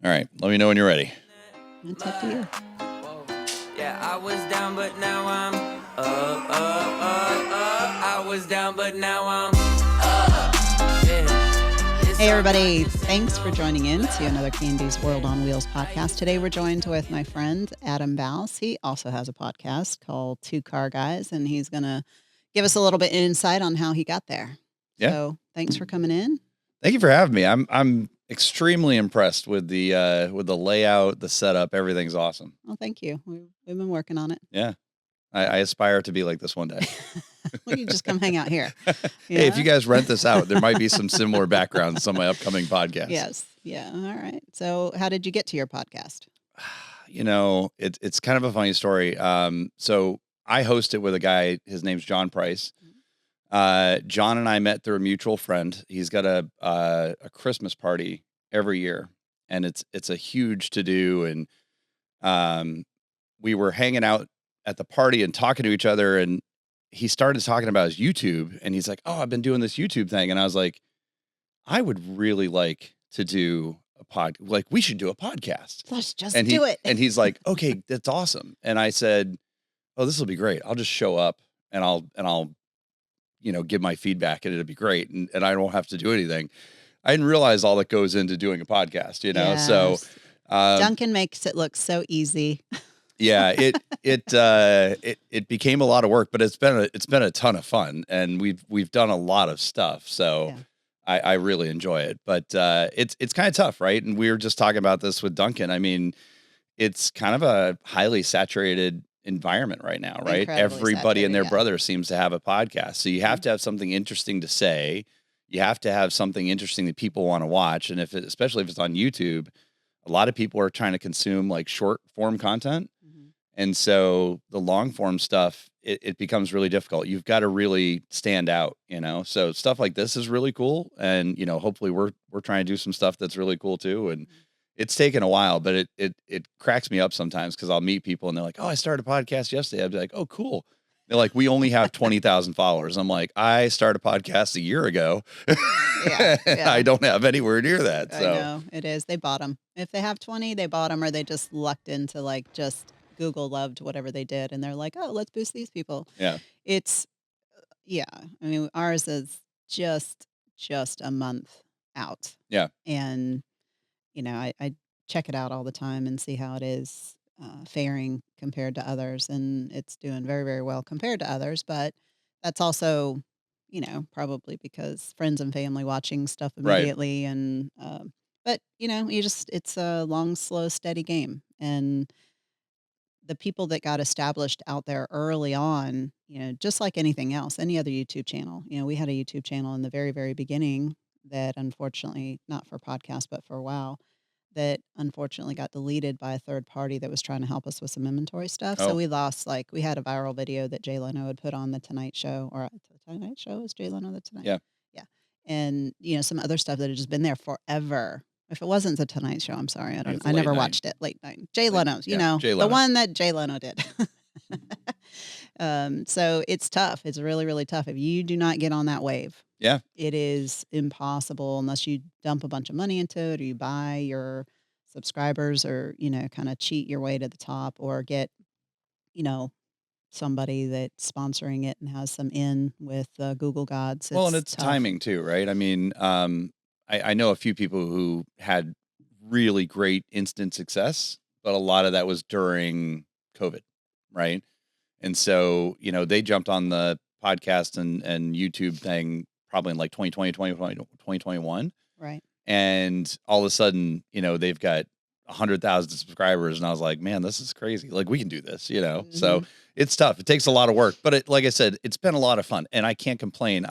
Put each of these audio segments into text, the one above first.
All right. Let me know when you're ready. It's up to you. Yeah, I was down, but now I'm up. I was down, but now I'm up. Yeah. Hey, everybody. Thanks for joining in to another Candy's World on Wheels podcast. Today, we're joined with my friend, Adam Baus. He also has a podcast called Two Car Guys, and he's going to give us a little bit of insight on how he got there. Yeah. So thanks for coming in. Thank you for having me. I'm extremely impressed with the layout, the setup. Everything's awesome. Well, thank you. We've been working on it. Yeah. I aspire to be like this one day. Well, you just come hang out here. Hey, if you guys rent this out, there might be some similar backgrounds on my upcoming podcast. Yes. Yeah. All right. So how did you get to your podcast? You know, it's kind of a funny story. So I host it with a guy. His name's John Price. John and I met through a mutual friend. He's got a Christmas party every year, and it's a huge to do. And we were hanging out at the party and talking to each other, and he started talking about his YouTube, and he's like, "Oh, I've been doing this YouTube thing," and I was like, "I would really like to do a we should do a podcast. Let's just and do it." And he's like, "Okay, that's awesome." And I said, "Oh, this will be great. I'll just show up and I'll give my feedback, and it'll be great. And I don't have to do anything." I didn't realize all that goes into doing a podcast, Yes. So Duncan makes it look so easy. yeah, it became a lot of work, but it's been a ton of fun, and we've done a lot of stuff. So Yeah. I really enjoy it, but it's kind of tough, right? And we were just talking about this with Duncan. I mean, it's kind of a highly saturated environment right now, right? Incredibly Everybody and their saturated, yeah. brother seems to have a podcast. So you have to have something interesting to say. You have to have something interesting that people want to watch. And especially if it's on YouTube, a lot of people are trying to consume like short form content. Mhm. And so the long form stuff, it becomes really difficult. You've got to really stand out, So stuff like this is really cool. And, hopefully we're trying to do some stuff that's really cool too. And it's taken a while, but it cracks me up sometimes because I'll meet people and they're like, "Oh, I started a podcast yesterday." I'd be like, "Oh, cool." They're like, "We only have 20,000 followers." I'm like, "I started a podcast a year ago." Yeah. I don't have anywhere near that. So I know it is. They bought them. If they have 20, they bought them, or they just lucked into like just Google loved whatever they did, and they're like, "Oh, let's boost these people." yeah, It's yeah. I mean, ours is just a month out, yeah, and I check it out all the time and see how it is faring compared to others, and it's doing very, very well compared to others. But that's also, probably because friends and family watching stuff Right. immediately, and but it's a long, slow, steady game, and the people that got established out there early on, just like anything else, any other YouTube channel. We had a YouTube channel in the very, very beginning that unfortunately, not for podcasts, but for WoW, that unfortunately got deleted by a third party that was trying to help us with some inventory stuff. So Oh. we lost, we had a viral video that Jay Leno had put on the Tonight Show, or the Tonight Show is Jay Leno the Tonight? Yeah. Yeah. And, some other stuff that had just been there forever. If it wasn't the Tonight Show, I'm sorry. It's I late never night. watched it. Late night. Jay Leno's, Jay the Leno. one that Jay Leno did. So it's tough. It's really, really tough. If you do not get on that wave, Yeah. it is impossible unless you dump a bunch of money into it, or you buy your subscribers, or, kind of cheat your way to the top, or get, somebody that's sponsoring it and has some in with Google Gods. Well, and it's tough. timing too, right? I mean, I know a few people who had really great instant success, but a lot of that was during COVID, right? And so, they jumped on the podcast and YouTube thing probably in like 2020, 2021. Right. And all of a sudden, they've got 100,000 subscribers. And I was like, man, this is crazy. Like, we can do this, So Mhm. it's tough. It takes a lot of work, but like I said, it's been a lot of fun, and I can't complain.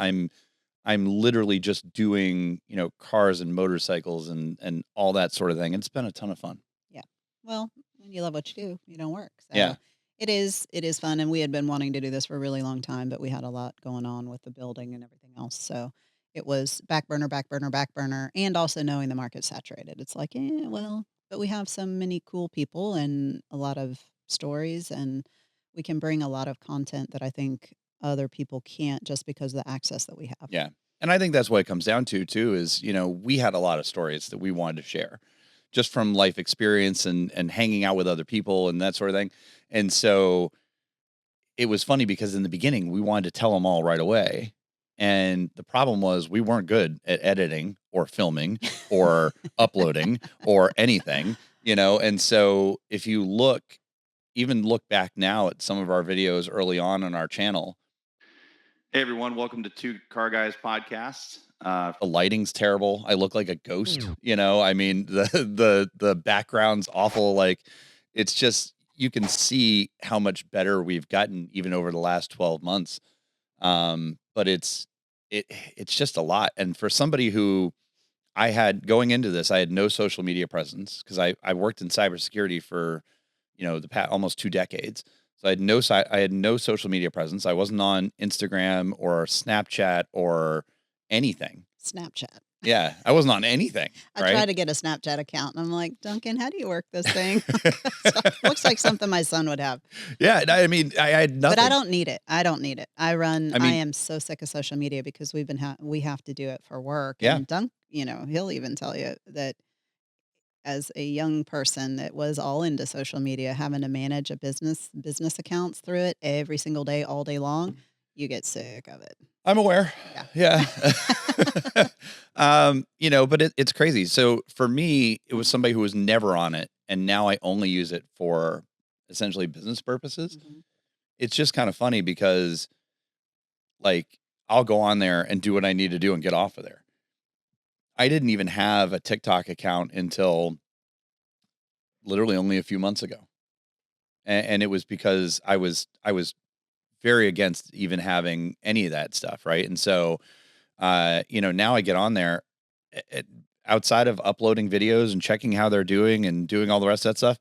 I'm literally just doing, cars and motorcycles and all that sort of thing. It's been a ton of fun. Yeah. Well, when you love what you do, you don't work. So Yeah. it is fun. And we had been wanting to do this for a really long time, but we had a lot going on with the building and everything else. So it was back burner, back burner, back burner. And also knowing the market's saturated. It's like, well, but we have so many cool people and a lot of stories, and we can bring a lot of content that I think other people can't, just because of the access that we have. Yeah. And I think that's what it comes down to too, is, we had a lot of stories that we wanted to share, just from life experience and hanging out with other people and that sort of thing. And so it was funny because in the beginning we wanted to tell them all right away. And the problem was we weren't good at editing or filming or uploading or anything, And so if you even look back now at some of our videos early on our channel. Hey everyone, welcome to Two Car Guys podcast. The lighting's terrible. I look like a ghost, I mean, the background's awful. Like it's just, you can see how much better we've gotten even over the last 12 months. But it's just a lot. And for somebody who going into this, I had no social media presence because I worked in cybersecurity for, the past almost 2 decades. So I had no social media presence. I wasn't on Instagram or Snapchat or anything. Snapchat. Yeah, I wasn't on anything. I tried to get a Snapchat account, and I'm like, Duncan, how do you work this thing? Looks like something my son would have. Yeah, I mean, I had nothing. But I don't need it. I am so sick of social media because we have to do it for work. Yeah. And Dunk, he'll even tell you that as a young person that was all into social media, having to manage a business accounts through it every single day, all day long, you get sick of it. I'm aware. Yeah. But it's crazy. So for me, it was somebody who was never on it. And now I only use it for essentially business purposes. Mm-hmm. It's just kind of funny because like I'll go on there and do what I need to do and get off of there. I didn't even have a TikTok account until literally only a few months ago. And it was because I was very against even having any of that stuff. Right. And so, now I get on there outside of uploading videos and checking how they're doing and doing all the rest of that stuff.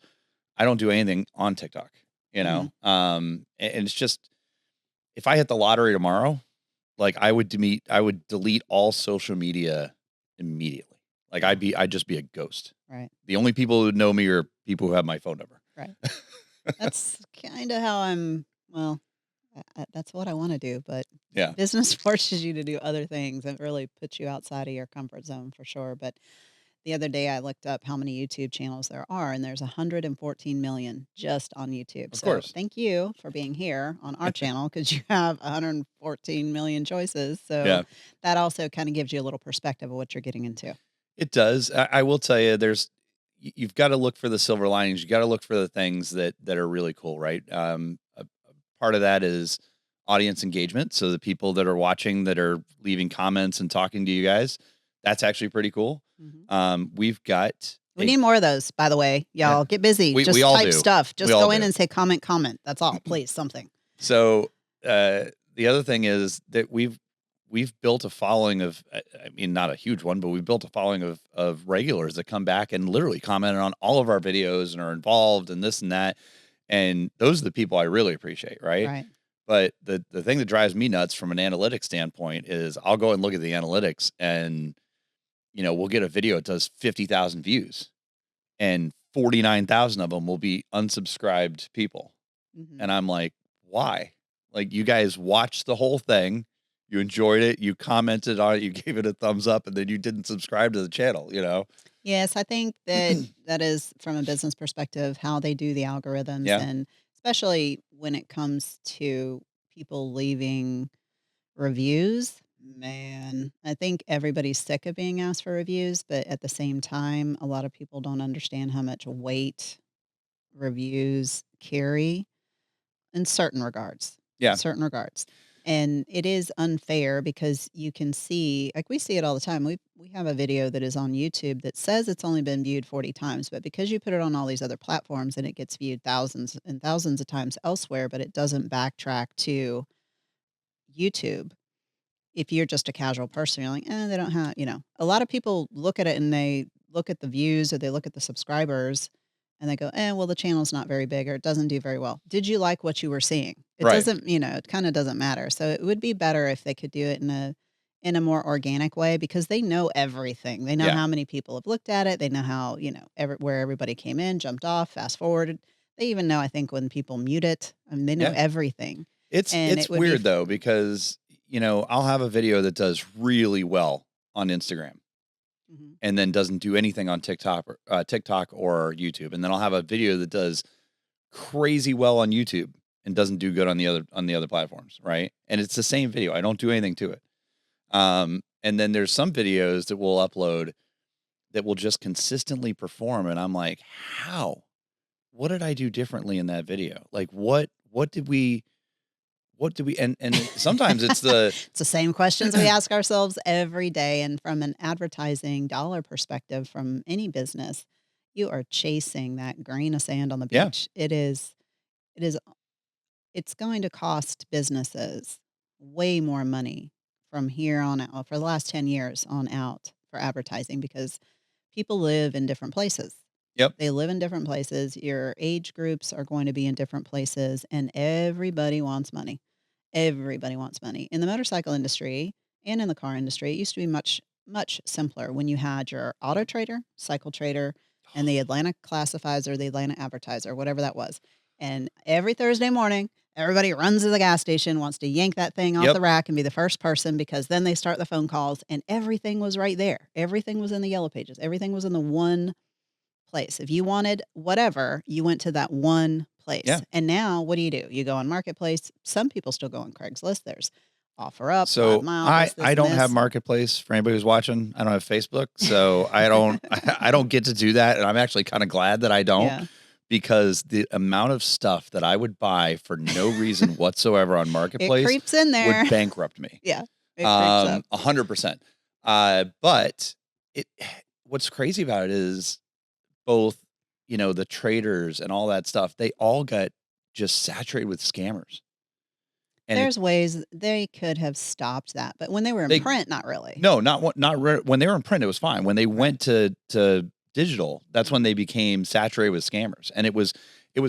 I don't do anything on TikTok, Mm-hmm. And it's just, if I hit the lottery tomorrow, like I would delete all social media immediately. Like I'd just be a ghost. Right. The only people who know me are people who have my phone number. Right. That's kind of how that's what I want to do, but yeah, business forces you to do other things and really puts you outside of your comfort zone for sure. But the other day I looked up how many YouTube channels there are, and there's 114 million just on YouTube. Of course. Thank you for being here on our channel because you have 114 million choices. So yeah. That also kind of gives you a little perspective of what you're getting into. It does. I will tell you, you've got to look for the silver linings. You got to look for the things that are really cool, right? A part of that is audience engagement. So the people that are watching, that are leaving comments and talking to you guys, that's actually pretty cool. Mm-hmm. We need more of those, by the way. Y'all yeah. Get busy. We Just all type do. stuff. Just go in and say comment. That's all. Please, something. So the other thing is that we've built a following of, I mean, not a huge one, but we've built a following of regulars that come back and literally comment on all of our videos and are involved and this and that. And those are the people I really appreciate. Right. But the thing that drives me nuts from an analytics standpoint is I'll go and look at the analytics and, we'll get a video that does 50,000 views and 49,000 of them will be unsubscribed people. Mm-hmm. And I'm like, why? Like, you guys watched the whole thing. You enjoyed it. You commented on it. You gave it a thumbs up, and then you didn't subscribe to the channel, Yes, I think that is from a business perspective, how they do the algorithms. Yeah. And especially when it comes to people leaving reviews, man, I think everybody's sick of being asked for reviews. But at the same time, a lot of people don't understand how much weight reviews carry in certain regards. Yeah. In certain regards. And it is unfair because you can see, like we see it all the time. We have a video that is on YouTube that says it's only been viewed 40 times, but because you put it on all these other platforms and it gets viewed thousands and thousands of times elsewhere, but it doesn't backtrack to YouTube. If you're just a casual person, you're like, they don't have, a lot of people look at it and they look at the views or they look at the subscribers and they go, well, the channel's not very big or it doesn't do very well. Did you like what you were seeing? It right. doesn't, it kind of doesn't matter. So it would be better if they could do it in a more organic way because they know everything. They know how many people have looked at it. They know how, where everybody came in, jumped off, fast forwarded. They even know, I think, when people mute it. I mean, they know everything. It's weird though, because, I'll have a video that does really well on Instagram. Mhm. and then doesn't do anything on TikTok or YouTube. And then I'll have a video that does crazy well on YouTube and doesn't do good on the other platforms, right? And it's the same video. I don't do anything to it. And then there's some videos that we'll upload that will just consistently perform, and I'm like, how? What did I do differently in that video? Like, what did we and sometimes it's the It's the same questions we ask ourselves every day. And from an advertising dollar perspective, from any business, you are chasing that grain of sand on the yeah, beach. It is, it's going to cost businesses way more money from here on out for the last 10 years on out for advertising because people live in different places. yep. They live in different places. Your age groups are going to be in different places, and everybody wants money. Everybody wants money. In the motorcycle industry and in the car industry, it used to be much, much simpler when you had your auto trader, cycle trader, and the Atlanta classifieds or the Atlanta advertiser, whatever that was. And every Thursday morning, everybody runs to the gas station, wants to yank that thing off Yep. the rack and be the first person because then they start the phone calls and everything was right there. Everything was in the yellow pages. Everything was in the one place. If you wanted whatever, you went to that one Yeah. place. And now what do? You go on Marketplace. Some people still go on Craigslist. There's Offer Up, 5 So Mile, this, I and don't have this. Marketplace for anybody who's watching. I don't have Facebook, so I don't I don't get to do that, and I'm actually kind of glad that I don't Yeah. because the amount of stuff that I would buy for no reason whatsoever on It Marketplace creeps in there. would bankrupt me. Yeah. It creeps up. 100%. But it what's crazy about it is both, the traders and all that stuff, they all got just saturated with scammers. And There's ways they could have stopped that. But when they were in They- print, not really. no, when they were in print, it was fine. When they went to digital, that's when they became saturated with scammers. And it was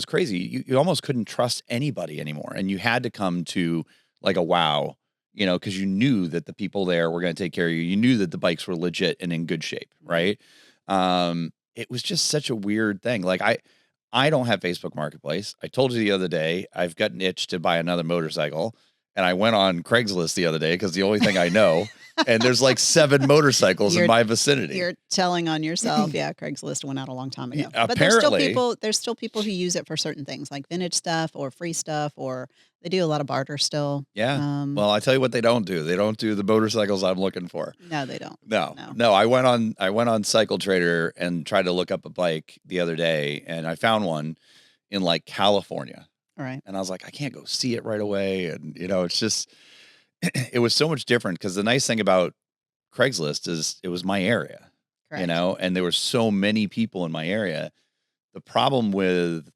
crazy. You almost couldn't trust anybody anymore. And you had to come to like a wow, because you knew that the people there were going to take care of you. You knew that the bikes were legit and in good shape, right? It was just such a weird thing. Like I don't have Facebook Marketplace. I told you the other day, I've got an itch to buy another motorcycle. And I went on Craigslist the other day because the only thing I know, and there's like 7 motorcycles in my vicinity. You're telling on yourself. Yeah, Craigslist went out a long time ago. Yeah, But apparently. there's still people who use it for certain things like vintage stuff or free stuff, or they do a lot of barter still. Yeah. Well, I tell you what they don't do. They don't do the motorcycles I'm looking for. No, they don't. No. I went on Cycle Trader and tried to look up a bike the other day, and I found one in like California. All right. And I was like, I can't go see it right away. And, it's just, it was so much different because the nice thing about Craigslist is it was my area, Correct. and there were so many people in my area. The problem with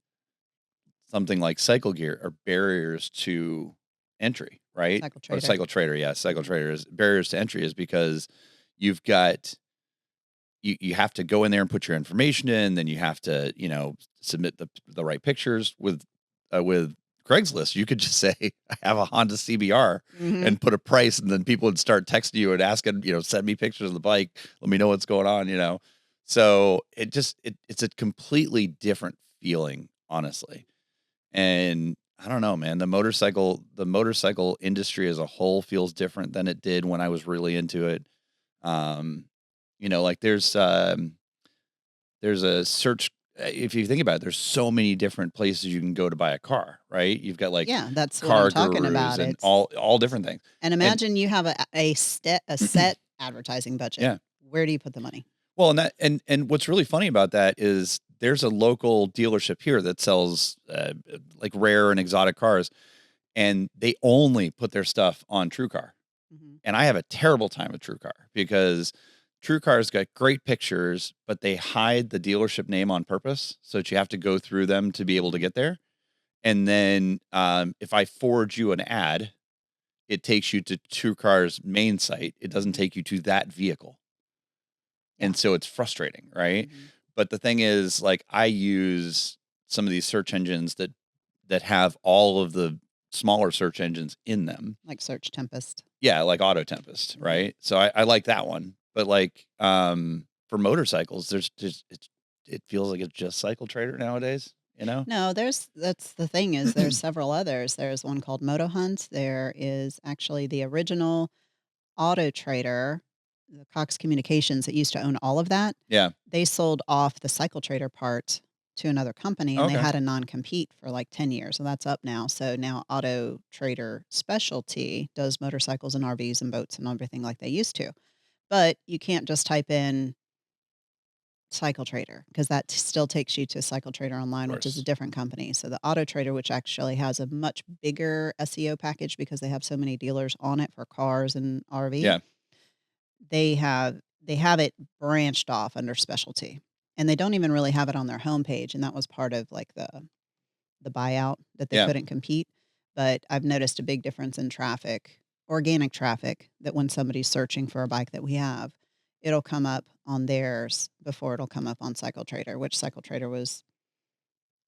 something like Cycle Gear are barriers to entry, right? Cycle Or Trader. Cycle Trader. Yeah. Cycle Trader is barriers to entry is because you've got, you have to go in there and put your information in, then you have to, submit the right pictures with Craigslist. You could just say, I have a Honda CBR Mhm. and put a price, and then people would start texting you and asking, send me pictures of the bike. Let me know what's going on, So it's a completely different feeling, honestly. And I don't know, man, the motorcycle industry as a whole feels different than it did when I was really into it. Like there's a search. If you think about it, there's so many different places you can go to buy a car, right? You've got like Yeah, that's what car I'm talking gurus about. and It's all different things. and imagine you have a set advertising budget. Yeah. Where do you put the money? Well, and what's really funny about that is there's a local dealership here that sells like rare and exotic cars, and they only put their stuff on TrueCar. Mhm. And I have a terrible time with TrueCar because TrueCar's got great pictures, but they hide the dealership name on purpose, so that you have to go through them to be able to get there. And then if I forward you an ad, it takes you to TrueCar's main site. It doesn't take you to that vehicle. Yeah. And so it's frustrating, right? Mhm. But the thing is, like, I use some of these search engines that have all of the smaller search engines in them. Like Search Tempest. Yeah, like Auto Tempest, right? So I like that one. But like for motorcycles, there's just it feels like it's just Cycle Trader nowadays, No, that's the thing is there's several others. There's one called Moto Hunt. There is actually the original Auto Trader the Cox Communications that used to own all of that, Yeah. they sold off the cycle trader part to another company, and they Okay. had a non-compete for like 10 years. So that's up now. So now Auto Trader Specialty does motorcycles and RVs and boats and everything like they used to. But you can't just type in Cycle Trader because that still takes you to Cycle Trader Online, Of which is a course. different company. So the Auto Trader, which actually has a much bigger SEO package because they have so many dealers on it for cars and RV, Yeah. they have it branched off under specialty. And they don't even really have it on their homepage. And that was part of like the buyout that they Yeah. couldn't compete. But I've noticed a big difference in traffic, organic traffic, that when somebody's searching for a bike that we have, it'll come up on theirs before it'll come up on Cycle Trader, which Cycle Trader was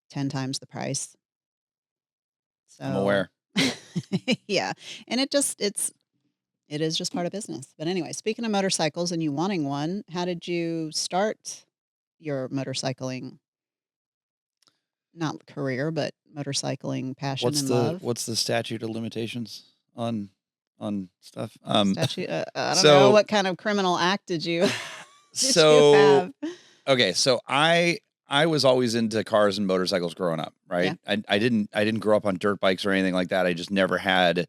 10 times the price. I'm So aware. yeah. And it is just part of business. But anyway, speaking of motorcycles and you wanting one, how did you start your motorcycling, not career, but motorcycling passion and love? What's the statute of limitations on stuff? Statute, I don't know, So what kind of criminal act did you did you so have? okay, so I was always into cars and motorcycles growing up, Yeah. right? I didn't grow up on dirt bikes or anything like that. I just never had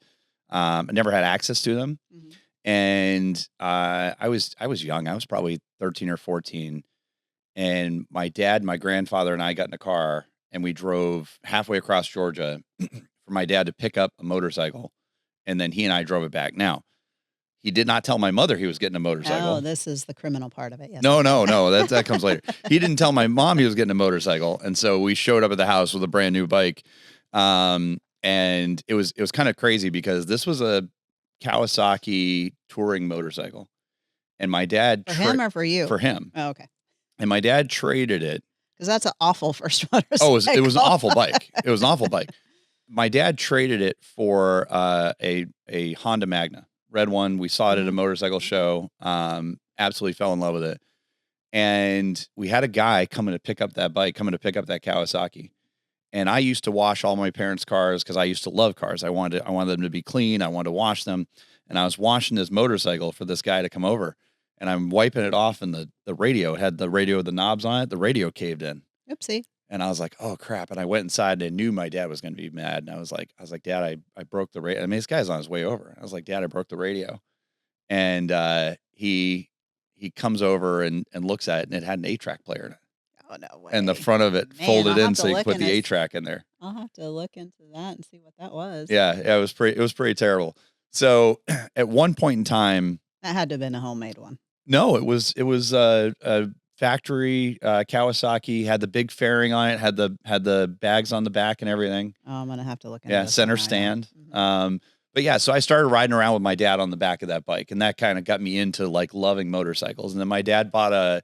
I never had access to them. Mhm. And I was young. I was probably 13 or 14. And my dad, my grandfather, and I got in a car and we drove halfway across Georgia for my dad to pick up a motorcycle. And then he and I drove it back. Now, he did not tell my mother he was getting a Oh, motorcycle. this is the criminal part of it. Yes. No, Okay. no, no. That comes later. He didn't tell my mom he was getting a motorcycle, and so we showed up at the house with a brand new bike. And it was kind of crazy because this was a Kawasaki touring motorcycle, and my dad For him or for you? for him, Oh, okay. and my dad traded it. Because that's an awful first motorcycle. Oh, it was an awful bike. It was an awful bike. My dad traded it for a Honda Magna, red one. We saw it at a motorcycle show. Absolutely fell in love with it. And we had a guy coming to pick up that Kawasaki. And I used to wash all my parents' cars because I used to love cars. I wanted them to be clean. I wanted to wash them. And I was washing this motorcycle for this guy to come over. And I'm wiping it off, and the radio, it had the radio with the knobs on it. The radio caved in. Oopsie. And I was like, oh crap. And I went inside and I knew my dad was going to be mad. And I was like, Dad, I broke the radio. I mean, this guy's on his way over. I was like, Dad, I broke the radio. And he comes over and looks at it, and it had an 8-track player in it. Oh, no way. And the front of it Man, folded I'll have in to so you look could put in the his- 8-track in there. I'll have to look into that and see what that was. Yeah, it was pretty terrible. So at one point in time, That had to have been a homemade one. no, it was a factory Kawasaki, had the big fairing on it, had the bags on the back and everything. Oh, I'm going to have to look into Yeah, this center one right now. stand. Mhm. But yeah, so I started riding around with my dad on the back of that bike, and that kind of got me into like loving motorcycles. And then my dad bought a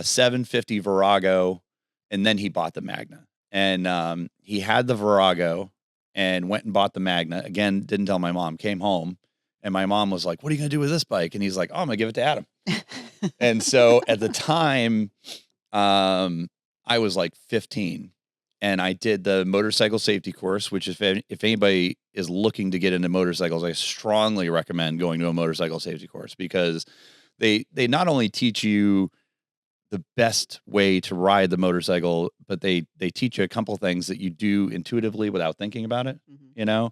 750 Virago, and then he bought the Magna. And he had the Virago and went and bought the Magna. Again, didn't tell my mom, came home, and my mom was like, "What are you going to do with this bike?" And he's like, "Oh, I'm going to give it to Adam." And so at the time, I was like 15, and I did the motorcycle safety course, which if anybody is looking to get into motorcycles, I strongly recommend going to a motorcycle safety course, because they not only teach you the best way to ride the motorcycle, but they teach you a couple things that you do intuitively without thinking about it, Mhm.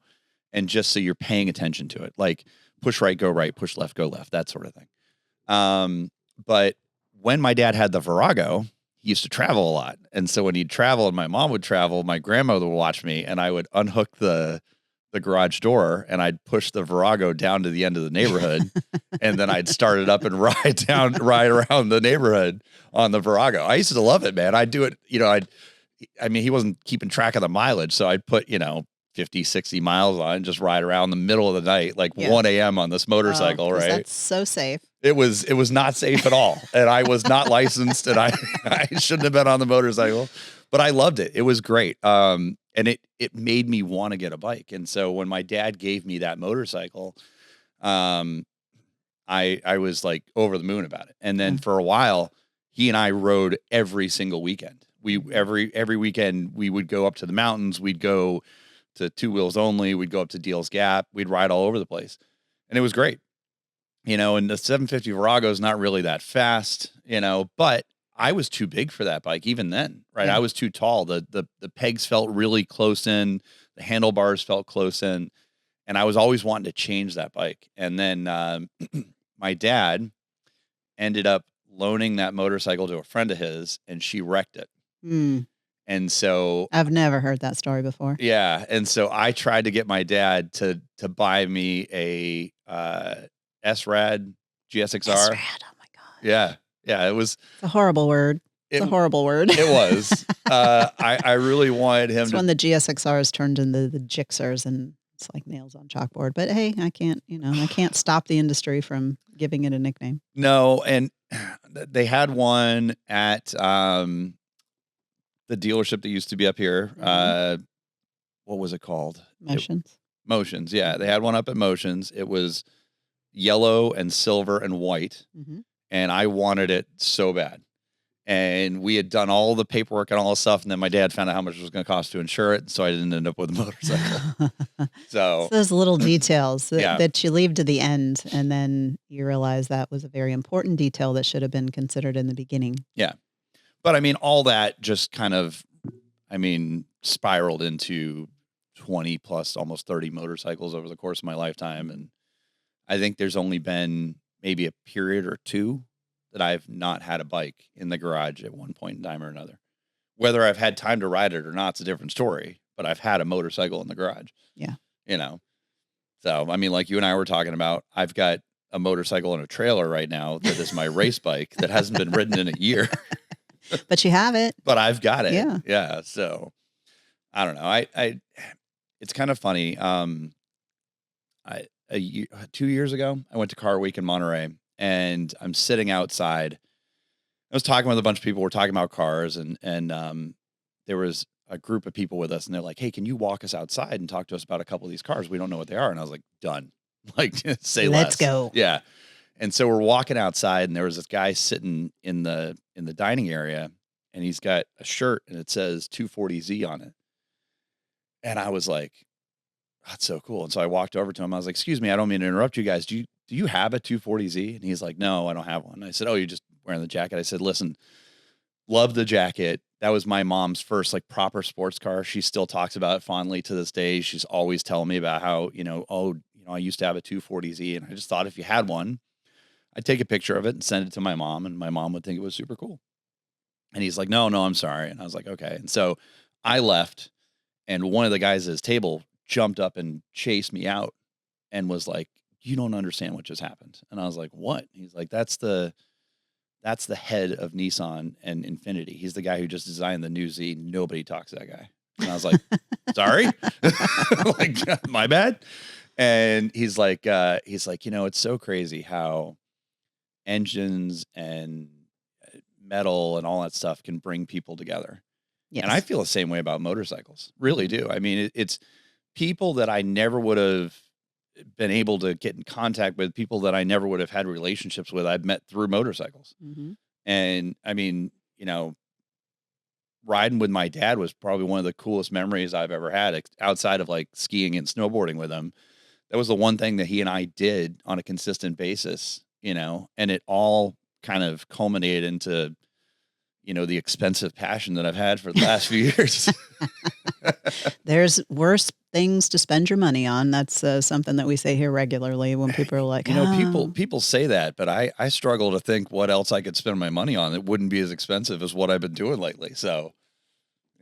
and just so you're paying attention to it, like push right, go right, push left, go left, that sort of thing. But when my dad had the Virago, he used to travel a lot. And so when he'd travel and my mom would travel, my grandmother would watch me, and I would unhook the garage door and I'd push the Virago down to the end of the neighborhood. And then I'd start it up and ride around the neighborhood on the Virago. I used to love it, man. I'd do it, I mean, he wasn't keeping track of the mileage. So I'd put, 50, 60 miles on and just ride around the middle of the night, like Yeah. 1 a.m. on this motorcycle, Oh, 'cause right? That's so safe. It was not safe at all. And I was not licensed, and I shouldn't have been on the motorcycle, but I loved it. It was great. And it made me want to get a bike. And so when my dad gave me that motorcycle, I was like over the moon about it. And then for a while, he and I rode every single weekend. Every weekend we would go up to the mountains. We'd go to Two Wheels Only. We'd go up to Deals Gap. We'd ride all over the place, and it was great. and the 750 Virago is not really that fast, but I was too big for that bike even then, right? Yeah. I was too tall. The pegs felt really close in, the handlebars felt close in, and I was always wanting to change that bike. And then my dad ended up loaning that motorcycle to a friend of his, and she wrecked it. Hmm. And so I've never heard that story before. yeah, and so I tried to get my dad to buy me a SRAD GSXR. SRAD, oh my God. Yeah, it was It's a horrible word. It's a horrible word. It was. I really wanted him It's to. when the GSXRs turned into the Gixxers, and it's like nails on chalkboard. But hey, I can't stop the industry from giving it a nickname. No, and they had one at the dealership that used to be up here. What was it called? Motions. Motions, yeah. They had one up at Motions. It was yellow and silver and white, and I wanted it so bad. And we had done all the paperwork and all the stuff, and then my dad found out how much it was going to cost to insure it, so I didn't end up with a motorcycle. So It's those little details Yeah. that you leave to the end, and then you realize that was a very important detail that should have been considered in the beginning. yeah. But I mean, all that just kind of, spiraled into 20 plus, almost 30 motorcycles over the course of my lifetime. And I think there's only been maybe a period or two that I've not had a bike in the garage at one point in time or another. Whether I've had time to ride it or not, it's a different story, but I've had a motorcycle in the garage. Yeah. So, I mean, like you and I were talking about, I've got a motorcycle in a trailer right now that is my race bike that hasn't been ridden in a year. But you have it. But I've got it. Yeah. Yeah. So I don't know. It's kind of funny. 2 years ago, I went to Car Week in Monterey, and I'm sitting outside. I was talking with a bunch of people. We're talking about cars, and there was a group of people with us, and they're like, "Hey, can you walk us outside and talk to us about a couple of these cars? We don't know what they are." And I was like, "Done." Like, say less. Let's go. Yeah. And so we're walking outside, and there was this guy sitting in the dining area, and he's got a shirt, and it says 240Z on it. And I was like, "That's so cool." And so I walked over to him. I was like, "Excuse me, I don't mean to interrupt you guys. Do you have a 240Z?" And he's like, "No, I don't have one." And I said, "Oh, you're just wearing the jacket?" I said, "Listen, love the jacket. That was my mom's first proper sports car. She still talks about it fondly to this day. She's always telling me about how, I used to have a 240Z, and I just thought if you had one, I'd take a picture of it and send it to my mom, and my mom would think it was super cool." And he's like, no, I'm sorry. And I was like, okay. And so I left, and one of the guys at his table jumped up and chased me out and was like, "You don't understand what just happened." And I was like, "What?" He's like, that's the head of Nissan and Infinity. He's the guy who just designed the new Z. Nobody talks to that guy. And I was like, "Sorry?" Like, my bad. And he's like, it's so crazy how engines and metal and all that stuff can bring people together. Yes. And I feel the same way about motorcycles. Really do. I mean, it's people that I never would have been able to get in contact with, people that I never would have had relationships with, I've met through motorcycles. And I mean, riding with my dad was probably one of the coolest memories I've ever had outside of skiing and snowboarding with him. That was the one thing that he and I did on a consistent basis, and it all kind of culminated into, the expensive passion that I've had for the last few years. There's worse things to spend your money on. That's something that we say here regularly when people are like, people say that, but I struggle to think what else I could spend my money on that wouldn't be as expensive as what I've been doing lately. So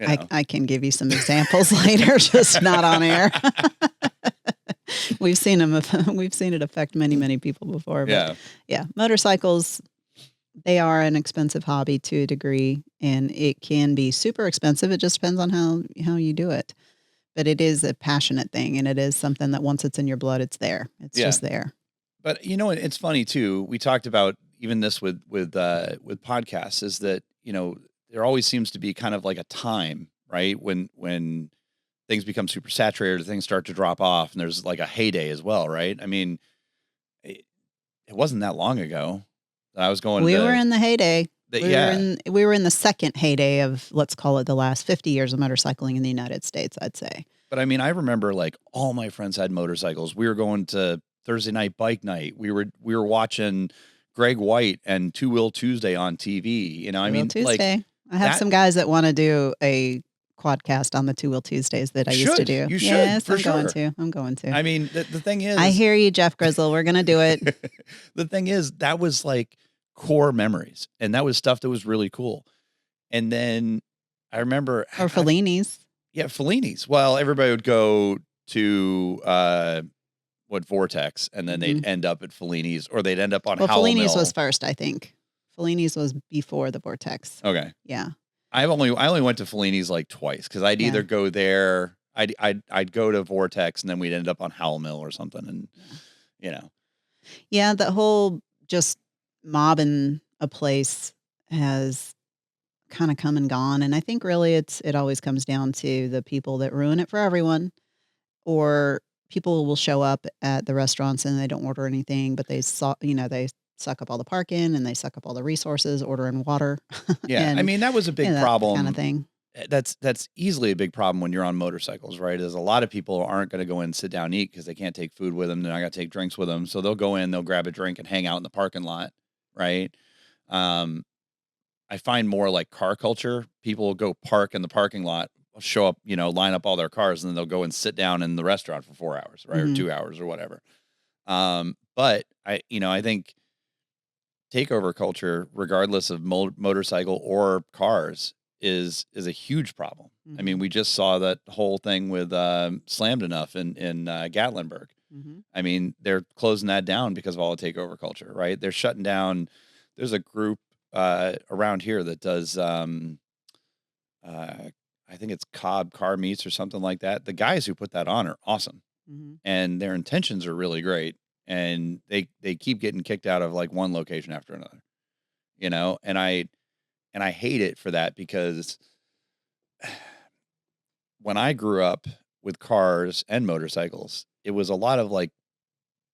I can give you some examples later, just not on air. We've seen it affect many people before. But yeah, motorcycles, they are an expensive hobby to a degree, and it can be super expensive. It just depends on how you do it. But it is a passionate thing, and it is something that once it's in your blood, it's there. It's just there. But it's funny too. We talked about even this with podcasts, is that there always seems to be kind of like a time, right, when things become super saturated, or things start to drop off, and there's like a heyday as well, right? I mean, it wasn't that long ago that I was going. We were in the heyday. We were in the second heyday of, let's call it, the last 50 years of motorcycling in the United States, I'd say. But I mean, I remember all my friends had motorcycles. We were going to Thursday night bike night. We were watching Greg White and Two Wheel Tuesday on TV. You know, I Two Wheel mean, like Tuesday. I have that some guys that want to do a quadcast on the Two Wheel Tuesdays that I used to do. you should, Yes, for I'm going sure. to. I'm going to. I mean, the thing is, I hear you, Jeff Grizzle. We're gonna do it. the thing is, that was like core memories, and that was stuff that was really cool. And then I remember, Or Fellini's. yeah, Fellini's. Well, everybody would go to Vortex, and then they'd end up at Fellini's, or they'd end up on Well, Howell Fellini's Mill. was first, I think. Fellini's was before the Vortex. Okay. Yeah. I only went to Fellini's like twice, because I'd either go there, I'd go to Vortex, and then we'd end up on Howell Mill or something, and you know. Yeah, the whole just mobbing a place has kind of come and gone, and I think really it always comes down to the people that ruin it for everyone, or people will show up at the restaurants and they don't order anything, but they suck up all the parking and they suck up all the resources, ordering water. Yeah, and, I mean, that was a big that problem. kind of thing. That's easily a big problem when you're on motorcycles, right? Is a lot of people aren't going to go in and sit down and eat because they can't take food with them. They're not going to take drinks with them. So they'll go in, they'll grab a drink and hang out in the parking lot, right? I find more like car culture. People will go park in the parking lot, show up, line up all their cars, and then they'll go and sit down in the restaurant for 4 hours, right? Or 2 hours or whatever. But I think takeover culture, regardless of motorcycle or cars, is a huge problem. I mean, we just saw that whole thing with Slammed Enough in Gatlinburg. I mean, they're closing that down because of all the takeover culture, right? They're shutting down. There's a group around here that does, I think it's Cobb Car Meets or something like that. The guys who put that on are awesome, and their intentions are really great. And they keep getting kicked out of like one location after another, and I hate it for that, because when I grew up with cars and motorcycles, it was a lot of like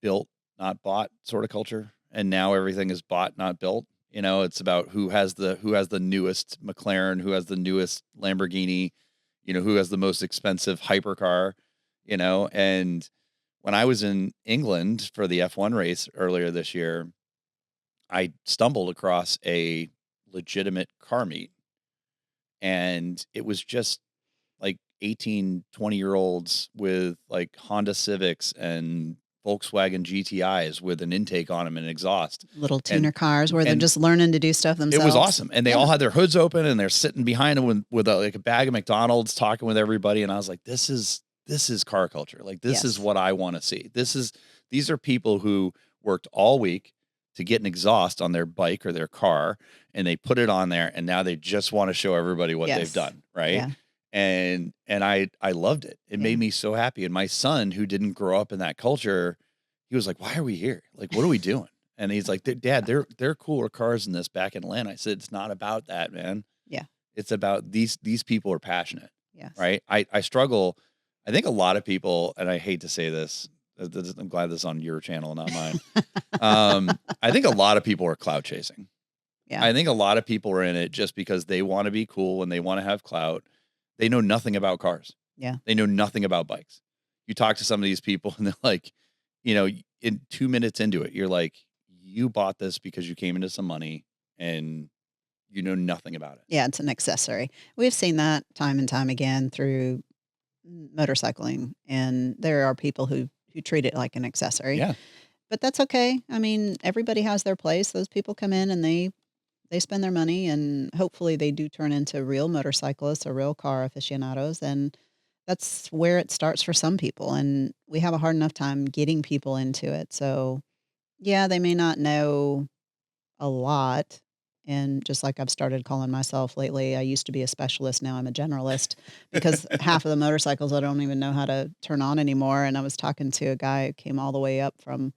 built, not bought sort of culture. And now everything is bought, not built. It's about who has the newest McLaren, who has the newest Lamborghini, who has the most expensive hypercar, and when I was in England for the F1 race earlier this year, I stumbled across a legitimate car meet, and it was just like 18, 20-year-olds with like Honda Civics and Volkswagen GTIs with an intake on them and exhaust. Little tuner cars where they're just learning to do stuff themselves. It was awesome. And they all had their hoods open, and they're sitting behind them with like a bag of McDonald's, talking with everybody. And I was like, this is car culture. Like, this is what I want to see. These are people who worked all week to get an exhaust on their bike or their car, and they put it on there, and now they just want to show everybody what they've done. Right. Yeah. And I loved it. It made me so happy. And my son, who didn't grow up in that culture, he was like, why are we here? Like, what are we doing? And he's like, Dad, they're cooler cars than this back in Atlanta. I said, it's not about that, man. Yeah. It's about these people are passionate. Yes. Right. I struggle. I think a lot of people, and I hate to say this, I'm glad this is on your channel, not mine. I think a lot of people are clout chasing. Yeah. I think a lot of people are in it just because they want to be cool and they want to have clout. They know nothing about cars. Yeah. They know nothing about bikes. You talk to some of these people and they're like, in 2 minutes into it, you're like, you bought this because you came into some money and you know nothing about it. Yeah, it's an accessory. We've seen that time and time again through motorcycling, and there are people who treat it like an accessory. Yeah. But that's okay. I mean, everybody has their place. Those people come in and they spend their money, and hopefully they do turn into real motorcyclists or real car aficionados. And that's where it starts for some people. And we have a hard enough time getting people into it. So yeah, they may not know a lot. And just like I've started calling myself lately, I used to be a specialist. Now I'm a generalist, because half of the motorcycles I don't even know how to turn on anymore. And I was talking to a guy who came all the way up from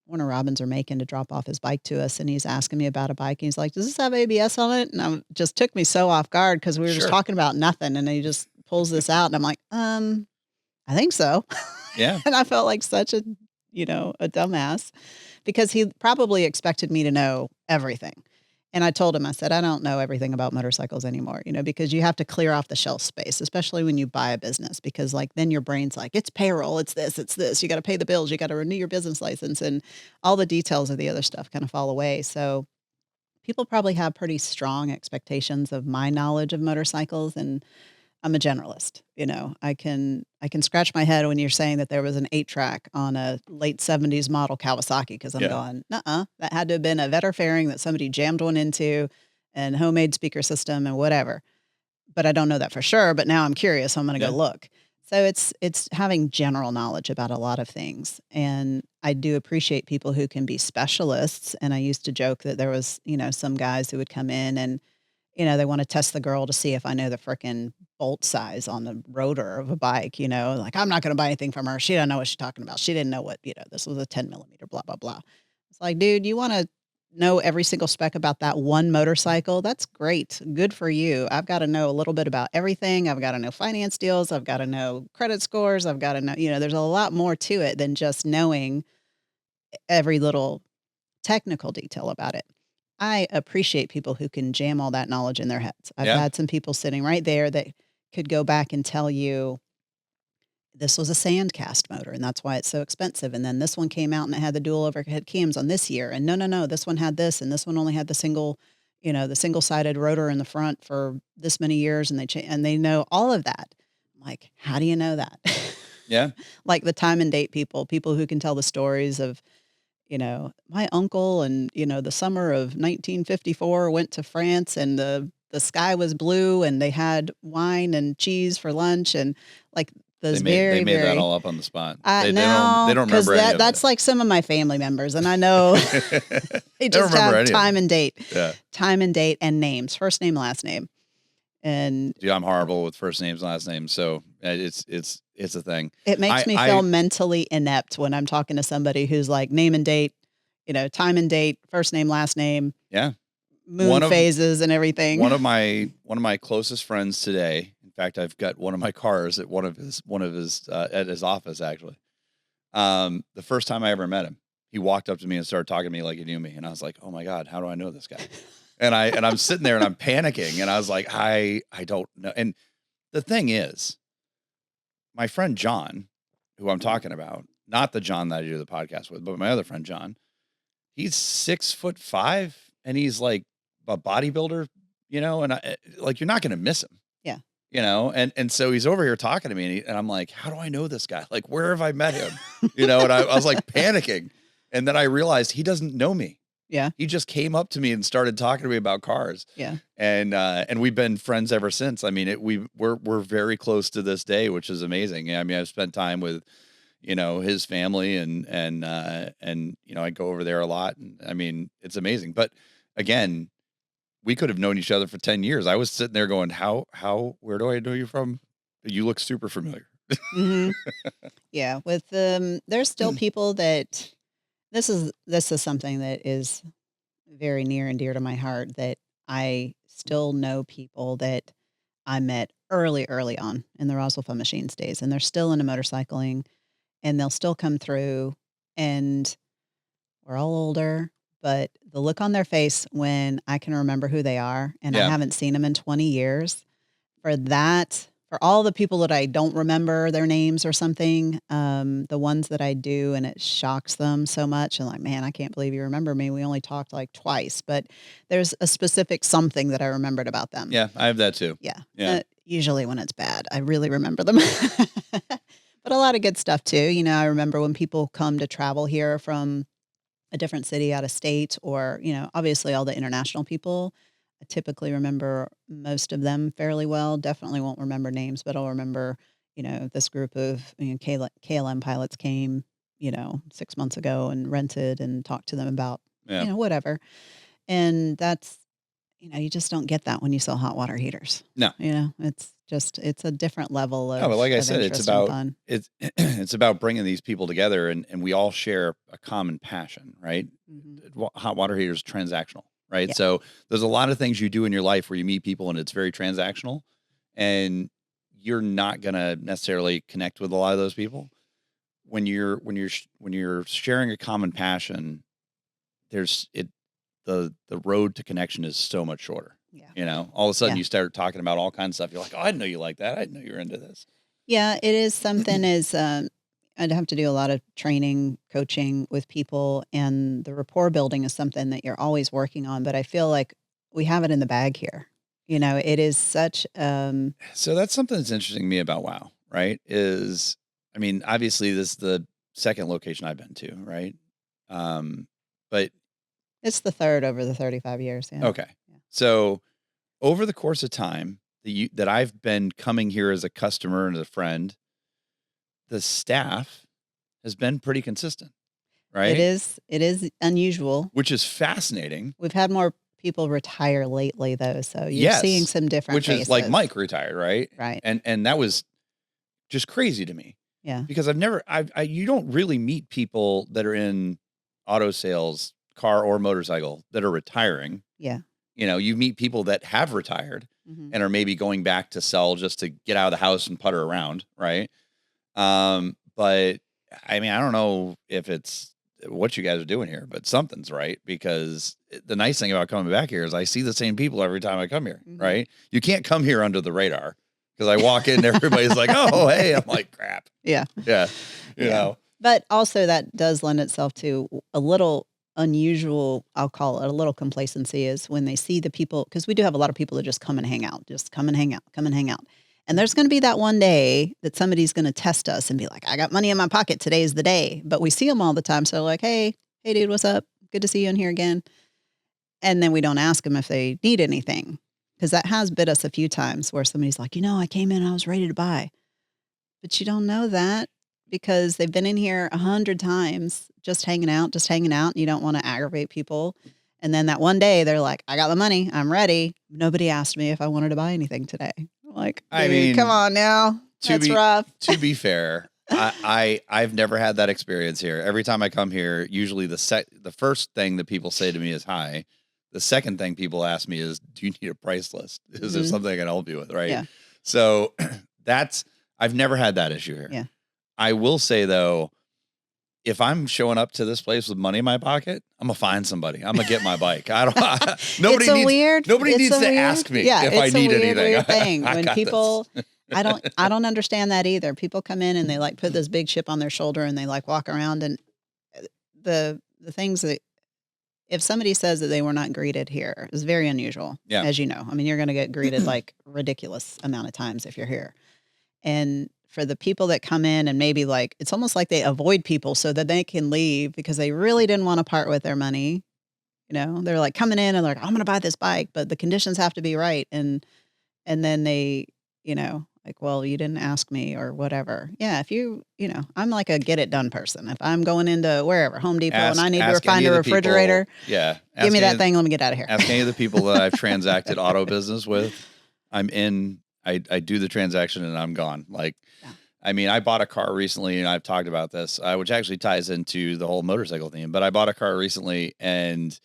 Warner Robins or Macon to drop off his bike to us. And he's asking me about a bike. And he's like, does this have ABS on it? And I just took me so off guard, because we were just talking about nothing. And he just pulls this out. And I'm like, I think so. Yeah. And I felt like such a dumbass, because he probably expected me to know everything. And I told him, I said, I don't know everything about motorcycles anymore, because you have to clear off the shelf space, especially when you buy a business, because like then your brain's like, it's payroll, it's this, it's this. You got to pay the bills, you got to renew your business license, and all the details of the other stuff kind of fall away. So people probably have pretty strong expectations of my knowledge of motorcycles, and I'm a generalist. I can scratch my head when you're saying that there was an 8-track on a late 70s model Kawasaki, because I'm Yeah. going, that had to have been a Vetter fairing that somebody jammed one into, and homemade speaker system and whatever. But I don't know that for sure, but now I'm curious, so I'm going to Yeah. go look. So it's having general knowledge about a lot of things. And I do appreciate people who can be specialists. And I used to joke that there was, some guys who would come in and, they want to test the girl to see if I know the frickin' bolt size on the rotor of a bike, like, I'm not going to buy anything from her. She don't know what she's talking about. She didn't know what, this was a 10 millimeter, blah, blah, blah. It's like, dude, you want to know every single spec about that one motorcycle? That's great. Good for you. I've got to know a little bit about everything. I've got to know finance deals. I've got to know credit scores. I've got to know, there's a lot more to it than just knowing every little technical detail about it. I appreciate people who can jam all that knowledge in their heads. I've Yeah. had some people sitting right there that could go back and tell you this was a sand cast motor and that's why it's so expensive. And then this one came out and it had the dual overhead cams on this year. And no, this one had this, and this one only had the single-sided rotor in the front for this many years, and they know all of that. I'm like, how do you know that? Yeah. Like the time and date people who can tell the stories of, my uncle and, the summer of 1954 went to France and the sky was blue and they had wine and cheese for lunch, and like those They made that all up on the spot. They no, don't because remember any of that's it. like some of my family members, and I know they just remember have any of time and date, Yeah. and names, first name, last name, and Dude, I'm horrible with first names, last names, so it's a thing. it makes me feel mentally inept when I'm talking to somebody who's like name and date, time and date, first name, last name, Yeah. moon phases and everything. One of my closest friends today. In fact, I've got one of my cars at one of his at his office actually. The first time I ever met him, he walked up to me and started talking to me like he knew me, and I was like, "Oh my God, how do I know this guy?" and I'm sitting there and I'm panicking, and I was like, I don't know. And the thing is, my friend John, who I'm talking about, not the John that I do the podcast with, but my other friend John, he's 6'5", and he's like a bodybuilder, and like you're not going to miss him. Yeah. And so he's over here talking to me, and I'm like, how do I know this guy? Like, where have I met him? And I was like panicking, and then I realized he doesn't know me. Yeah. He just came up to me and started talking to me about cars. Yeah. And we've been friends ever since. I mean, we're very close to this day, which is amazing. I mean, I've spent time with, his family and I go over there a lot. And I mean, it's amazing. But again, we could have known each other for 10 years. I was sitting there going, where do I know you from? You look super familiar. Mm-hmm. Yeah. With there's still people that this is something that is very near and dear to my heart, that I still know people that I met early on in the Roswell Fun Machines days, and they're still into motorcycling, and they'll still come through, and we're all older, but the look on their face when I can remember who they are, and I Yeah. haven't seen them in 20 years, for all the people that I don't remember their names or something, the ones that I do, and it shocks them so much, and like, man, I can't believe you remember me. We only talked like twice, but there's a specific something that I remembered about them. Yeah, I have that too. Yeah. Yeah. Usually when it's bad, I really remember them. But a lot of good stuff too. I remember when people come to travel here from a different city out of state, or, obviously all the international people. I typically remember most of them fairly well. Definitely won't remember names, but I'll remember, this group of KLM pilots came, 6 months ago and rented and talked to them about, Yeah. whatever. And that's, you just don't get that when you sell hot water heaters. No. It's a different level of, No, but like I of said, it's interest and about fun. it's about bringing these people together, and we all share a common passion, right? Mhm. Hot water heaters transactional, right? Yeah. So there's a lot of things you do in your life where you meet people and it's very transactional, and you're not gonna necessarily connect with a lot of those people. When you're sharing a common passion, the road to connection is so much shorter. Yeah. You know, all of a sudden Yeah. you start talking about all kinds of stuff. You're like, oh, I didn't know you like that. I didn't know you were into this. Yeah, it is something is, I'd have to do a lot of training, coaching with people, and the rapport building is something that you're always working on, but I feel like we have it in the bag here. You know, it is such, So that's something that's interesting to me about WoW, right? Is, I mean, obviously this is the second location I've been to, right? But it's the third over the 35 years. Yeah. okay. Yeah. So over the course of time that I've been coming here as a customer and as a friend, the staff has been pretty consistent, right? It is unusual. Which is fascinating. We've had more people retire lately though, so you're seeing some different which faces. is like Mike retired, right? Right. And that was just crazy to me. Yeah. Because you don't really meet people that are in auto sales, car or motorcycle, that are retiring. Yeah. You know, you meet people that have retired and are maybe going back to sell just to get out of the house and putter around, right? But I mean, I don't know if it's what you guys are doing here, but something's right, because the nice thing about coming back here is I see the same people every time I come here, right? You can't come here under the radar, because I walk in and everybody's like, oh, hey, I'm like, crap. Yeah. Yeah. You know, but also that does lend itself to a little unusual, I'll call it a little complacency, is when they see the people, because we do have a lot of people that just come and hang out, come and hang out. And there's going to be that one day that somebody's going to test us and be like, I got money in my pocket. Today's the day. But we see them all the time. So like, hey dude, what's up? Good to see you in here again. And then we don't ask them if they need anything, because that has bit us a few times where somebody's like, I came in and I was ready to buy. But you don't know that, because they've been in here 100 times, just hanging out. And you don't want to aggravate people. And then that one day they're like, I got the money. I'm ready. Nobody asked me if I wanted to buy anything today. Like, I mean, come on now. That's rough. To be fair, I've never had that experience here. Every time I come here, usually the first thing that people say to me is hi. The second thing people ask me is, do you need a price list? Is there something I can help you with? Right. Yeah. So I've never had that issue here. Yeah. I will say though, if I'm showing up to this place with money in my pocket, I'm gonna find somebody. I'm gonna get my bike. Nobody needs to ask me if I need anything. Weird thing when people, I don't understand that either. People come in and they like put this big chip on their shoulder and they like walk around, and the things that, if somebody says that they were not greeted here, is very unusual. Yeah. As you know, I mean, you're going to get greeted like ridiculous amount of times if you're here. And for the people that come in and maybe like, it's almost like they avoid people so that they can leave because they really didn't want to part with their money. You know, they're like coming in and they're like, I'm going to buy this bike, but the conditions have to be right. And then they, like, well, you didn't ask me or whatever. Yeah. If I'm like a get it done person. If I'm going into wherever, Home Depot, and I need to find a refrigerator, give me that thing. Let me get out of here. Ask any of the people that I've transacted auto business with. I'm in, I do the transaction and I'm gone. Like, I mean, I bought a car recently, and I've talked about this, which actually ties into the whole motorcycle theme, but I bought a car recently and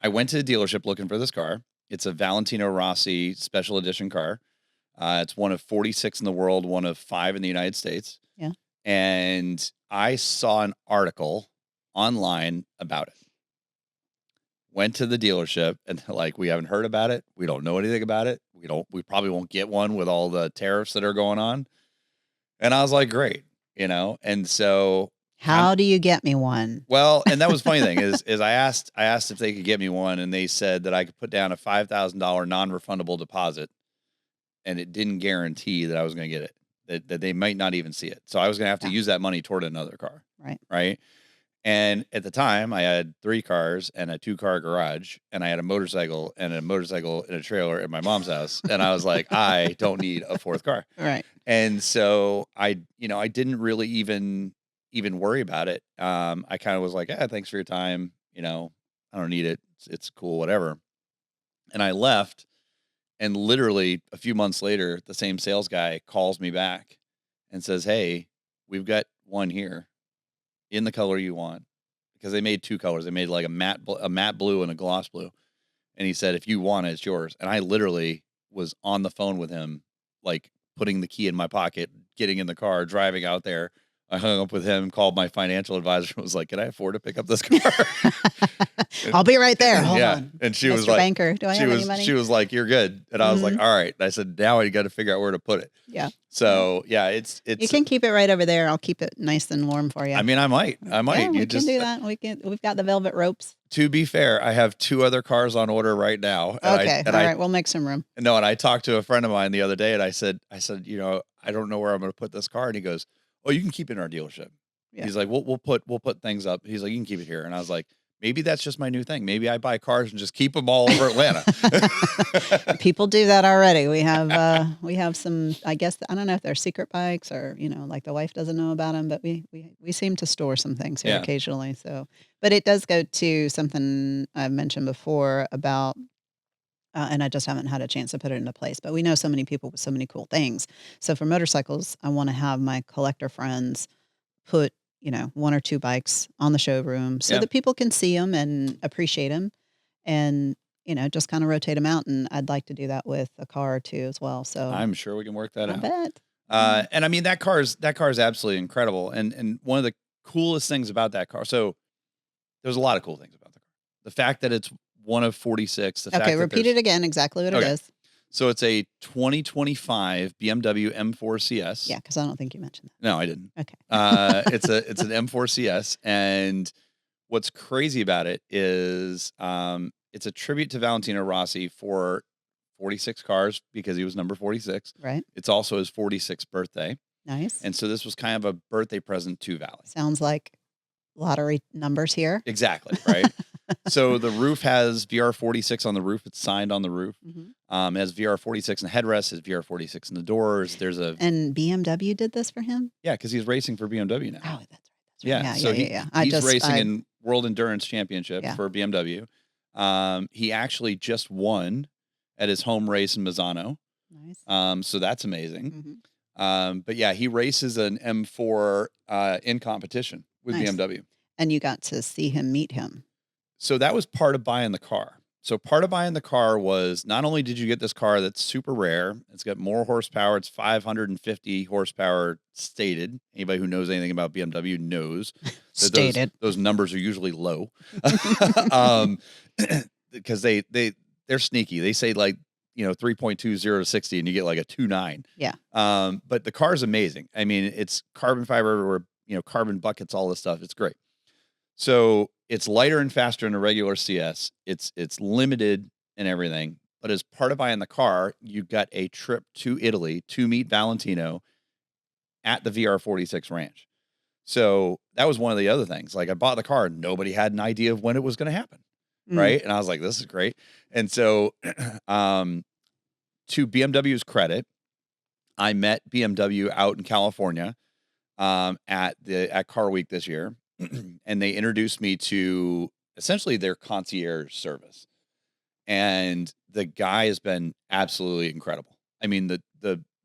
I went to the dealership looking for this car. It's a Valentino Rossi special edition car. It's one of 46 in the world, one of 5 in the United States. Yeah. And I saw an article online about it. Went to the dealership and they're like, we haven't heard about it. We don't know anything about it. We probably won't get one with all the tariffs that are going on. And I was like, great, and so how do you get me one? Well, and that was the funny thing is I asked if they could get me one, and they said that I could put down a $5,000 non-refundable deposit, and it didn't guarantee that I was going to get it, that they might not even see it. So I was going to have to use that money toward another car. Right. And at the time I had 3 cars and a 2-car garage, and I had a motorcycle and a trailer at my mom's house. And I was like, I don't need a 4th car. Right. And so I didn't really even worry about it. I kind of was like, thanks for your time. I don't need it. It's cool, whatever. And I left, and literally a few months later, the same sales guy calls me back and says, hey, we've got one here in the color you want, because they made 2 colors. They made like a matte blue and a gloss blue. And he said, if you want it, it's yours. And I literally was on the phone with him, like putting the key in my pocket, getting in the car, driving out there. I hung up with him, called my financial advisor, and was like, "Can I afford to pick up this car?" I'll be right there. Hold Yeah. on. And she Mr. was like, Banker, do I have any money? she was like, "You're good." And I was like, Mhm. "All right." And I said, "Now I got to figure out where to put it." Yeah. So yeah, You it's. can keep it right over there. I'll keep it nice and warm for you. I mean, I might. Yeah, You we just can do that. We've got the velvet ropes. To be fair, I have 2 other cars on order right now. And Okay. All right. We'll make some room. No, and I talked to a friend of mine the other day, and I said, you know, I don't know where I'm going to put this car. And he goes, "Oh, you can keep it in our dealership." Yeah. He's like, we'll put things up. He's like, "You can keep it here." And I was like, maybe that's just my new thing. Maybe I buy cars and just keep them all over Atlanta. People do that already. We have some, I guess, I don't know if they're secret bikes or, like the wife doesn't know about them, but we seem to store some things here Yeah. occasionally. So, but it does go to something I've mentioned before about, and I just haven't had a chance to put it into place, but we know so many people with so many cool things. So for motorcycles, I want to have my collector friends put, 1 or 2 bikes on the showroom so Yeah. that people can see them and appreciate them and, just kind of rotate them out. And I'd like to do that with a car or 2 as well. So I'm sure we can work that I out. bet. And I mean, that car is absolutely incredible. And one of the coolest things about that car. So there's a lot of cool things about the car. The fact that it's one of 46. Okay, repeat it again, exactly what it is. So it's a 2025 BMW M4 CS. Yeah, because I don't think you mentioned that. No, I didn't. Okay. It's an M4 CS, and what's crazy about it is it's a tribute to Valentino Rossi for 46 cars because he was number 46. Right. It's also his 46th birthday. Nice. And so this was kind of a birthday present to Valley. Sounds like lottery numbers here. Exactly, right? So the roof has VR46 on the roof. It's signed on the roof. Mm-hmm. It has VR46 in the headrest. It has VR46 in the doors. And BMW did this for him? Yeah, because he's racing for BMW now. Oh, that's right. Yeah, so he's racing in World Endurance Championship for BMW. He actually just won at his home race in Misano. Nice. So that's amazing. Mm-hmm. But yeah, he races an M4 in competition with BMW. And you got to see him meet him. So that was part of buying the car. So part of buying the car was not only did you get this car that's super rare, it's got more horsepower. It's 550 horsepower stated. Anybody who knows anything about BMW knows that those numbers are usually low. Because they're sneaky. They say 3.20 to 60 and you get like a 2.9. Yeah. But the car's amazing. I mean, it's carbon fiber or carbon buckets, all this stuff. It's great. So it's lighter and faster than a regular CS. It's limited and everything. But as part of buying the car, you got a trip to Italy to meet Valentino at the VR46 ranch. So that was one of the other things. Like I bought the car, nobody had an idea of when it was going to happen. Right. And I was like, this is great. And so to BMW's credit, I met BMW out in California at Car Week this year. And they introduced me to essentially their concierge service. And the guy has been absolutely incredible. I mean, the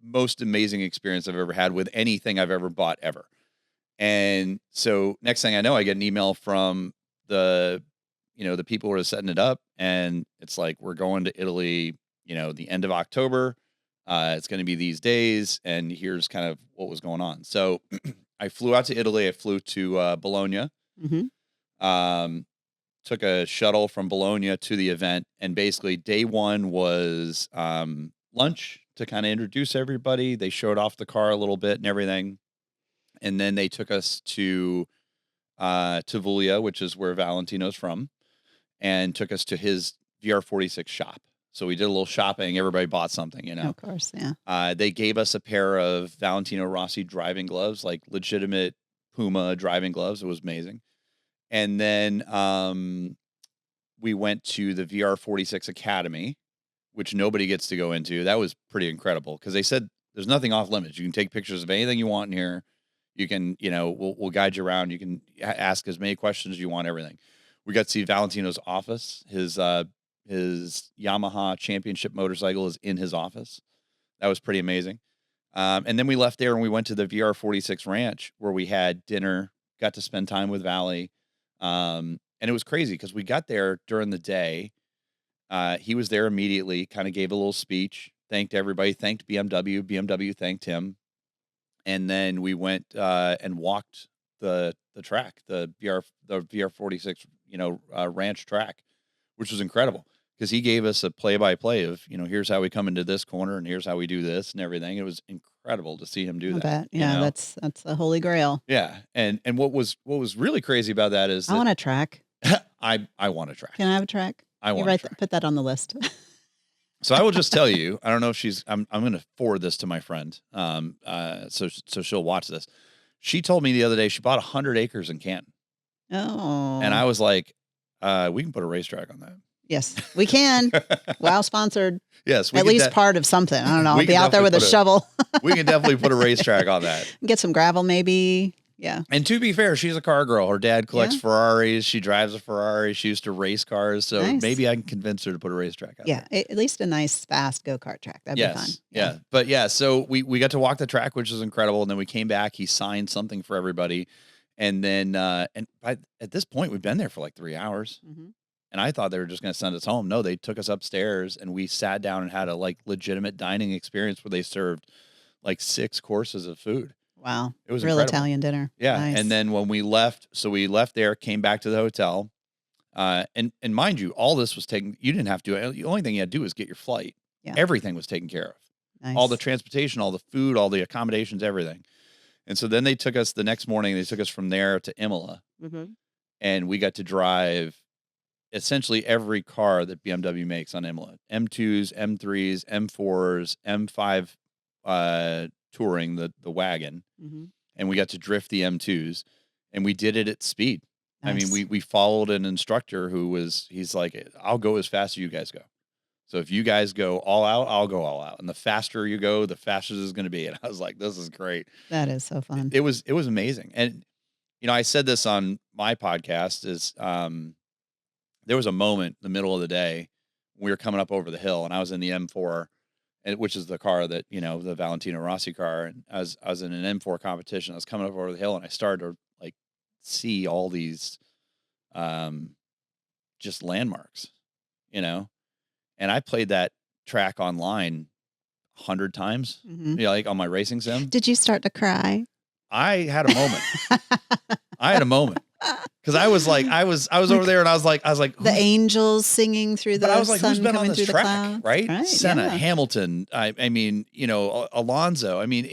most amazing experience I've ever had with anything I've ever bought ever. And so next thing I know, I get an email from the people who are setting it up. And it's like, we're going to Italy, the end of October. It's going to be these days. And here's kind of what was going on. So I flew out to Italy. I flew to Bologna. Mm-hmm. Took a shuttle from Bologna to the event, and basically day one was lunch to kind of introduce everybody. They showed off the car a little bit and everything, and then they took us to Vuglia, which is where Valentino's from, and took us to his VR46 shop. So we did a little shopping. Everybody bought something, Of course, yeah. They gave us a pair of Valentino Rossi driving gloves, like legitimate Puma driving gloves. It was amazing. And then we went to the VR46 Academy, which nobody gets to go into. That was pretty incredible because they said there's nothing off limits. You can take pictures of anything you want in here. You can, we'll guide you around. You can ask as many questions as you want, everything. We got to see Valentino's office. His Yamaha championship motorcycle is in his office. That was pretty amazing. And then we left there and we went to the VR46 ranch where we had dinner, got to spend time with Valley. And it was crazy because we got there during the day. He was there immediately, kind of gave a little speech, thanked everybody, thanked BMW. BMW thanked him. and then we went and walked the track, the VR46, ranch track, which was incredible because he gave us a play-by-play of, here's how we come into this corner and here's how we do this and everything. It was incredible to see him do I that. bet. Yeah, that's the holy grail. Yeah, and what was really crazy about that is I want a track. I want a track. Can I have a track? I want a track. Put that on the list. So I will just tell you, I don't know if I'm going to forward this to my friend. So she'll watch this. She told me the other day she bought 100 acres in Canton. Oh. And I was like, we can put a racetrack on that. Yes, we can. WOW sponsored. Yes. At least part of Ferrari. I don't know. I'll be out there with a shovel. We can definitely put a racetrack on that. Get some gravel maybe. Yeah. And to be fair, she's a car girl. Her dad collects Ferraris. She drives a Ferrari. She used to race cars. So maybe I can convince her to put a racetrack out there. At least a nice, fast go-kart track. That'd be fun. Yeah. But so we got to walk the track, which was incredible. And then we came back. He signed something for everybody. And then at this point, we've been there for like 3 hours. Mm-hmm. And I thought they were just going to send us home. No, they took us upstairs and we sat down and had a legitimate dining experience where they served like 6 courses of food. Wow. It was real incredible. Italian dinner. Yeah. Nice. And then when we left there, came back to the hotel. And mind you, all this was taken. You didn't have to. The only thing you had to do was get your flight. Yeah. Everything was taken care of. Nice. All the transportation, all the food, all the accommodations, everything. And so then they took us the next morning. They took us from there to Imola. Mm-hmm. And we got to drive essentially every car that BMW makes on Imola. M2s, M3s, M4s, M5 Touring, the wagon. Mm-hmm. And we got to drift the M2s. And we did it at speed. Nice. I mean, we followed an instructor he's like, I'll go as fast as you guys go. So if you guys go all out, I'll go all out. And the faster you go, the faster this is going to be. And I was like, this is great. That is so fun. It was amazing. And, I said this on my podcast is, there was a moment in the middle of the day, we were coming up over the hill and I was in the M4, which is the car that, the Valentino Rossi car. And I was in an M4 competition. I was coming up over the hill and I started to see all these, just landmarks, and I played that track online 100 times, on my racing sim. Did you start to cry? I had a moment. Because I was over there and I was like, the angels singing through the sun. I was like, who's been on this track, right? Senna, yeah. Hamilton. I mean, Alonso. I mean,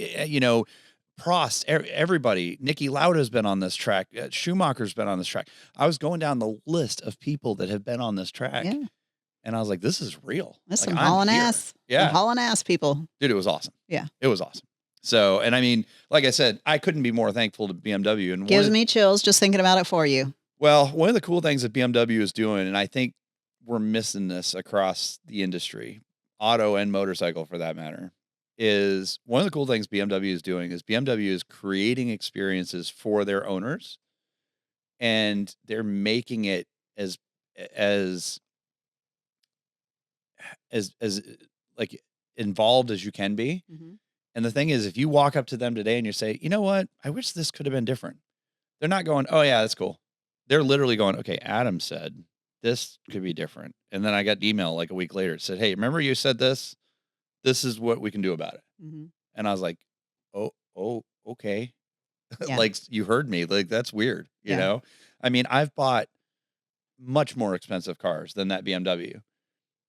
Prost. Everybody. Niki Lauda's been on this track. Schumacher's been on this track. I was going down the list of people that have been on this track, and I was like, this is real. That's some hauling ass. Yeah, some hauling ass people. Dude, it was awesome. Yeah, it was awesome. So, and I mean, like I said, I couldn't be more thankful to BMW. And gives me chills just thinking about it for you. Well, one of the cool things that BMW is doing, and I think we're missing this across the industry, auto and motorcycle for that matter, is one of the cool things BMW is doing is BMW is creating experiences for their owners, and they're making it as like involved as you can be. Mm-hmm. And the thing is, if you walk up to them today and you say, you know what, I wish this could have been different. They're not going, oh yeah, that's cool. They're literally going, okay, Adam said this could be different. And then I got the email like a week later. It said, hey, remember you said this? This is what we can do about it. Mm-hmm. And I was like, oh, okay. Yeah. Like you heard me. Like that's weird. You know? I mean, I've bought much more expensive cars than that BMW.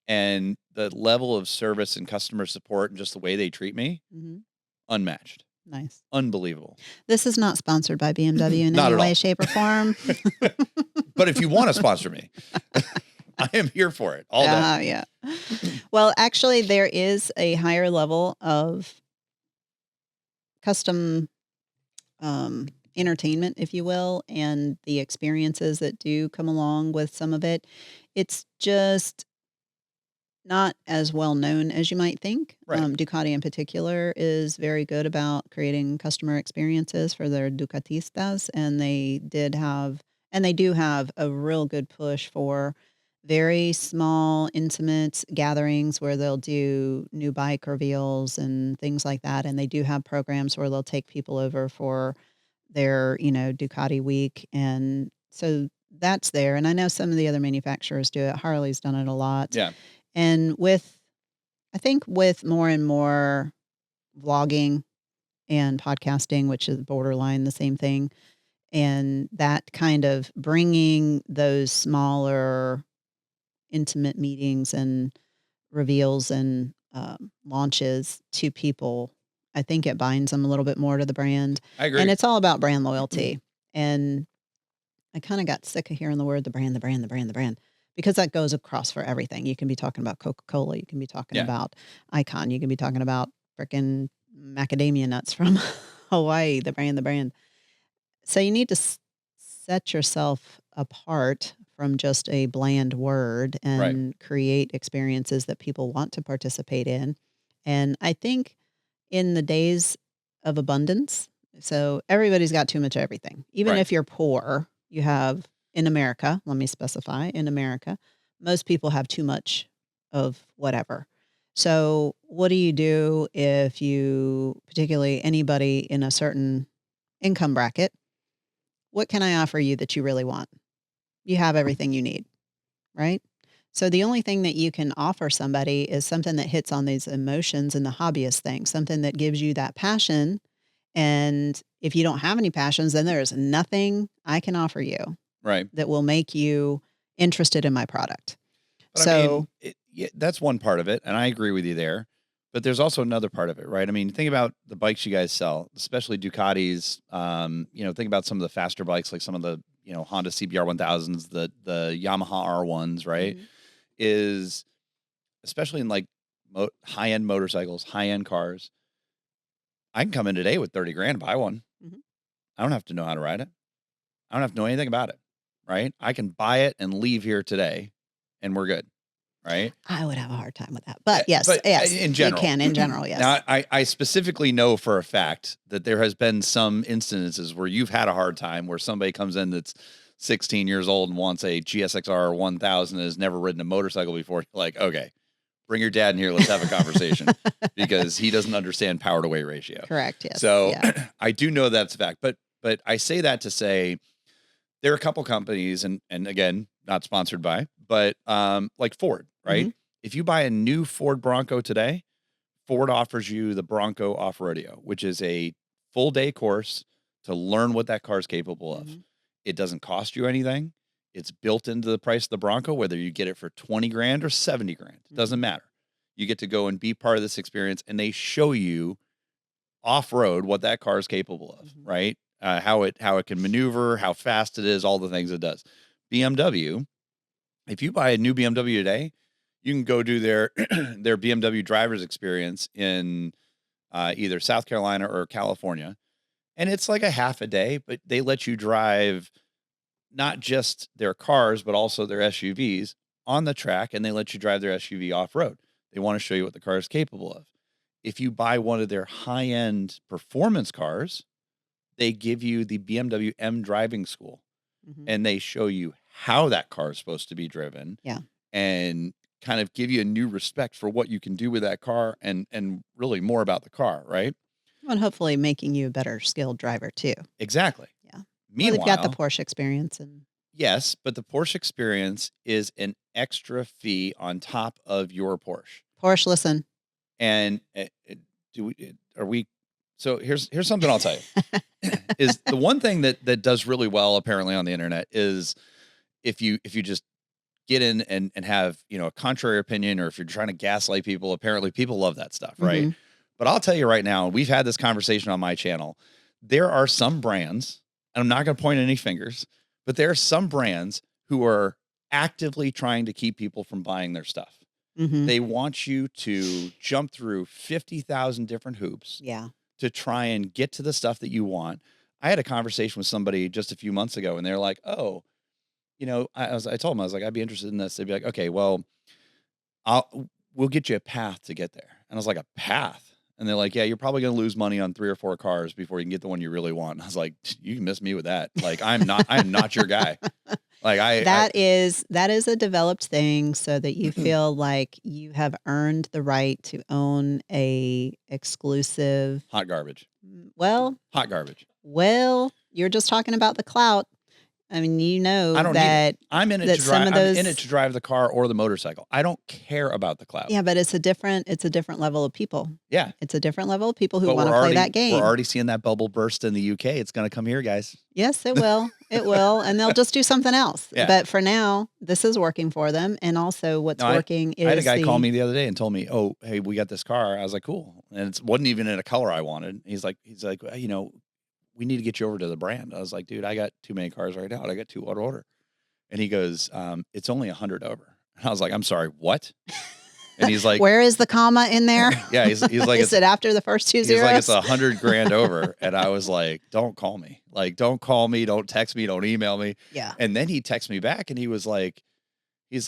And the level of service and customer support and just the way they treat me, unmatched. Nice. Unbelievable. This is not sponsored by BMW in any way, shape, or form. But if you want to sponsor me, I am here for it all day. Yeah. Well, actually, there is a higher level of custom entertainment, if you will, and the experiences that do come along with some of it. It's just not as well known as you might think. Right. Ducati in particular is very good about creating customer experiences for their Ducatistas, and they do have a real good push for very small, intimate gatherings where they'll do new bike reveals and things like that. And they do have programs where they'll take people over for their, Ducati week. And so that's there. And I know some of the other manufacturers do it. Harley's done it a lot. Yeah. And I think with more and more vlogging and podcasting, which is borderline the same thing. And that kind of bringing those smaller, intimate meetings and reveals and launches to people, I think it binds them a little bit more to the brand. I agree. And it's all about brand loyalty. And I kind of got sick of hearing the word the brand, the brand, the brand, the brand, because that goes across for everything. You can be talking about Coca-Cola. You can be talking about Icon. You can be talking about frickin' macadamia nuts from Hawaii, the brand, the brand. So you need to set yourself apart from just a bland word and create experiences that people want to participate in. And I think in the days of abundance, so everybody's got too much of everything. Even if you're poor, you have, in America, let me specify, in America, most people have too much of whatever. So what do you do if you, particularly anybody in a certain income bracket, what can I offer you that you really want? You have everything you need, right? So the only thing that you can offer somebody is something that hits on these emotions and the hobbyist thing, something that gives you that passion. And if you don't have any passions, then there's nothing I can offer you that will make you interested in my product. But so I mean, that's one part of it. And I agree with you there. But there's also another part of it, right? I mean, think about the bikes you guys sell, especially Ducatis. Think about some of the faster bikes, like some of the, Honda CBR 1000s, the Yamaha R1s, right? Is especially in like high-end motorcycles, high-end cars. I can come in today with 30 grand, buy one. I don't have to know how to ride it. I don't have to know anything about it, right? I can buy it and leave here today and we're good. Right. I would have a hard time with that, but yes, in general, you can in general. Yes. Now, I specifically know for a fact that there has been some instances where you've had a hard time where somebody comes in that's 16 years old and wants a GSXR 1000 and has never ridden a motorcycle before. You're like, okay, bring your dad in here. Let's have a conversation because he doesn't understand power to weight ratio. Correct. Yes. So I do know that's a fact, but I say that to say there are a couple companies and again, not sponsored by, but like Ford. Right. If you buy a new Ford Bronco today, Ford offers you the Bronco Off Rodeo, which is a full day course to learn what that car is capable of. It doesn't cost you anything. It's built into the price of the Bronco, whether you get it for 20 grand or 70 grand. It doesn't matter. You get to go and be part of this experience and they show you off road what that car is capable of, right? How it can maneuver, how fast it is, all the things it does. BMW, if you buy a new BMW today, you can go do their BMW driver's experience in either South Carolina or California. And it's like a half a day, but they let you drive not just their cars, but also their SUVs on the track. And they let you drive their SUV off road. They want to show you what the car is capable of. If you buy one of their high-end performance cars, they give you the BMW M driving school and they show you how that car is supposed to be driven. Yeah. And kind of give you a new respect for what you can do with that car and really more about the car, right? And hopefully making you a better skilled driver too. Exactly. Yeah. Meanwhile, they've got the Porsche experience and yes, but the Porsche experience is an extra fee on top of your Porsche. Porsche, listen. And so here's something I'll tell you. Is the one thing that does really well apparently on the internet is if you just get in and have, a contrary opinion, or if you're trying to gaslight people, apparently people love that stuff. Right. But I'll tell you right now, we've had this conversation on my channel. There are some brands, and I'm not going to point any fingers, but there are some brands who are actively trying to keep people from buying their stuff. They want you to jump through 50,000 different hoops to try and get to the stuff that you want. I had a conversation with somebody just a few months ago and they're like, oh, I told them, I was like, I'd be interested in this. They'd be like, okay, well, we'll get you a path to get there. And I was like, a path? And they're like, yeah, you're probably going to lose money on 3 or 4 cars before you can get the one you really want. And I was like, you can miss me with that. Like, I'm not your guy. Like that is a developed thing so that you feel like you have earned the right to own a exclusive hot garbage. Well, hot garbage. Well, you're just talking about the clout. I mean, you know I don't need that it. I'm in it that to some drive. of I'm those in it to drive the car or the motorcycle. I don't care about the clout. yeah, but it's a different level of people. Yeah, It's a different level of people who but wanna play that we're game. already seeing that bubble burst in the UK. It's going to come here, guys. Yes, it will. It will, and they'll just do something else. Yeah. But for now, this is working for them, and also what's No, working I had a is guy call the me the other day and told me, "Oh, hey, we got this car." I was like, "Cool," and it wasn't even in a color I wanted. He's like, "Well, you know, we need to get you over to the brand." I was like, "Dude, I got too many cars right now. I got two on order." And he goes, "It's only 100 over." And I was like, "I'm sorry, what?" And he's like, where is the comma in there? "Yeah." He's like, Is it after the first two He's zeros? like, "It's 100 grand over," and I was like, "Don't call me. Like, don't call me. Don't text me. Don't email me." Yeah. And then he texted me back, and he's like, "It's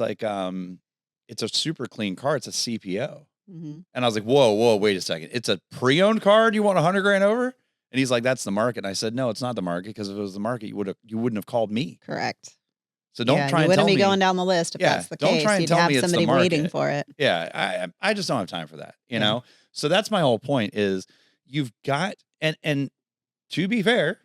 a super clean car. It's a CPO." Mhm. And I was like, "Whoa, wait a second. It's a pre-owned car. You want 100 grand over?" And he's like, "That's the market." And I said, "No, it's not the market, because if it was the market, you wouldn't have called me. Correct. So don't Yeah, try you and wouldn't tell be me." going down the list if Yeah, that's the don't case. try and You'd tell have me it's the somebody waiting market. for it. Yeah, I just don't have time for that, you Yeah. know? So that's my whole point is you've got, and to be fair,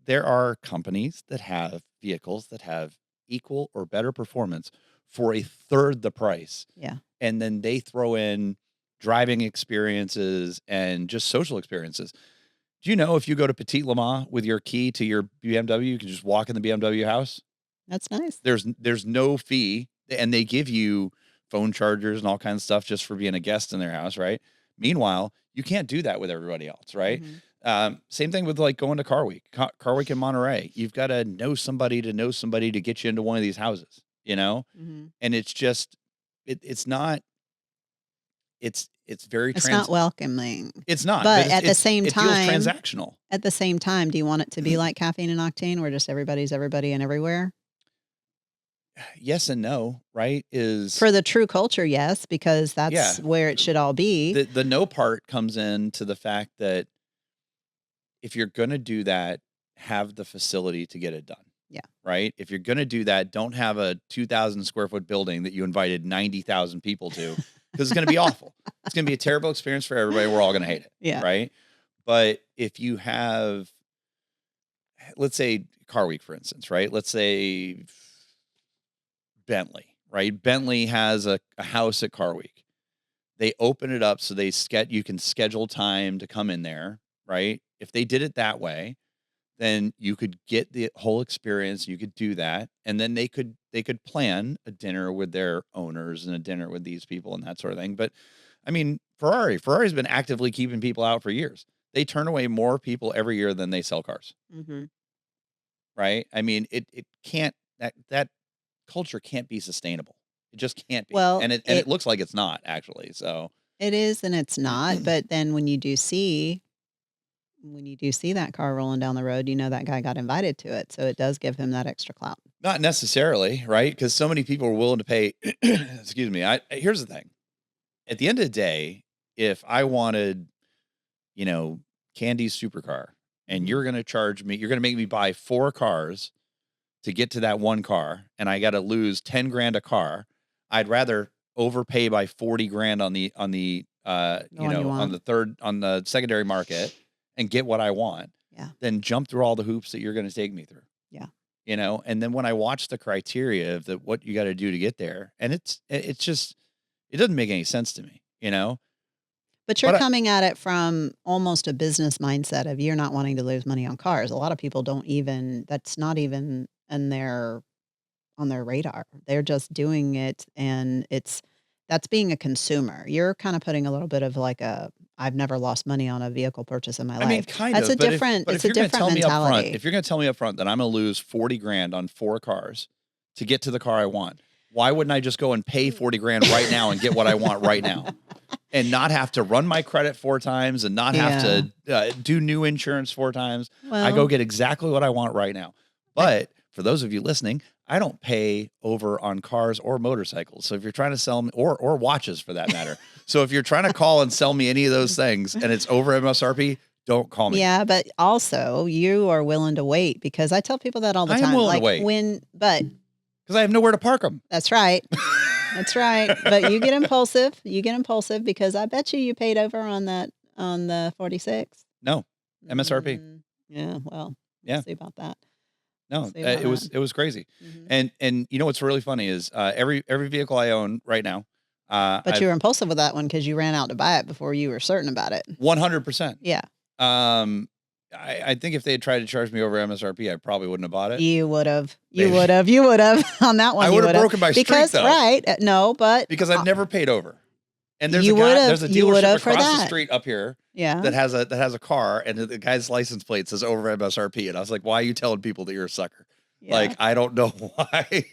there are companies that have vehicles that have equal or better performance for a third the price. Yeah. And then they throw in driving experiences and just social experiences. Do you know if you go to Petit Le Mans with your key to your BMW, you can just walk in the BMW house? That's nice. There's no fee, and they give you phone chargers and all kinds of stuff just for being a guest in their house, right? Meanwhile, you can't do that with everybody else, right? Mhm. Same thing with like going to Car Week. Car Week in Monterey. You've got to know somebody to get you into one of these houses, you know? Mhm. And it's just it's not it's very It's not welcoming. it's not, but But at the same it feels time transactional. At the same time, do you want it to be like Caffeine and Octane where just everybody's everybody and everywhere? Yes and no, right? Is For the true culture, yes, because Yeah. that's where it should all be. The no part comes into the fact that if you're going to do that, have the facility to get it done. Yeah. Right. If you're going to do that, don't have a 2,000 square foot building that you invited 90,000 people to, because it's going to be awful. It's going to be a terrible experience for everybody. We're all going to hate it. Yeah. Right. But if you have, let's say Car Week, for instance, right? Let's say Bentley, right? Bentley has a house at Car Week. They open it up so you can schedule time to come in there, right? If they did it that way, then you could get the whole experience. You could do that, and then they could plan a dinner with their owners and a dinner with these people and that sort of thing. But I mean, Ferrari's been actively keeping people out for years. They turn away more people every year than they sell cars, Mhm. right? I mean, it can't that culture can't be sustainable. It just can't be, Well, and it looks like it's not actually. So it is and it's not, but then when you do see that car rolling down the road, you know that guy got invited to it, so it does give him that extra clout. not necessarily, right? Because so many people are willing to pay. Excuse me. Here's the thing. At the end of the day, if I wanted, you know, Candy's supercar, and you're going to charge me, you're going to make me buy 4 cars to get to that one car, and I got to lose 10 grand a car, I'd rather overpay by 40 grand on the The one you want. on the secondary market and get what I want Yeah. than jump through all the hoops that you're going to take me through. Yeah. You know, and then when I watch the criteria of what you got to do to get there, and it's just, it doesn't make any sense to me, you know. But you're But coming at it from almost a business mindset of you're not wanting to lose money on cars. A lot of people don't even that's not even in their on their radar. They're just doing it and that's being a consumer. You're kind of putting a little bit of like a I've never lost money on a vehicle purchase in my life. I mean, kind That's of. a But different if it's a you're going to different tell me up front, mentality. if you're going to tell me up front that I'm going to lose 40 grand on 4 cars to get to the car I want, why wouldn't I just go and pay 40 grand right now and get what I want right now, and not have to run my credit 4 times and not have to do new insurance 4 times? I go Well, get exactly what I want right now. But for those of you listening, I don't pay over on cars or motorcycles. So if you're trying to sell me, or watches for that matter. So if you're trying to call and sell me any of those things and it's over MSRP, don't call me. yeah, but also you are willing to wait because I tell people that all the I am time. willing to Like wait. but Because I have nowhere to park them. that's right. That's right. But you get impulsive. You get impulsive because I bet you paid over on the 46. No, MSRP. Yeah, well, Yeah. we'll see about that. No, See about that. it was crazy. Mhm. And you know what's really funny is every vehicle I own right now, But you I've were impulsive with that one because you ran out to buy it before you were certain about it. 100%. Yeah, Um, I think if they had tried to charge me over MSRP, I probably wouldn't have bought it. you would have. You Maybe. would have. You would have on that one. I You would have would have broken my streak because though, right? No, but because I've never paid over. And there's a you would guy, have. there's a You would dealership have for across the that. street up here Yeah. that has a car, and the guy's license plate says over MSRP, and I was like, why are you telling people that you're a sucker? Yeah. Like, I don't know why.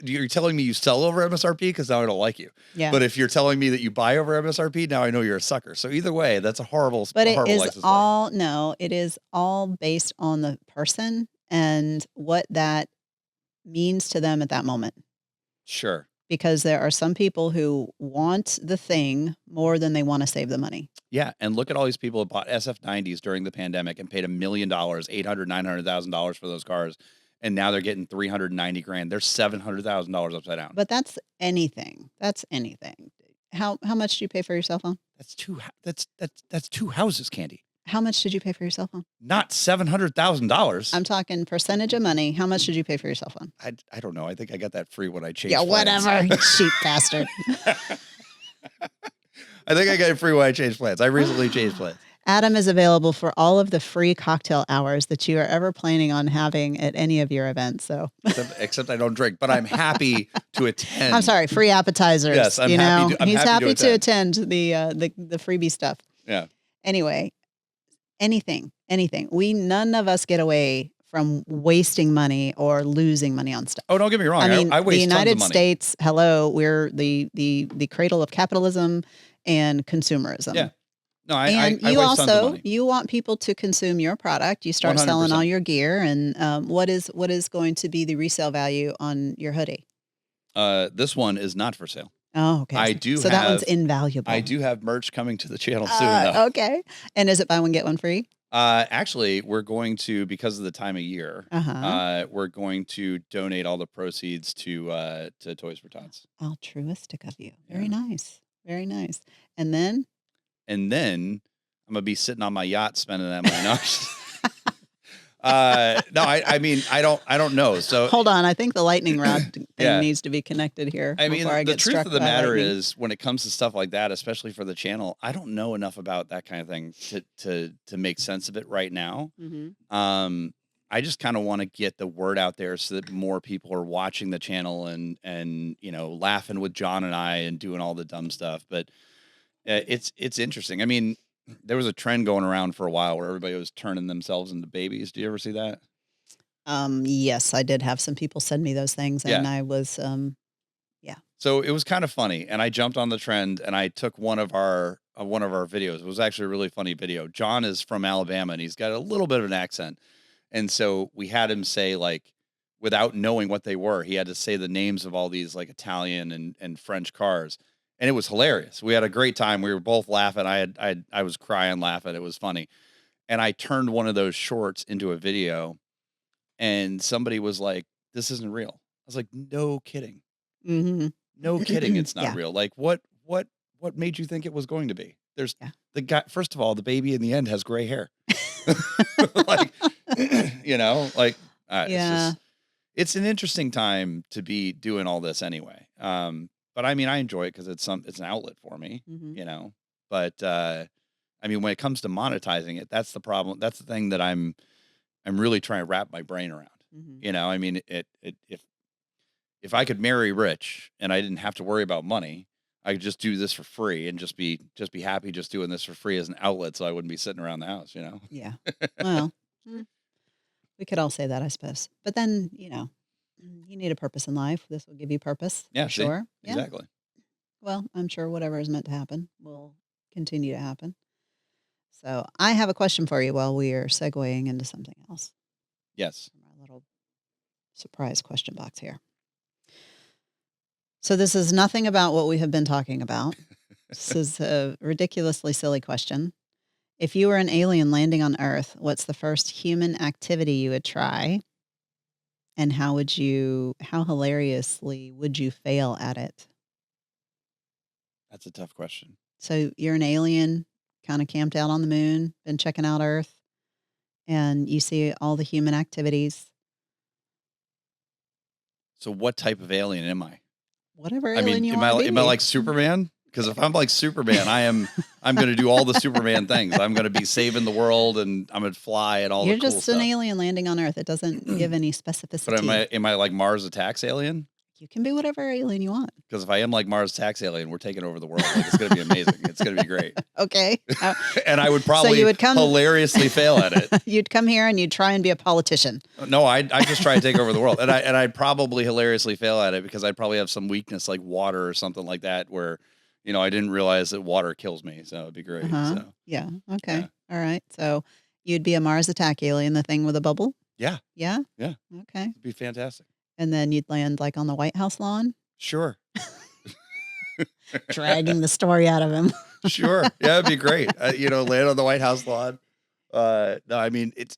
You're telling me you sell over MSRP because now I don't like you. Yeah. But if you're telling me that you buy over MSRP, now I know you're a sucker. So either way, that's a horrible, But it horrible is license plate. all no. It is all based on the person and what that means to them at that moment. Sure. Because there are some people who want the thing more than they want to save the money. Yeah, and look at all these people who bought SF90s during the pandemic and paid $1 million, $800,000, $900,000 for those cars, and now they're getting $390,000. They're $700,000 upside down. But that's anything. That's anything. How much do you pay for your cell phone? That's two houses, Candy. How much did you pay for your cell phone? Not $700,000. I'm talking percentage of money. How much did you pay for your cell phone? I don't know. I think I got that free when I changed. Yeah, plans. whatever, you cheap bastard. I think I got it free when I changed plans. I recently changed plans. Adam is available for all of the free cocktail hours that you are ever planning on having at any of your events. So, except I don't drink, but I'm happy to attend. I'm sorry, free appetizers. Yes, I'm you happy know, to- I'm he's happy happy to to attend the freebie stuff. Yeah. Anyway, anything. None of us get away from wasting money or losing money on stuff. Oh, don't get me wrong. I mean, I waste the tons of United money. States, hello, we're the cradle of capitalism and consumerism. Yeah. No, I And I you waste tons of also money. you want people to consume your product. You start selling 100%. all your gear, and what is going to be the resale value on your hoodie? This one is not for sale. Oh, okay. I do So that one's have- invaluable. I do have merch coming to the channel soon, though. Okay. And is it buy one get one free? Actually, we're going to, because of the time of year, Uh-huh. we're going to donate all the proceeds to Toys for Tots. Altruistic of you. Very Yeah. nice. Very nice. And then And then I'm gonna be sitting on my yacht spending that money. No, I mean, I don't know. So hold on. I think the lightning rod thing Yeah. needs to be connected here. I mean, before I the get truth struck of the by matter lightning. is, when it comes to stuff like that, especially for the channel, I don't know enough about that kind of thing to make sense of it right now. Mhm. I just kind of want to get the word out there so that more people are watching the channel and laughing with John and I and doing all the dumb stuff. But it's interesting. I mean, there was a trend going around for a while where everybody was turning themselves into babies. Do you ever see that? Yes, I did have some people send me those things, and I was So it was kind of funny, and I jumped on the trend, and I took one of our videos. It was actually a really funny video. John is from Alabama, and he's got a little bit of an accent, and so we had him say, like, without knowing what they were, he had to say the names of all these like Italian and French cars, and it was hilarious. We had a great time. We were both laughing. I was crying laughing. It was funny, and I turned one of those shorts into a video, and somebody was like, "This isn't real." I was like, "No kidding." mhm. No kidding, it's not Yeah. real. Like, what made you think it was going to be? There's Yeah. the guy. First of all, the baby in the end has gray hair. Like, like Yeah. it's an interesting time to be doing all this anyway. But I mean, I enjoy it because it's an outlet for me, Mhm. But I mean, when it comes to monetizing it, that's the problem. That's the thing that I'm really trying to wrap my brain around. Mhm. I mean, if I could marry rich and I didn't have to worry about money, I could just do this for free and just be happy just doing this for free as an outlet, so I wouldn't be sitting around the house. Yeah. Well, we could all say that, I suppose. But then, you need a purpose in life. This will give you purpose. Yeah, For see? sure. Yeah. Exactly. Well, I'm sure whatever is meant to happen will continue to happen. So I have a question for you while we are segueing into something else. Yes. From our little surprise question box here. So this is nothing about what we have been talking about. This is a ridiculously silly question. If you were an alien landing on Earth, what's the first human activity you would try? And how hilariously would you fail at it? That's a tough question. So you're an alien, kind of camped out on the moon, been checking out Earth, and you see all the human activities. So what type of alien am I? Whatever I alien mean, you am want to I be. am I like Superman? Because if I'm like Superman, I'm going to do all the Superman things. I'm going to be saving the world, and I'm going to fly and all You're the cool just an stuff. alien landing on Earth. It doesn't give any specificity. But am I like Mars Attacks alien? You can be whatever alien you want. Because if I am like Mars Attacks alien, we're taking over the world. Like, it's going to be amazing. It's going to be great. Okay. And I would probably you would come, hilariously fail at it. You'd come here and you'd try and be a politician. No, I just try to take over the world, and I'd probably hilariously fail at it because I'd probably have some weakness like water or something like that, where I didn't realize that water kills me, so it'd be great. So Yeah. Okay. Yeah. All right. So you'd be a Mars attack alien, the thing with a bubble. Yeah, Yeah. Yeah. Okay. it'd be fantastic. And then you'd land like on the White House lawn, Sure, dragging the story out of him. sure, yeah, it'd be great. Land on the White House lawn. No, I mean it's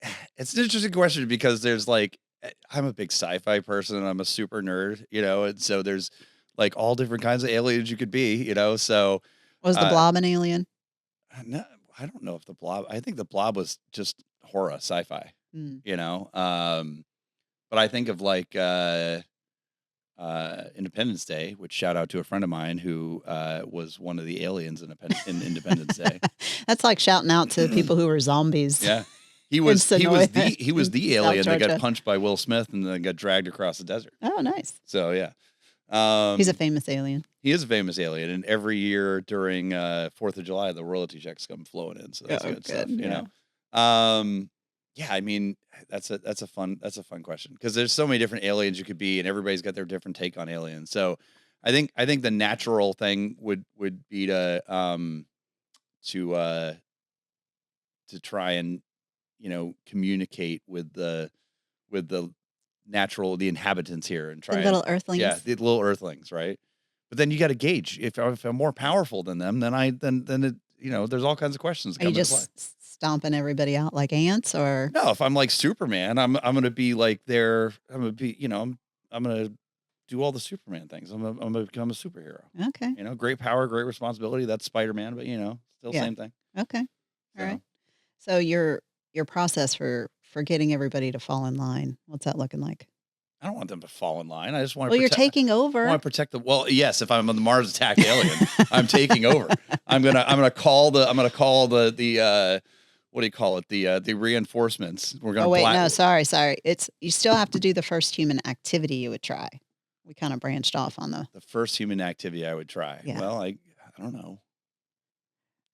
an interesting question because there's I'm a big sci-fi person and I'm a super nerd, and so there's like all different kinds of aliens you could be, so. Was the blob an alien? No, I don't know if the blob. I think the blob was just horror sci-fi. Mm. But I think of like Independence Day, which shout out to a friend of mine who was one of the aliens in Independence Day. That's like shouting out to people who were zombies. Yeah, he was the alien that Georgia. got punched by Will Smith and then got dragged across the desert. Oh, nice. So yeah, He's a famous alien. He is a famous alien, and every year during 4th of July, the royalty checks come flowing in. So that's good stuff, Yeah, I mean that's a fun question because there's so many different aliens you could be, and everybody's got their different take on aliens. So I think the natural thing would be to try and communicate with the inhabitants here and try The little Earthlings. Yeah, the little Earthlings, right? But then you got to gauge if I'm more powerful than them, then there's all kinds of questions. Are you just stomping everybody out like ants, or no? If I'm like Superman, I'm going to be like I'm going to be I'm going to do all the Superman things. I'm going to become a superhero. Okay. Great power, great responsibility. That's Spider-Man, but still same thing. Okay. All right. So your process for getting everybody to fall in line, what's that looking like? I don't want them to fall in line. I just want to. Well, you're taking over. I want to protect the. Well, yes. If I'm on the Mars attack alien, I'm taking over. I'm gonna call the what do you call it? The reinforcements. We're gonna. Oh wait, no, sorry. You still have to do the first human activity you would try. We kind of branched off on the first human activity I would try. Yeah. Well, I don't know.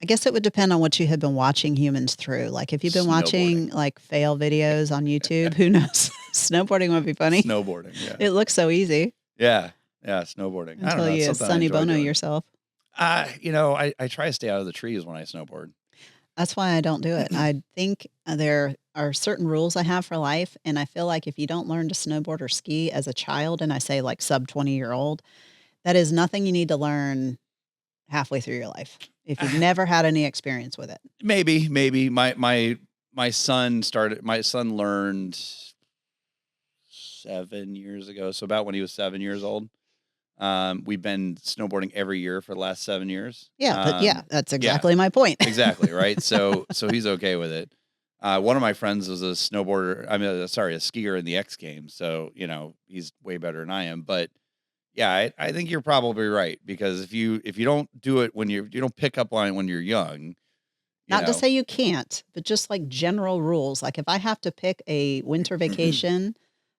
I guess it would depend on what you had been watching humans through. Like if you've been watching like fail videos on YouTube, who knows? Snowboarding would be funny. Snowboarding, yeah. It looks so easy. Yeah, snowboarding. Until I don't know. you Sonny Bono yourself. I try to stay out of the trees when I snowboard. That's why I don't do it. I think there are certain rules I have for life, and I feel like if you don't learn to snowboard or ski as a child, and I say like sub 20-year-old, that is nothing you need to learn halfway through your life if you've never had any experience with it. Maybe my son learned 7 years ago. So about when he was 7 years old. We've been snowboarding every year for the last 7 years. Yeah, that's exactly my point. Exactly, right? So he's okay with it. One of my friends was a snowboarder. a skier in the X Games. So, he's way better than I am. But yeah, I think you're probably right because if you don't do it when you don't pick up on it when you're young. Not to say you can't, but just like general rules. Like if I have to pick a winter vacation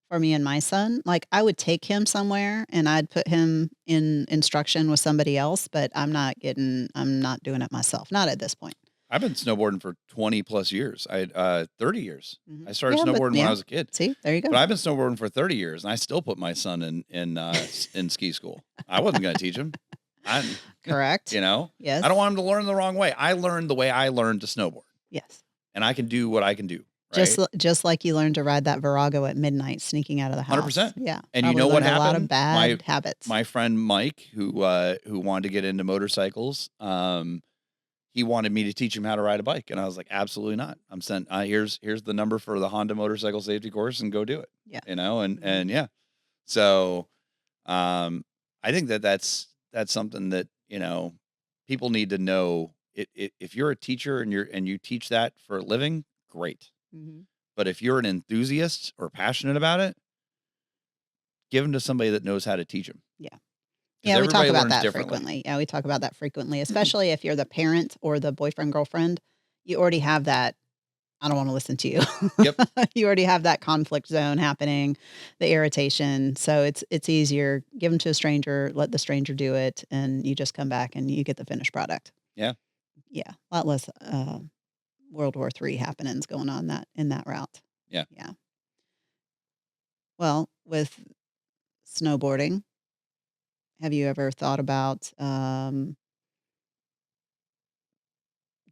for me and my son, like I would take him somewhere and I'd put him in instruction with somebody else, but I'm not doing it myself. Not at this point. I've been snowboarding for 20 plus years. I had 30 years. Mm-hmm. I started snowboarding when I was a kid. See, there you go. But I've been snowboarding for 30 years, and I still put my son in ski school. I wasn't going to teach him. Correct. Yes. I don't want him to learn the wrong way. I learned the way I learned to snowboard. Yes. And I can do what I can do. Right? Just like you learned to ride that Virago at midnight, sneaking out of the house. 100%. Yeah. And you know what happened? A lot of bad habits. My friend Mike, who wanted to get into motorcycles, he wanted me to teach him how to ride a bike, and I was like, absolutely not. I'm sent. Here's the number for the Honda motorcycle safety course, and go do it. Yeah. And yeah. So, I think that's something that people need to know. If you're a teacher and you teach that for a living, great. Mm-hmm. But if you're an enthusiast or passionate about it, give them to somebody that knows how to teach them. Yeah. 'Cause Yeah, we talk everybody about learns that differently. frequently. Yeah, we talk about that frequently, especially if you're the parent or the boyfriend, girlfriend. You already have that, "I don't wanna listen to you." Yep. You already have that conflict zone happening, the irritation, so it's easier. Give them to a stranger, let the stranger do it, and you just come back and you get the finished product. Yeah. Yeah, a lot less, World War III happenings going on that in that route. Yeah. Yeah. Well, with snowboarding, have you ever thought about,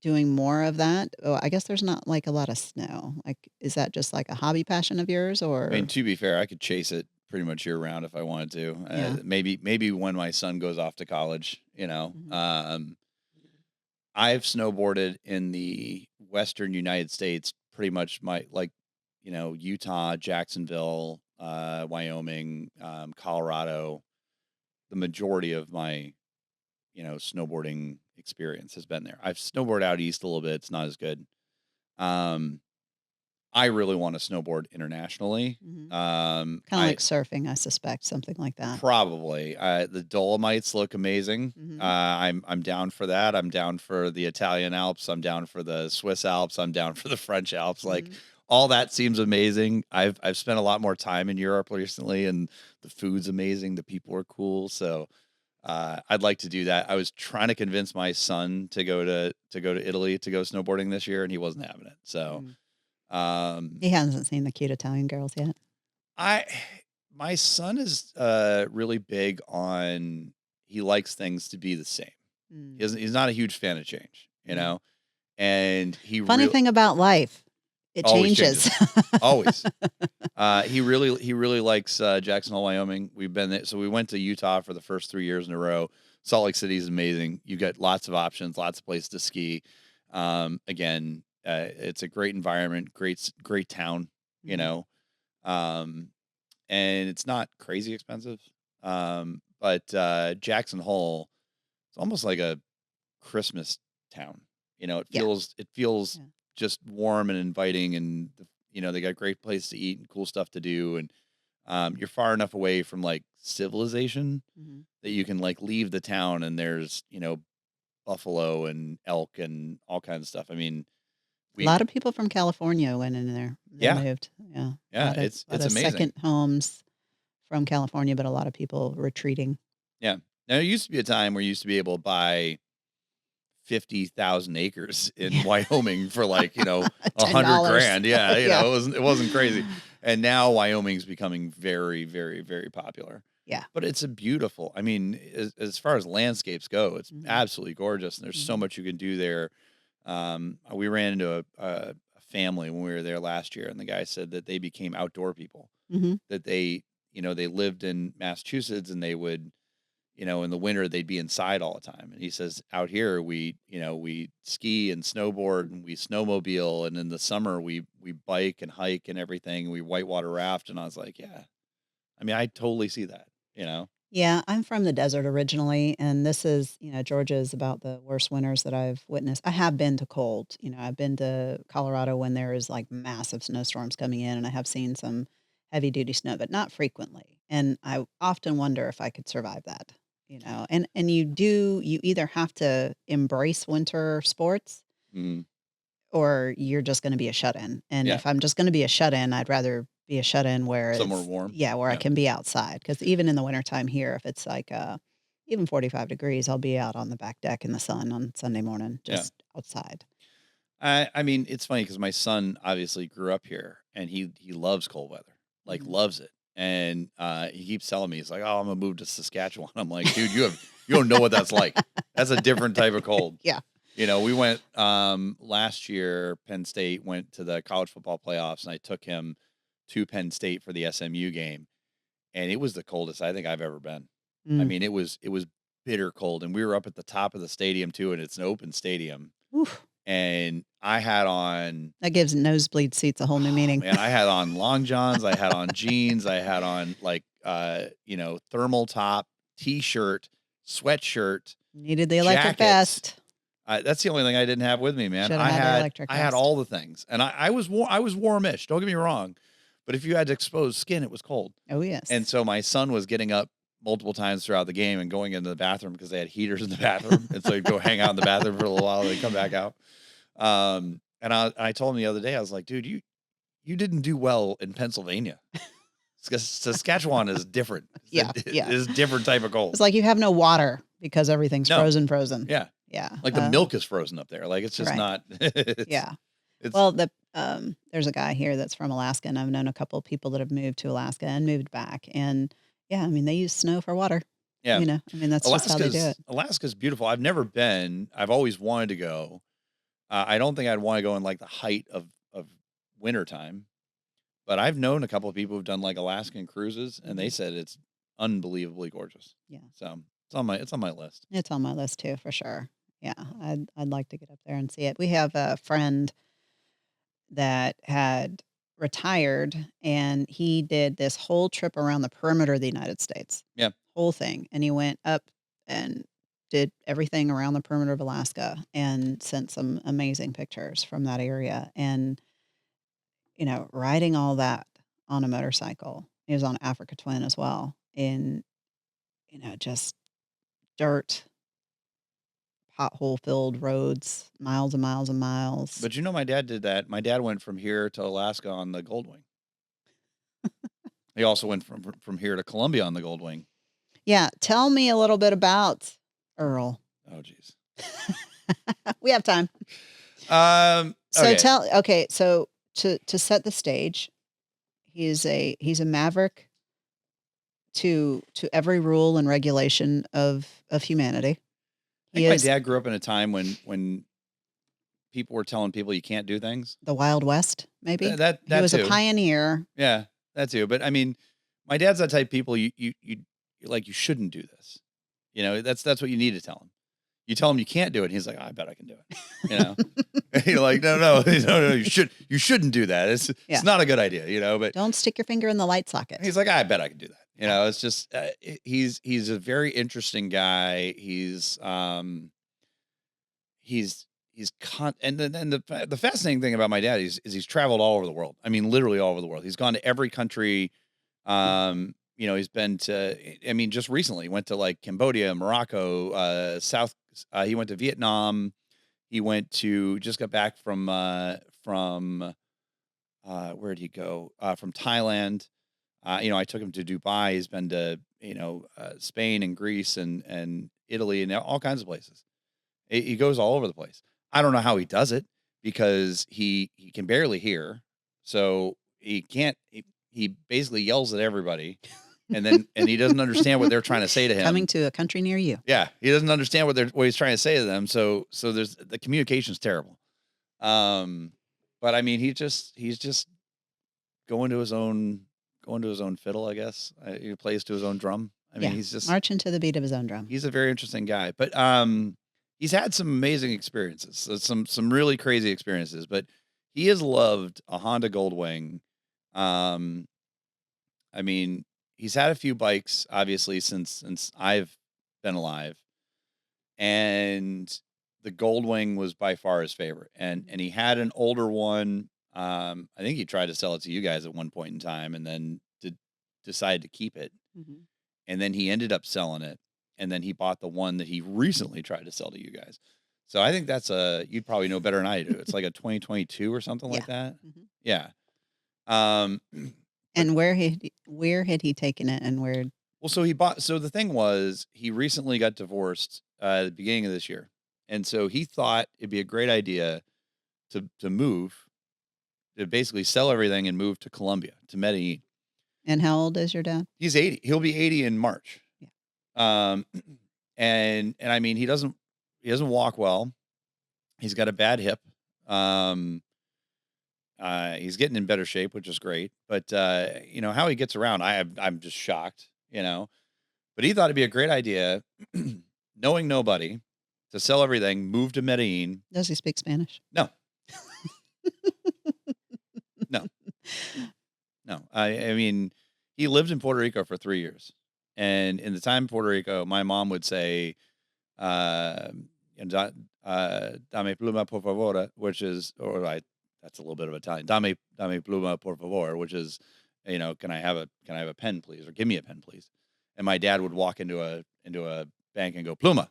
doing more of that? Oh, I guess there's not, like, a lot of snow. Like, is that just, like, a hobby passion of yours I mean, or to be fair, I could chase it pretty much year round if I wanted to. Yeah. Maybe when my son goes off to college, Mhm. I've snowboarded in the Western United States pretty much Utah, Jacksonville, Wyoming, Colorado. The majority of my, snowboarding experience has been there. I've snowboarded out east a little bit. It's not as good. Um, I really want to snowboard internationally. Mhm. Kinda I like surfing, I suspect, something like that. Probably. The Dolomites look amazing. Mhm. I'm down for that. I'm down for the Italian Alps. I'm down for the Swiss Alps. I'm down for the French Alps. Like Mhm. all that seems amazing. I've spent a lot more time in Europe recently, and the food's amazing. The people are cool. So I'd like to do that. I was trying to convince my son to go to Italy to go snowboarding this year, and he wasn't having it. So Mm. um, He hasn't seen the cute Italian girls yet. I my son is really big on he likes things to be the same. Mm. He's not a huge fan of change, Mm. and Funny thing about life, it always changes. changes. Always. He really likes Jackson Hole, Wyoming. We've been there, so we went to Utah for the first 3 years in a row. Salt Lake City is amazing. You got lots of options, lots of places to ski. Again, it's a great environment, great town. You Mhm. know, um, and it's not crazy expensive. But Jackson Hole, it's almost like a Christmas town. It Yeah. feels Yeah. just warm and inviting, and they got great place to eat and cool stuff to do, and you're far enough away from like civilization Mhm. that you can like leave the town and there's buffalo and elk and all kinds of stuff. I mean, A we lot of people from California went in there. They yeah, moved. Yeah. A yeah, lot of it's lot it's of amazing. second homes from California, but a lot of people retreating. Yeah. Now, there used to be a time where you used to be able to buy 50,000 acres in Yeah. Wyoming for like, a hundred $10. grand. Yeah. Yeah. It wasn't crazy. And now Wyoming's becoming very, very, very popular, Yeah. but it's a beautiful, I mean, as far as landscapes go, it's Mhm. absolutely gorgeous. And there's so Mhm. much you can do there. We ran into a family when we were there last year, and the guy said that they became outdoor people, Mhm. that they lived in Massachusetts, and they would, in the winter they'd be inside all the time. And he says out here we ski and snowboard and we snowmobile, and in the summer we bike and hike and everything. We whitewater raft, and I was like, yeah. I mean, I totally see that. Yeah, I'm from the desert originally, and this is, Georgia is about the worst winters that I've witnessed. I have been to cold, I've been to Colorado when there is like massive snowstorms coming in, and I have seen some heavy duty snow, but not frequently. And I often wonder if I could survive that, And you either have to embrace winter sports Mm, or you're just gonna be a shut-in, and yeah. if I'm just gonna be a shut-in, I'd rather be a shut-in where Somewhere it's warm. yeah, where I Yeah. can be outside. Because even in the wintertime here, if it's like, even 45 degrees, I'll be out on the back deck in the sun on Sunday morning, Yeah. just outside. I mean, it's funny because my son obviously grew up here, and he loves cold weather, like Mhm. loves it. And he keeps telling me, he's like, "Oh, I'm gonna move to Saskatchewan." I'm like, "Dude, you don't know what that's like. That's a different type of cold." Yeah. We went last year. Penn State went to the college football playoffs, and I took him to Penn State for the SMU game, and it was the coldest I think I've ever been. I Mm. mean, it was bitter cold, and we were up at the top of the stadium too, and it's an open stadium, Oof. and I had on, That gives nosebleed seats a whole new oh meaning. man, I had on long johns, I had on jeans, I had on like thermal top, t-shirt, sweatshirt, Needed the electric jackets. vest. That's the only thing I didn't have with me, man. Shoulda I had the had electric I had vest. all the things, and I was warmish. Don't get me wrong, But if you had exposed skin, it was cold. Oh, yes. And so my son was getting up multiple times throughout the game and going into the bathroom because they had heaters in the bathroom. And so he'd go hang out in the bathroom for a little while and then come back out. And I told him the other day, I was like, dude, you didn't do well in Pennsylvania. Saskatchewan is different. Yeah. It's a different type of cold. It's like you have no water because everything's frozen. Yeah. Yeah. Like the milk is frozen up there. Like it's just not. Yeah. Well, there's a guy here that's from Alaska, and I've known a couple of people that have moved to Alaska and moved back. And yeah, I mean, they use snow for water. Yeah. You know, I mean, that's just how they do it. Alaska's beautiful. I've never been. I've always wanted to go. I don't think I'd want to go in like the height of wintertime. But I've known a couple of people who've done like Alaskan cruises, and they said it's unbelievably gorgeous. Yeah. So it's on my list. It's on my list too, for sure. Yeah. I'd like to get up there and see it. We have a friend that had retired, and he did this whole trip around the perimeter of the United States. Yeah. Whole thing. And he went up and did everything around the perimeter of Alaska and sent some amazing pictures from that area. And, you know, riding all that on a motorcycle. He was on Africa Twin as well. And, you know, just dirt, pothole filled roads, miles and miles and miles. But you know, my dad did that. My dad went from here to Alaska on the Goldwing. He also went from here to Columbia on the Goldwing. Yeah. Tell me a little bit about Earl. Oh, geez. We have time. Okay. So to set the stage, he's a maverick to every rule and regulation of humanity. I think my dad grew up in a time when people were telling people you can't do things. The Wild West, maybe. That he was too. a pioneer. Yeah, that too. But I mean, my dad's that type of people you like you shouldn't do this. You know, that's what you need to tell him. You tell him you can't do it, and he's like, oh, I bet I can do it. You know, you're like, no, you shouldn't do that. It's not a good idea. You know, but don't stick your finger in the light socket. He's like, I bet I can do that. You know, it's just he's a very interesting guy. And the fascinating thing about my dad is he's traveled all over the world. I mean, literally all over the world. He's gone to every country. You know, he's been to, I mean, just recently went to like Cambodia, Morocco, he went to Vietnam. He just got back from where'd he go? From Thailand. You know, I took him to Dubai. He's been to, Spain and Greece and Italy and all kinds of places. He goes all over the place. I don't know how he does it because he can barely hear. So he basically yells at everybody. And he doesn't understand what they're trying to say to him. Coming to a country near you. Yeah, he doesn't understand what he's trying to say to them. So there's the communication's terrible. But I mean, he's just going to his own fiddle, I guess. He plays to his own drum. I mean, he's just marching to the beat of his own drum. He's a very interesting guy, but he's had some amazing experiences, some really crazy experiences. But he has loved a Honda Goldwing. I mean, he's had a few bikes, obviously, since I've been alive, and the Goldwing was by far his favorite. And he had an older one. I think he tried to sell it to you guys at one point in time, and then decided to keep it. Mm-hmm. And then he ended up selling it, and then he bought the one that he recently tried to sell to you guys. So I think you'd probably know better than I do. It's like a 2022 or something like that. Mm-hmm. Yeah. And where had he taken it, and where? Well, so the thing was, he recently got divorced at the beginning of this year. And so he thought it'd be a great idea to move, to basically sell everything and move to Colombia, to Medellin. And how old is your dad? He's 80. He'll be 80 in March. Yeah. And I mean, he doesn't walk well. He's got a bad hip. He's getting in better shape, which is great. But how he gets around, I'm just shocked, But he thought it'd be a great idea, knowing nobody, to sell everything, move to Medellin. Does he speak Spanish? No. No. I mean, he lived in Puerto Rico for 3 years. And in the time in Puerto Rico, my mom would say, dame pluma por favor, which is, or I that's a little bit of Italian. Dame pluma, por favor, which is, can I have a pen, please, or give me a pen, please? And my dad would walk into a bank and go pluma,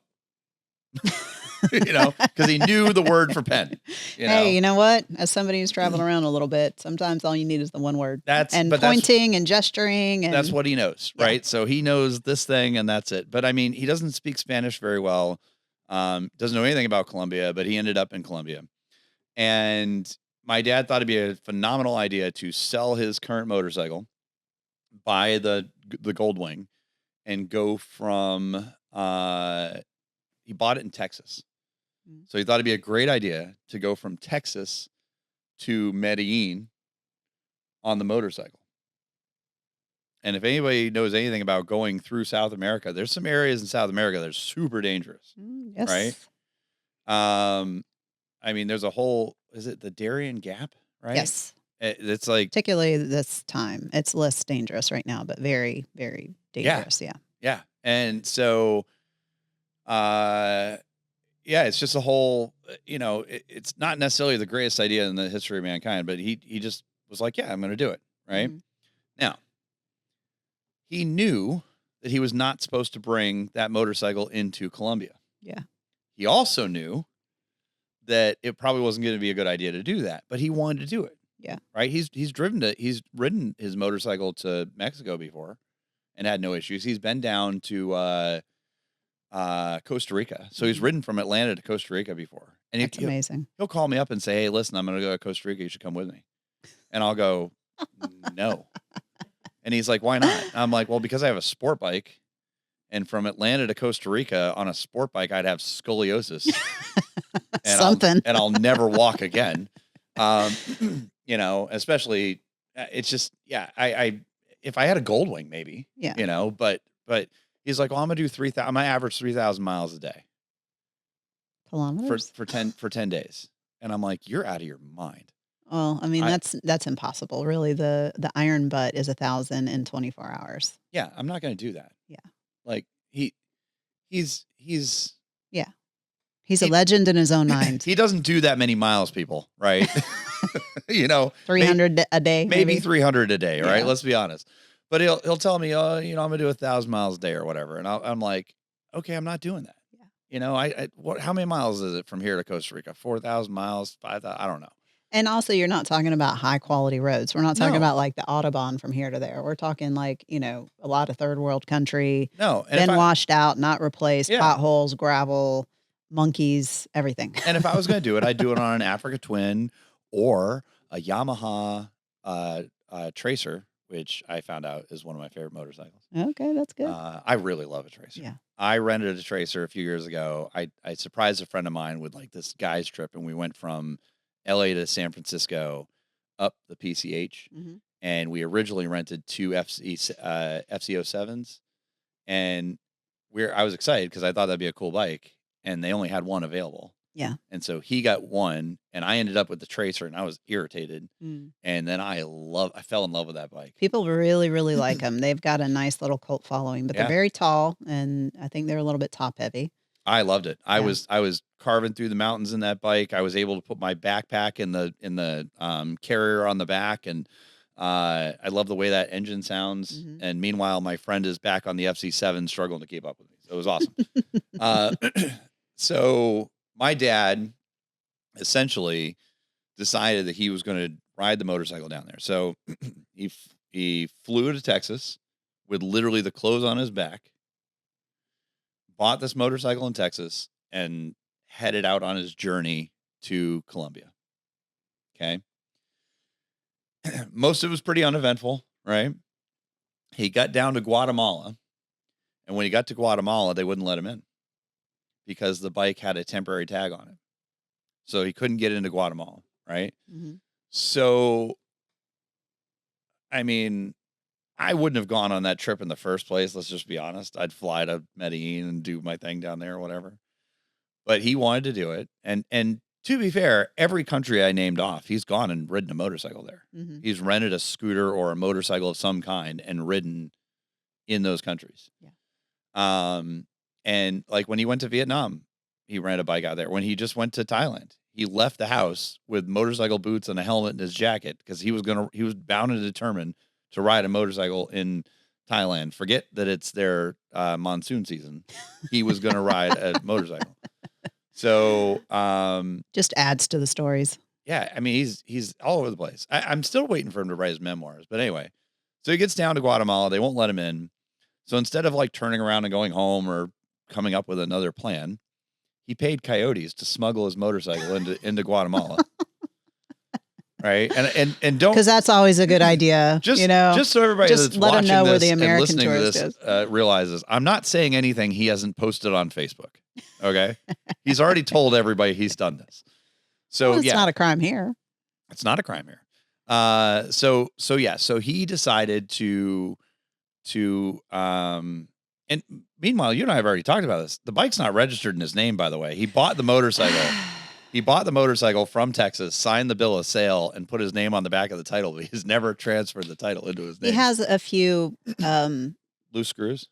because he knew the word for pen. Hey, you know what? As somebody who's traveled around a little bit, sometimes all you need is the one word. And pointing and gesturing. And that's what he knows, right? So he knows this thing and that's it. But I mean, he doesn't speak Spanish very well. Doesn't know anything about Colombia, but he ended up in Colombia. And my dad thought it'd be a phenomenal idea to sell his current motorcycle, buy the Goldwing, and go from he bought it in Texas. So he thought it'd be a great idea to go from Texas to Medellin on the motorcycle. And if anybody knows anything about going through South America, there's some areas in South America that are super dangerous, yes. right? I mean, there's a whole, is it the Darien Gap, right? Yes. It's like, particularly this time, it's less dangerous right now, but very, very dangerous. Yeah. And so, it's just a whole, it's not necessarily the greatest idea in the history of mankind, but he just was like, yeah, I'm going to do it. Right. Now, he knew that he was not supposed to bring that motorcycle into Colombia. Yeah. He also knew that it probably wasn't going to be a good idea to do that, but he wanted to do it. Yeah. Right. He's ridden his motorcycle to Mexico before and had no issues. He's been down to, Costa Rica. So he's ridden from Atlanta to Costa Rica before. And that's amazing. He'll call me up and say, hey, listen, I'm going to go to Costa Rica. You should come with me. And I'll go, no. And he's like, why not? I'm like, well, because I have a sport bike. And from Atlanta to Costa Rica on a sport bike, I'd have scoliosis. And something. I'll never walk again. Especially, it's just, I if I had a Goldwing, maybe, but he's like, well, I'm going to do 3,000, I'm going to average 3,000 miles a day. Kilometers? For 10 days. And I'm like, you're out of your mind. Well, I mean, that's impossible. Really, the iron butt is 1,000 in 24 hours. Yeah, I'm not going to do that. Yeah. Like he's a legend in his own mind. He doesn't do that many miles, people, right? 300 a day. Maybe 300 a day, right? Let's be honest. But he'll tell me, oh, I'm going to do 1,000 miles a day or whatever. And I'm like, okay, I'm not doing that. Yeah. How many miles is it from here to Costa Rica? 4,000 miles, 5,000, I don't know. And also, you're not talking about high quality roads. We're not talking about like the Autobahn from here to there. We're talking like, a lot of third world country. No. And been washed out, not replaced, potholes, gravel, monkeys, everything. And if I was going to do it, I'd do it on an Africa Twin or a Yamaha Tracer, which I found out is one of my favorite motorcycles. Okay, that's good. I really love a Tracer. Yeah. I rented a Tracer a few years ago. I surprised a friend of mine with like this guy's trip, and we went from LA to San Francisco up the PCH. Mm-hmm. And we originally rented two FC07s. And I was excited because I thought that'd be a cool bike, and they only had one available. Yeah. And so he got one, and I ended up with the Tracer, and I was irritated. And then I fell in love with that bike. People really, really like them. They've got a nice little cult following, but they're very tall, and I think they're a little bit top heavy. I loved it. I was carving through the mountains in that bike. I was able to put my backpack in the carrier on the back, and I love the way that engine sounds. Mm-hmm. And meanwhile, my friend is back on the FC7 struggling to keep up with me. So it was awesome. So my dad essentially decided that he was going to ride the motorcycle down there. So he flew to Texas with literally the clothes on his back, bought this motorcycle in Texas, and headed out on his journey to Colombia. Okay. Most of it was pretty uneventful, right? He got down to Guatemala, and when he got to Guatemala, they wouldn't let him in because the bike had a temporary tag on it. So he couldn't get into Guatemala, right? Mm-hmm. So, I mean, I wouldn't have gone on that trip in the first place. Let's just be honest. I'd fly to Medellin and do my thing down there or whatever. But he wanted to do it. And to be fair, every country I named off, he's gone and ridden a motorcycle there. Mm-hmm. He's rented a scooter or a motorcycle of some kind and ridden in those countries. Yeah. And like when he went to Vietnam, he rented a bike out there. When he just went to Thailand, he left the house with motorcycle boots and a helmet and his jacket because he was bound and determined to ride a motorcycle in Thailand. Forget that it's their monsoon season. He was going to ride a motorcycle. So, just adds to the stories. yeah, I mean, he's all over the place. I'm still waiting for him to write his memoirs, but anyway, so he gets down to Guatemala. They won't let him in. So instead of like turning around and going home or coming up with another plan, he paid coyotes to smuggle his motorcycle into Guatemala. Right. And don't, because that's always a good idea. just so everybody that's let them watching know this where the and American listening to tourist this realizes I'm not saying anything he hasn't posted on Facebook. Okay. He's already told everybody he's done this. So well, it's not a crime here. It's not a crime here. So he decided to and meanwhile, you and I have already talked about this. The bike's not registered in his name, by the way. He bought the motorcycle. He bought the motorcycle from Texas, signed the bill of sale, and put his name on the back of the title, but he's never transferred the title into his name. He has a few loose screws.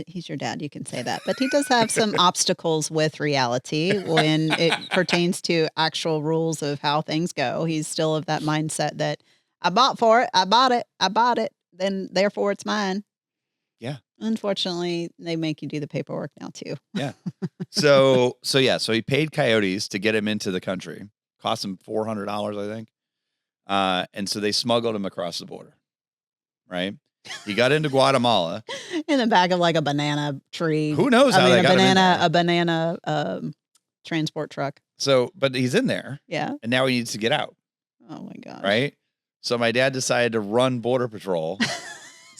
He's your dad, you can say that. But he does have some obstacles with reality when it pertains to actual rules of how things go. He's still of that mindset that I bought it, then therefore it's mine. Yeah. Unfortunately, they make you do the paperwork now too. Yeah. So he paid coyotes to get him into the country. Cost him $400, I think. And so they smuggled him across the border. Right? He got into Guatemala in the back of like a banana tree. Who knows how they got him in there? A banana transport truck. So, but he's in there. Yeah. And now he needs to get out. Oh my gosh. Right? So my dad decided to run border patrol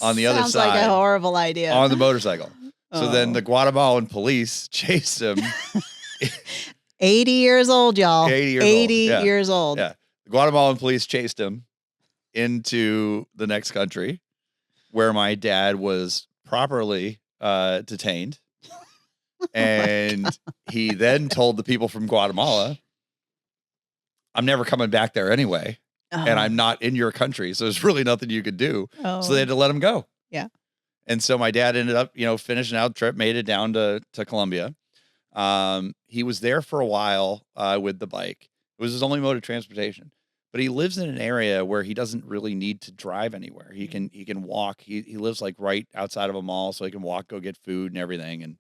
on the other side. Sounds like a horrible idea. On the motorcycle. So then the Guatemalan police chased him. 80 years old, y'all. 80 years old. Yeah. The Guatemalan police chased him into the next country where my dad was properly detained. And he then told the people from Guatemala, I'm never coming back there anyway. And I'm not in your country. So there's really nothing you could do. So they had to let him go. Yeah. And so my dad ended up, finishing out the trip, made it down to Colombia. He was there for a while with the bike. It was his only mode of transportation. But he lives in an area where he doesn't really need to drive anywhere. He can walk. He lives like right outside of a mall, so he can walk, go get food and everything.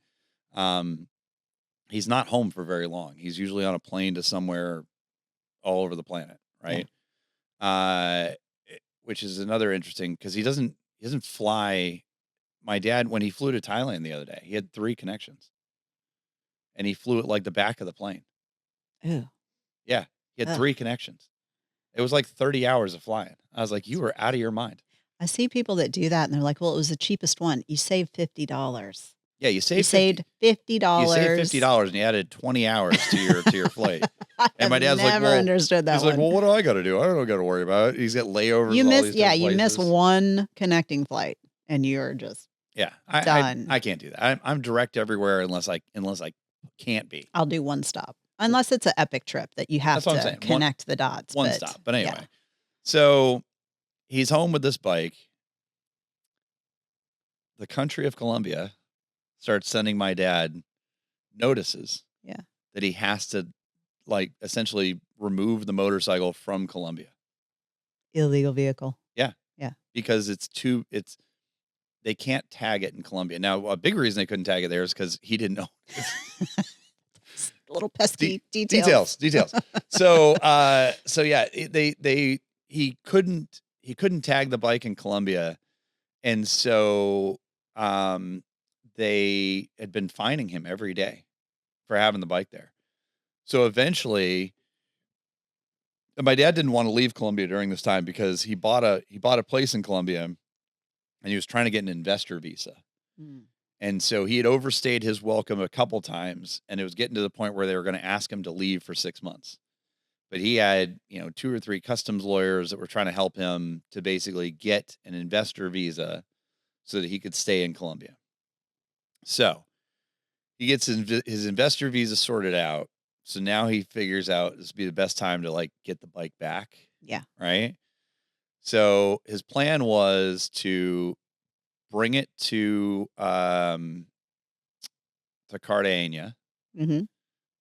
And he's not home for very long. He's usually on a plane to somewhere all over the planet, right? Yeah. Which is another interesting because he doesn't fly. My dad, when he flew to Thailand the other day, he had 3 connections, and he flew it like the back of the plane. Ew. Yeah, he had 3 connections. It was like 30 hours of flying. I was like, you were out of your mind. I see people that do that, and they're like, well, it was the cheapest one. You saved $50. Yeah, you saved $50. You saved $50, and you added 20 hours to your flight. And my dad's never like, well, understood that. He's like, well, what do I got to do? I don't got to worry about it. He's got layovers. You miss one connecting flight, and you're just done. I can't do that. I'm direct everywhere unless I can't be. I'll do one stop. Unless it's an epic trip that you have to connect the dots. One stop. But anyway, so he's home with this bike. The country of Colombia starts sending my dad notices that he has to essentially remove the motorcycle from Colombia. Illegal vehicle. Yeah. Yeah. Because they can't tag it in Colombia. Now, a big reason they couldn't tag it there is because he didn't know. Little pesky details. So yeah, he couldn't tag the bike in Colombia, and so they had been fining him every day for having the bike there. So eventually, and my dad didn't want to leave Colombia during this time because he bought a place in Colombia, and he was trying to get an investor visa. And so he had overstayed his welcome a couple times, and it was getting to the point where they were going to ask him to leave for 6 months. But he had, 2 or 3 customs lawyers that were trying to help him to basically get an investor visa so that he could stay in Colombia. So he gets his investor visa sorted out. So now he figures out this would be the best time to get the bike back. Yeah. Right. So his plan was to bring it to Cartagena,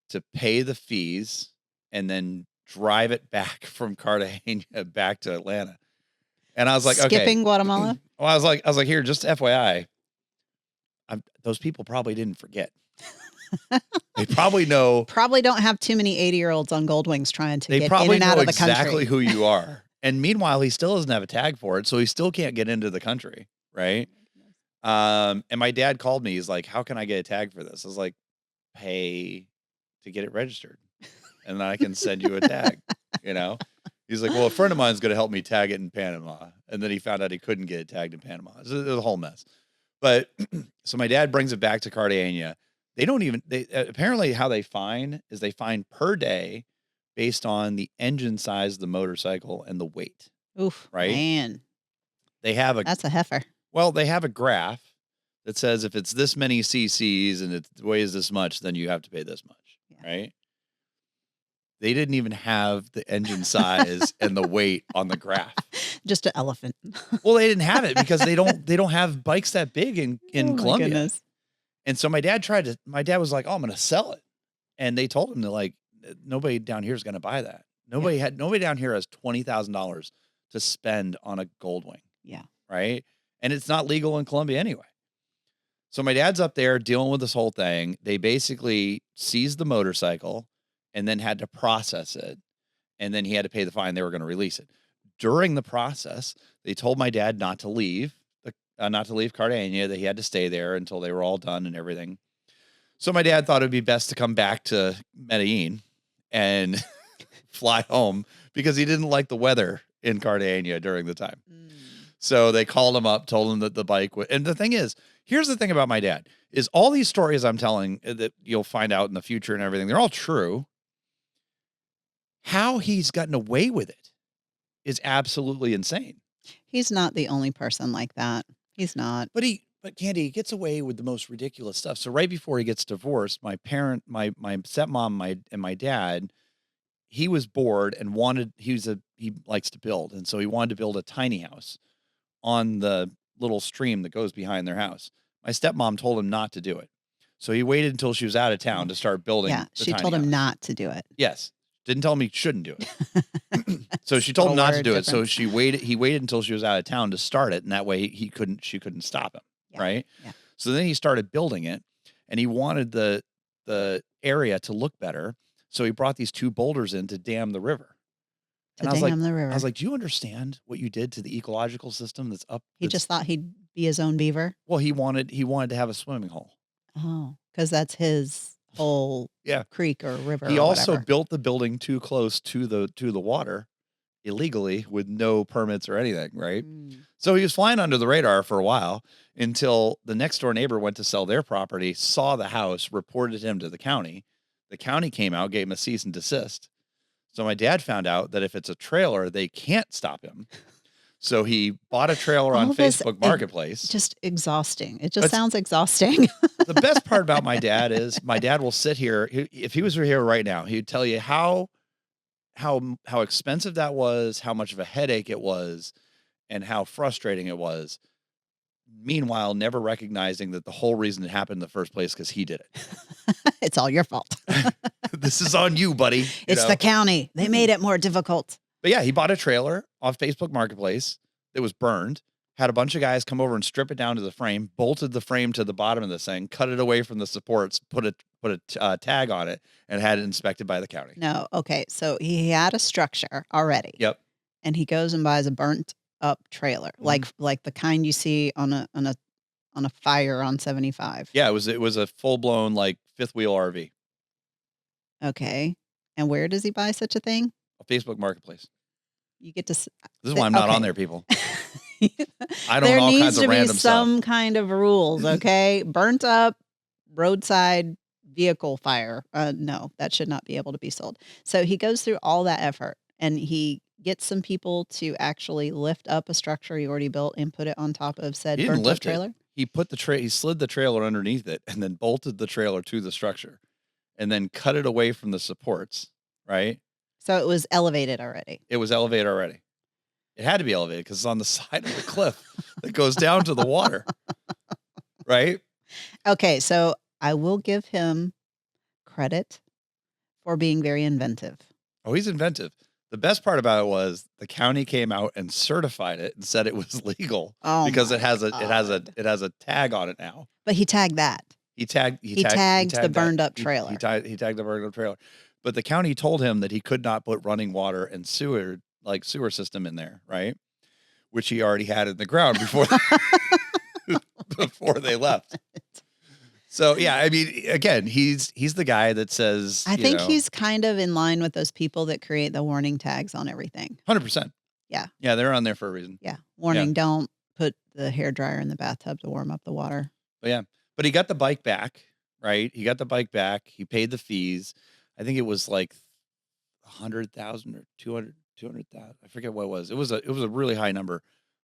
to pay the fees and then drive it back from Cartagena back to Atlanta. And I was like, Skipping okay. Guatemala? Well, I was like, here, just FYI, those people probably didn't forget. They probably know. Probably don't have too many 80-year-olds on Gold Wings trying to They get in probably and out know of the country. exactly who you are. And meanwhile, he still doesn't have a tag for it, so he still can't get into the country, right? And my dad called me. He's like, how can I get a tag for this? I was like, pay to get it registered, and then I can send you a tag, you know? He's like, well, a friend of mine is going to help me tag it in Panama. And then he found out he couldn't get it tagged in Panama. It was a whole mess. But so my dad brings it back to Cartagena. They apparently how they fine is they fine per day based on the engine size of the motorcycle and the weight. Oof, right? Man. That's a heifer. Well, they have a graph that says if it's this many cc's and it weighs this much, then you have to pay this much, right? They didn't even have the engine size and the weight on the graph. Just an elephant. Well, they didn't have it because they don't have bikes that big in Colombia. Goodness. And so my dad was like, oh, I'm going to sell it. And they told him that like, nobody down here is going to buy that. Nobody down here has $20,000 to spend on a Goldwing. Yeah. Right. And it's not legal in Colombia anyway. So my dad's up there dealing with this whole thing. They basically seized the motorcycle and then had to process it. And then he had to pay the fine. They were going to release it. During the process, they told my dad not to leave Cartagena, that he had to stay there until they were all done and everything. So my dad thought it'd be best to come back to Medellin and fly home because he didn't like the weather in Cartagena during the time. So they called him up, told him that the bike would. And the thing is, here's the thing about my dad is all these stories I'm telling that you'll find out in the future and everything, they're all true. How he's gotten away with it is absolutely insane. He's not the only person like that. He's not. But Candy, he gets away with the most ridiculous stuff. So right before he gets divorced, my stepmom, and my dad, he was bored and he likes to build. And so he wanted to build a tiny house on the little stream that goes behind their house. My stepmom told him not to do it. So he waited until she was out of town to start building. Yeah, she told him not to do it. Yes. Didn't tell him he shouldn't do it. So she told him not to do it. So he waited until she was out of town to start it. And that way she couldn't stop him. Yeah. Right. Yeah. So then he started building it and he wanted the area to look better. So he brought these 2 boulders in to dam the river. The river. I was like, do you understand what you did to the ecological system that's up? He just thought he'd be his own beaver. Well, he wanted to have a swimming hole. Oh, because that's his whole creek or river. He also built the building too close to the water illegally with no permits or anything, right? So he was flying under the radar for a while until the next door neighbor went to sell their property, saw the house, reported him to the county. The county came out, gave him a cease and desist. So my dad found out that if it's a trailer, they can't stop him. So he bought a trailer on Facebook Marketplace. Just exhausting. It just sounds exhausting. The best part about my dad is my dad will sit here. If he was here right now, he'd tell you how expensive that was, how much of a headache it was, and how frustrating it was. Meanwhile, never recognizing that the whole reason it happened in the first place because he did it. It's all your fault. This is on you, buddy. It's the county. They made it more difficult. But yeah, he bought a trailer off Facebook Marketplace that was burned, had a bunch of guys come over and strip it down to the frame, bolted the frame to the bottom of this thing, cut it away from the supports, put a tag on it, and had it inspected by the county. No, okay. So he had a structure already. Yep. And he goes and buys a burnt up trailer, like the kind you see on a fire on 75. Yeah, it was a full blown like 5th wheel RV. Okay. And where does he buy such a thing? Facebook Marketplace. You get to. This is why I'm not on there, people. I don't there know all needs kinds to of be random some stuff. kind of rules, okay? Burnt up roadside vehicle fire. No, that should not be able to be sold. So he goes through all that effort and he gets some people to actually lift up a structure he already built and put it on top of said burnt up trailer. He put he slid the trailer underneath it and then bolted the trailer to the structure and then cut it away from the supports, right? So it was elevated already. It was elevated already. It had to be elevated because it's on the side of the cliff that goes down to the water. Right? Okay, so I will give him credit for being very inventive. Oh, he's inventive. The best part about it was the county came out and certified it and said it was legal because it has a tag on it now. But he tagged that. He tagged the burned up trailer. He tagged the burned up trailer. But the county told him that he could not put running water and sewer system in there, right? Which he already had in the ground before before they left. So yeah, I mean, again, he's the guy that says I think he's kind of in line with those people that create the warning tags on everything. 100%. Yeah. Yeah, they're on there for a reason. Yeah. Warning, don't put the hairdryer in the bathtub to warm up the water. But he got the bike back, right? He got the bike back. He paid the fees. I think it was like 100,000 or 200,000. I forget what it was. It was a really high number,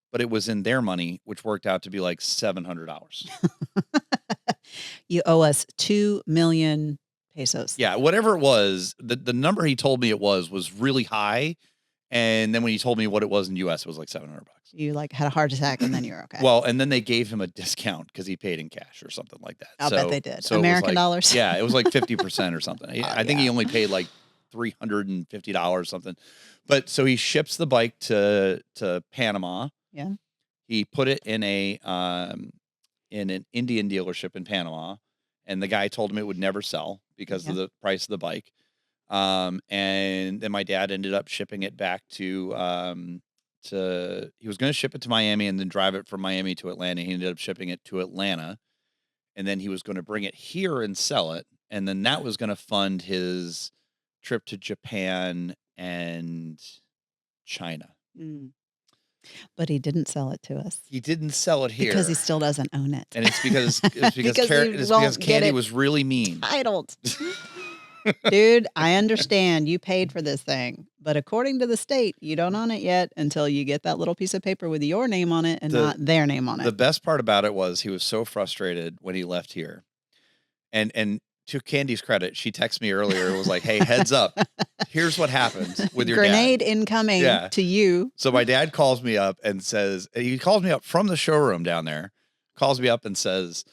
but it was in their money, which worked out to be like $700. You owe us 2 million pesos. Yeah, whatever it was, the number he told me it was really high, and then when he told me what it was in US, it was like $700. You had a heart attack and then you're okay. Well, and then they gave him a discount because he paid in cash or something like that. I'll bet they did. So American dollars. Yeah, it was like 50% or something. I think he only paid like $350 something. But so he ships the bike to Panama. Yeah. He put it in an Indian dealership in Panama, and the guy told him it would never sell because of the price of the bike. And then my dad ended up shipping it back to he was going to ship it to Miami and then drive it from Miami to Atlanta. He ended up shipping it to Atlanta, and then he was going to bring it here and sell it. And then that was going to fund his trip to Japan and China. Mm. But he didn't sell it to us. He didn't sell it here because he still doesn't own it. And it's because Candy was really mean. Titled. Dude, I understand you paid for this thing, but according to the state, you don't own it yet until you get that little piece of paper with your name on it and not their name on it. The best part about it was he was so frustrated when he left here. And to Candy's credit, she texted me earlier. It was like, hey, heads up. Here's what happened with your grenade dad. Incoming to you. So my dad calls me up and says, he calls me up from the showroom down there, calls me up and says,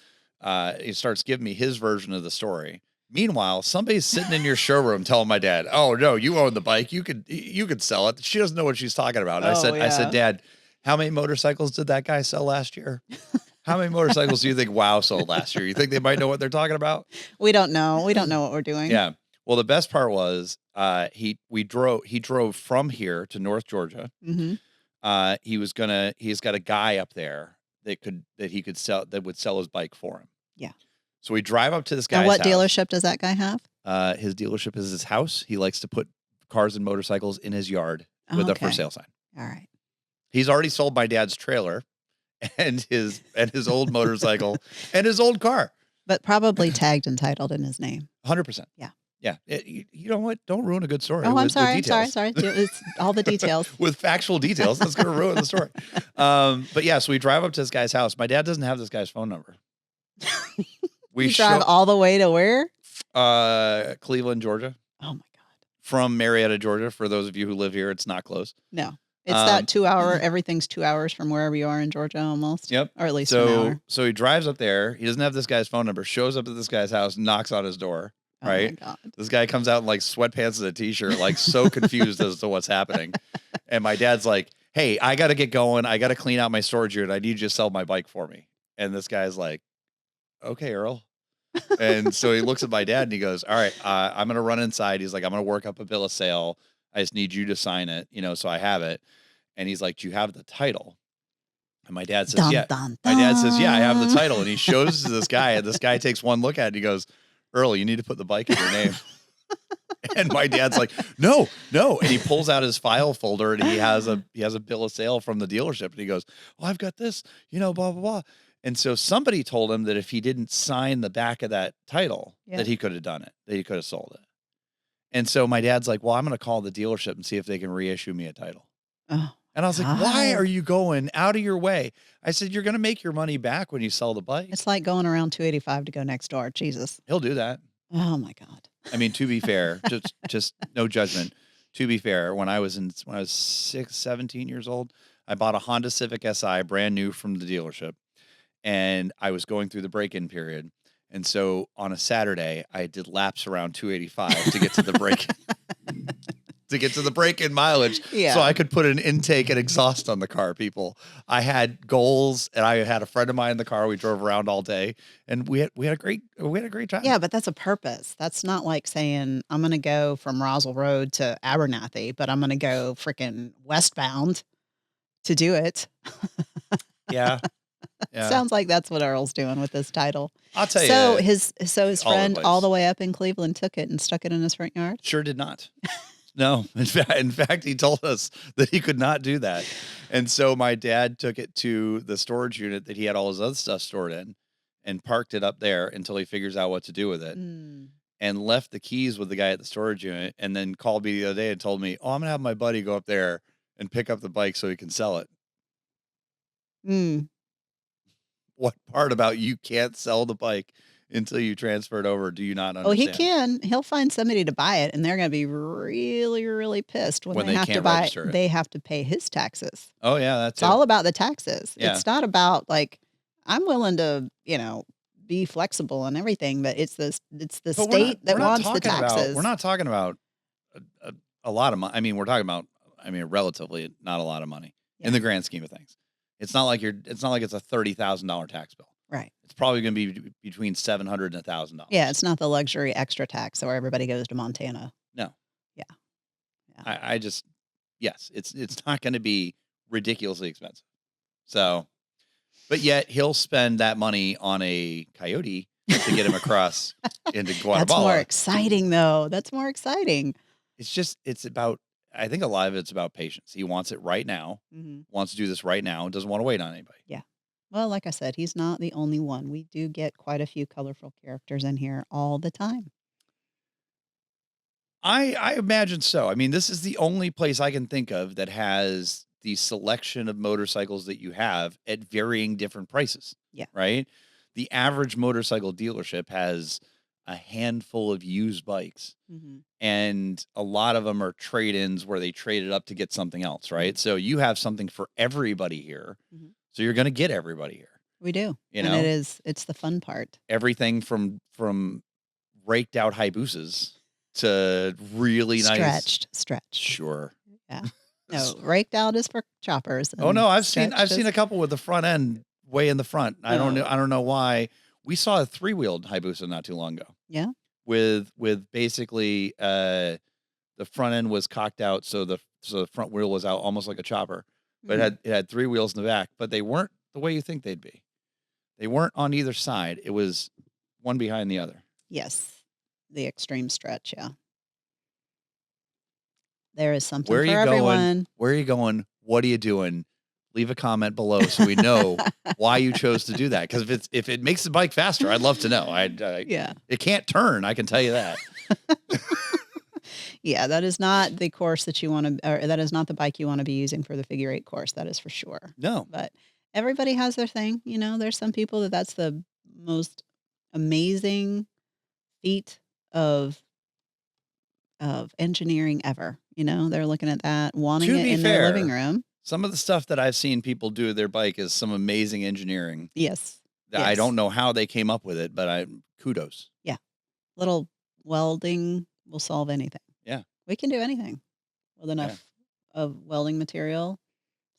he starts giving me his version of the story. Meanwhile, somebody's sitting in your showroom telling my dad, oh, no, you own the bike. You could sell it. She doesn't know what she's talking about. I said, Dad, how many motorcycles did that guy sell last year? How mame motorcycles do you think WOW sold last year? You think they might know what they're talking about? We don't know. We don't know what we're doing. Yeah. Well, the best part was he drove from here to North Georgia. Mm-hmm. He's got a guy up there that would sell his bike for him. Yeah. So we drive up to this guy's house. And what house. dealership does that guy have? His dealership is his house. He likes to put cars and motorcycles in his yard with a for sale sign. All right. He's already sold my dad's trailer and his old motorcycle and his old car. But probably tagged and titled in his name. 100%. Yeah. Yeah. You know what? Don't ruin a good story. Oh, I'm sorry. It's all the details. With factual details. That's going to ruin the story. But yeah, so we drive up to this guy's house. My dad doesn't have this guy's phone number. We drive all the way to where? Cleveland, Georgia. Oh, my God. From Marietta, Georgia. For those of you who live here, it's not close. No. It's that 2 hour, everything's 2 hours from wherever you are in Georgia almost. Yep. Or at least an hour. So he drives up there. He doesn't have this guy's phone number, shows up at this guy's house, knocks on his door. Right? Oh my God. This guy comes out in like sweatpants and a t-shirt, like so confused as to what's happening. And my dad's like, hey, I got to get going. I got to clean out my storage unit. I need you to sell my bike for me. And this guy's like, okay, Earl. And so he looks at my dad and he goes, all right, I'm going to run inside. He's like, I'm going to work up a bill of sale. I just need you to sign it, so I have it. And he's like, do you have the title? And my dad says, yeah. My dad says, yeah, I have the title. And he shows to this guy, and this guy takes one look at it and he goes, Earl, you need to put the bike in your name. And my dad's like, no. And he pulls out his file folder and he has a bill of sale from the dealership. And he goes, well, I've got this, blah, blah, blah. And so somebody told him that if he didn't sign the back of that title, that he could have done it, that he could have sold it. And so my dad's like, well, I'm going to call the dealership and see if they can reissue me a title. Oh, and I was like, why are you going out of your way? I said, you're going to make your money back when you sell the bike. It's like going around 285 to go next door. Jesus. He'll do that. Oh my God. I mean, to be fair, just no judgment. To be fair, when I was 17 years old, I bought a Honda Civic Si brand new from the dealership. And I was going through the break-in period. And so on a Saturday, I did laps around 285 to get to the break. To get to the break-in mileage, so I could put an intake and exhaust on the car, people. I had goals, and I had a friend of mine in the car. We drove around all day, and we had a great time. Yeah, but that's a purpose. That's not like saying, I'm going to go from Roswell Road to Abernathy, but I'm going to go freaking westbound to do it. Yeah. Yeah. Sounds like that's what Earl's doing with this title. I'll tell you. So his friend all the place. way up in Cleveland took it and stuck it in his front yard? Sure did not. No, in fact, he told us that he could not do that. And so my dad took it to the storage unit that he had all his other stuff stored in and parked it up there until he figures out what to do with it. And left the keys with the guy at the storage unit, and then called me the other day and told me, "Oh, I'm going to have my buddy go up there and pick up the bike so he can sell it." What part about you can't sell the bike until you transfer it over do you not understand? Oh, he can. He'll find somebody to buy it, and they're going to be really, really pissed when they have to buy it. They have to pay his taxes. Oh, yeah, it's all about the taxes. Yeah. It's not about like, I'm willing to, be flexible and everything, but it's the state that wants the taxes. We're not talking about a lot of money. I mean, we're talking about, relatively not a lot of money in the grand scheme of things. It's not like it's a $30,000 tax bill. Right. It's probably going to be between $700 and $1,000. Yeah, it's not the luxury extra tax where everybody goes to Montana. No. Yeah. I just, yes, it's not going to be ridiculously expensive. So, but yet he'll spend that money on a Coyote to get him across into Guatemala. That's more exciting, though. That's more exciting. It's about, I think a lot of it's about patience. He wants it right now, wants to do this right now, and doesn't want to wait on anybody. Yeah. Well, like I said, he's not the only one. We do get quite a few colorful characters in here all the time. I imagine so. I mean, this is the only place I can think of that has the selection of motorcycles that you have at varying different prices. Yeah. Right? The average motorcycle dealership has a handful of used bikes, and a lot of them are trade-ins where they trade it up to get something else, right? So you have something for everybody here. So you're going to get everybody here. We do. It's the fun part. Everything from raked out Hayabusas to really nice stretched. Sure. Yeah. No, raked out is for choppers. Oh no, I've seen a couple with the front end way in the front. I don't know why. We saw a 3-wheeled Hayabusa not too long ago. Yeah. With basically the front end was cocked out, so the front wheel was out almost like a chopper. But it had 3 wheels in the back, but they weren't the way you think they'd be. They weren't on either side. It was one behind the other. Yes. The extreme stretch, yeah. There is something for everyone. Where are you going? What are you doing? Leave a comment below so we know why you chose to do that. Because if it makes the bike faster, I'd love to know. Yeah. It can't turn, I can tell you that. Yeah, that is not the course that you want to, or that is not the bike you want to be using for the figure 8 course. That is for sure. No. But everybody has their thing. There's some people that's the most amazing feat of engineering ever. They're looking at that, wanting it in their living room. Some of the stuff that I've seen people do with their bike is some amazing engineering. Yes. I don't know how they came up with it, but kudos. Yeah. Little welding will solve anything. Yeah. We can do anything with enough of welding material,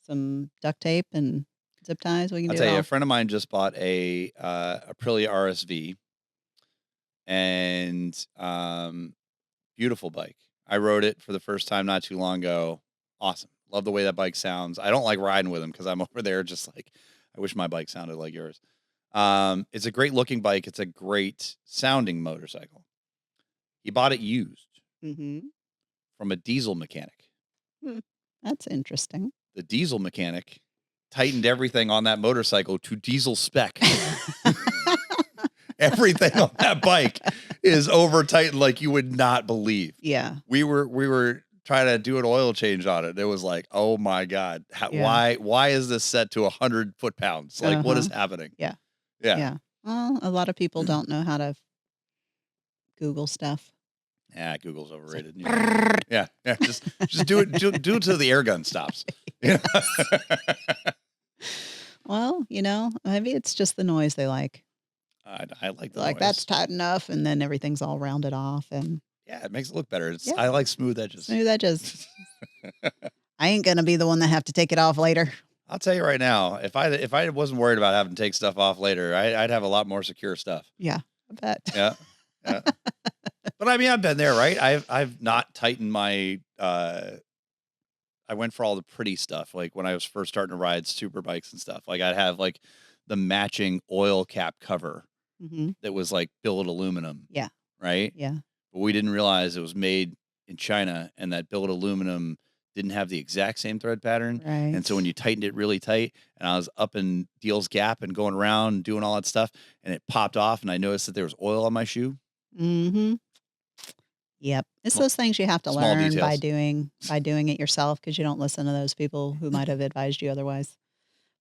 some duct tape and zip ties. We can I'll do tell it you, all. a friend of mine just bought a Aprilia RSV, and beautiful bike. I rode it for the first time not too long ago. Awesome. Love the way that bike sounds. I don't like riding with him because I'm over there just like, I wish my bike sounded like yours. It's a great looking bike. It's a great sounding motorcycle. He bought it used from a diesel mechanic. That's interesting. The diesel mechanic tightened everything on that motorcycle to diesel spec. Everything on that bike is over tightened like you would not believe. Yeah. We were trying to do an oil change on it. It was like, oh my God, why is this set to 100 foot-pounds? Like, what is happening? Yeah. Yeah. Yeah. Well, a lot of people don't know how to Google stuff. Yeah, Google's overrated. Yeah. Just do it. Do it until the air gun stops. Well, maybe it's just the noise they like. I like the Like, noise. that's tight enough, and then everything's all rounded off, and Yeah, it makes it look better. Yeah. I like smooth edges. smooth edges. I ain't gonna be the one that have to take it off later. I'll tell you right now, if I wasn't worried about having to take stuff off later, I'd have a lot more secure stuff. Yeah, I bet. Yeah. Yeah. But I mean, I've been there, right? I've not tightened my I went for all the pretty stuff. Like when I was first starting to ride super bikes and stuff, like I'd have like the matching oil cap cover Mhm. that was like billet aluminum. Yeah. Right. Yeah. But we didn't realize it was made in China and that billet aluminum didn't have the exact same thread pattern. Right. And so when you tightened it really tight, and I was up in Deal's Gap and going around and doing all that stuff, and it popped off, and I noticed that there was oil on my shoe. Mhm. Yep. It's Small- those things you have to small learn by details. doing it yourself, because you don't listen to those people who might have advised you otherwise.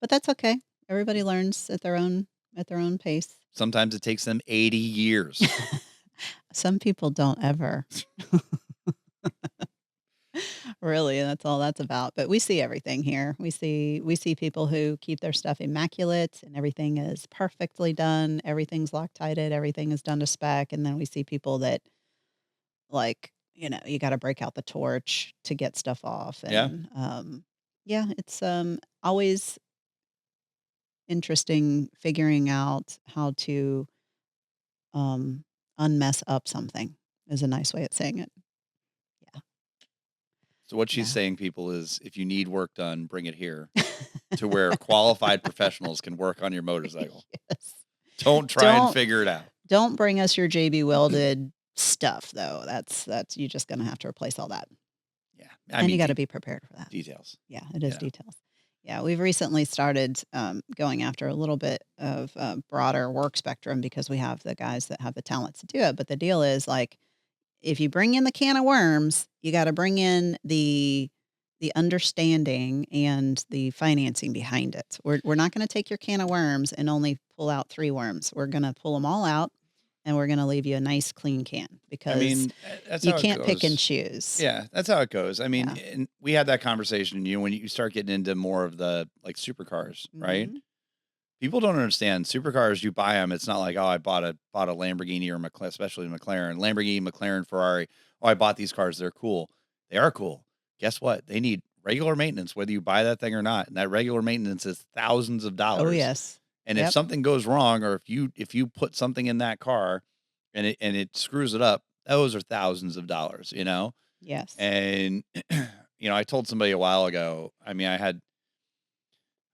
But that's okay. Everybody learns at their own pace. Sometimes it takes them 80 years. Some people don't ever. Really, that's all that's about. But we see everything here. We see people who keep their stuff immaculate and everything is perfectly done. Everything's Loctited. Everything is done to spec. And then we see people that, like, you got to break out the torch to get stuff off. Yeah. And yeah, it's always interesting figuring out how to unmess up something is a nice way of saying it. So what she's Yeah. saying, people, is if you need work done, bring it here to where qualified professionals can work on your motorcycle. Yes. Don't try and Don't- figure it out. Don't bring us your JB welded stuff, though. That's you're just going to have to replace all that. Yeah. And you got to be prepared for that. details. Yeah, it is Yeah. details. Yeah, we've recently started going after a little bit of broader work spectrum because we have the guys that have the talent to do it. But the deal is, like, if you bring in the can of worms, you got to bring in the understanding and the financing behind it. We're not going to take your can of worms and only pull out 3 worms. We're going to pull them all out, and we're going to leave you a nice clean can, because I mean, that's you how it can't pick and goes. choose. Yeah, that's how it goes. I mean, Yeah. and we had that conversation, when you start getting into more of the like supercars, right? Mhm. People don't understand supercars. You buy them. It's not like, oh, I bought a Lamborghini or McLaren, especially McLaren, Lamborghini, McLaren, Ferrari. Oh, I bought these cars. They're cool. They are cool. Guess what? They need regular maintenance, whether you buy that thing or not. And that regular maintenance is thousands of dollars. Oh, yes. And Yep. if something goes wrong, or if you put something in that car and it screws it up, those are thousands of dollars, Yes. And I told somebody a while ago, I mean, I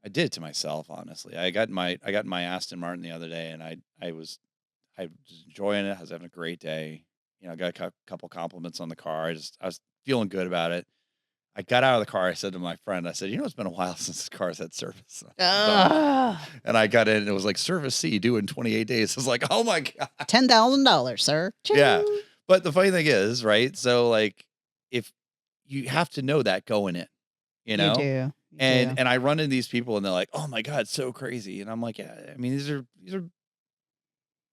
did it to myself, honestly. I got in my Aston Martin the other day, and I was enjoying it. I was having a great day. I got a couple compliments on the car. I was feeling good about it. I got out of the car. I said to my friend, I said, it's been a while since this car's had service. Ah, And I got in, and it was like, service C due in 28 days. I was like, oh my God. $10,000, sir. Yeah. Ching. But the funny thing is, right? So, like, if you have to know that going in, You do. You do. and I run into these people, and they're like, "Oh my God, it's so crazy," and I'm like, "Yeah, I mean, these are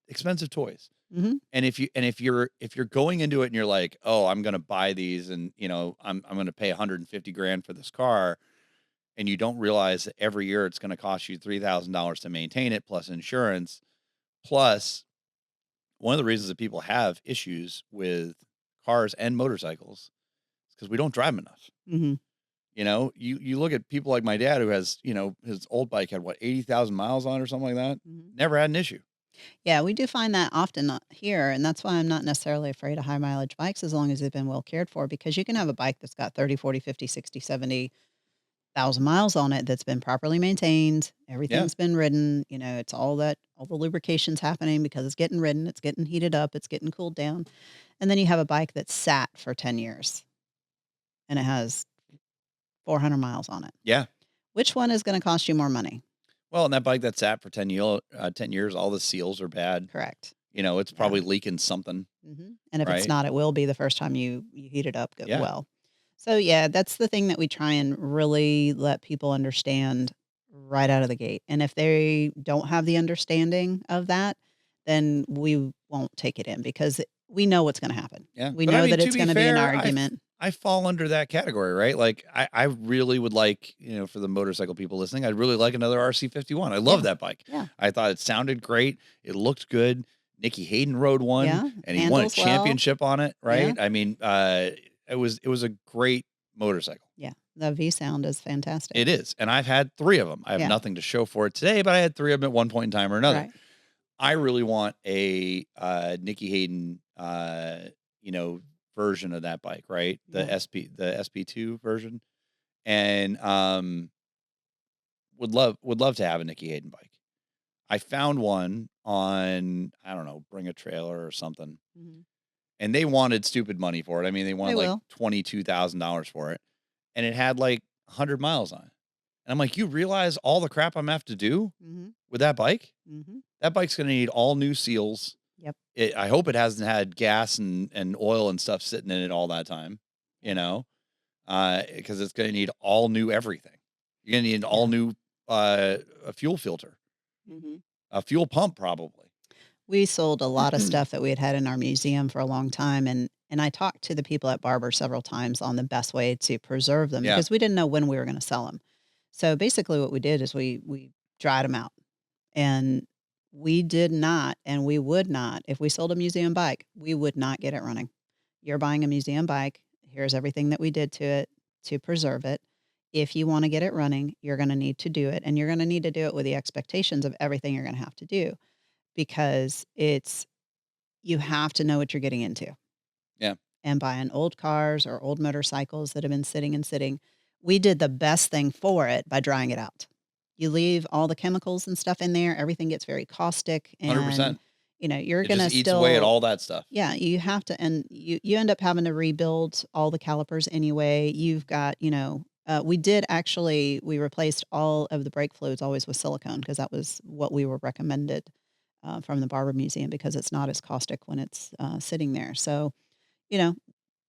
expensive toys." Mhm. And if you're going into it and you're like, "Oh, I'm gonna buy these, and I'm gonna pay 150 grand for this car," and you don't realize that every year it's gonna cost you $3,000 to maintain it, plus insurance, plus one of the reasons that people have issues with cars and motorcycles is because we don't drive them enough. Mhm. You look at people like my dad, who has, his old bike had 80,000 miles on it or something like that. Mhm. Never had an issue. Yeah, we do find that often here, and that's why I'm not necessarily afraid of high mileage bikes as long as they've been well cared for, because you can have a bike that's got 30, 40, 50, 60, 70,000 miles on it that's been properly maintained. Everything's been ridden. It's all the lubrication's happening because it's getting ridden, it's getting heated up, it's getting cooled down. And then you have a bike that's sat for 10 years and it has 400 miles on it. Yeah. Which one is going to cost you more money? Well, and that bike that sat for 10 years, all the seals are bad. Correct. It's probably leaking something. Mhm. And if Right. it's not, it will be the first time you heat it up Yeah. well. So, yeah, that's the thing that we try and really let people understand right out of the gate. And if they don't have the understanding of that, then we won't take it in, because we know what's going to happen. Yeah. We But know I mean, that to it's be going to be an fair, argument. I fall under that category, right? Like I really would like, for the motorcycle people listening, I'd really like another RC51. I love Yeah. that bike. Yeah. I thought it sounded great. It looked good. Nicky Hayden rode one Yeah. and he won a Handles well. championship on it, right? Yeah. I mean, it was a great motorcycle. Yeah. The V sound is fantastic. It is. And I've had 3 of them. I have Yeah. nothing to show for it today, but I had 3 of them at one point in time or another. Right. I really want a Nicky Hayden version of that bike, right? The Yeah. the SP2 version. And would love to have a Nicky Hayden bike. I found one on, I don't know, Bring a Trailer or something. Mhm. And they wanted stupid money for it. I mean, they wanted They like will. $22,000 for it. And it had like 100 miles on it. And I'm like, you realize all the crap I'm gonna have to do Mhm. with that bike? Mhm. That bike's gonna need all new seals. Yep. I hope it hasn't had gas and oil and stuff sitting in it all that time, because it's going to need all new everything. You're going to need an all new a fuel filter, Mhm. a fuel pump, probably. We sold a lot of stuff that we had in our museum for a long time, and I talked to the people at Barber several times on the best way to preserve them Yeah. because we didn't know when we were going to sell them. So basically, what we did is we dried them out, and we did not, and we would not, if we sold a museum bike, we would not get it running. You're buying a museum bike. Here's everything that we did to it to preserve it. If you want to get it running, you're going to need to do it, and you're going to need to do it with the expectations of everything you're going to have to do because you have to know what you're getting into. Yeah. And buying old cars or old motorcycles that have been sitting and sitting, we did the best thing for it by drying it out. You leave all the chemicals and stuff in there, everything gets very caustic, 100%. and you're It going to just eats still away at all that stuff. Yeah, you have to, and you end up having to rebuild all the calipers anyway. You've got, we replaced all of the brake fluids always with silicone because that was what we were recommended from the Barber Museum because it's not as caustic when it's sitting there. So, you know,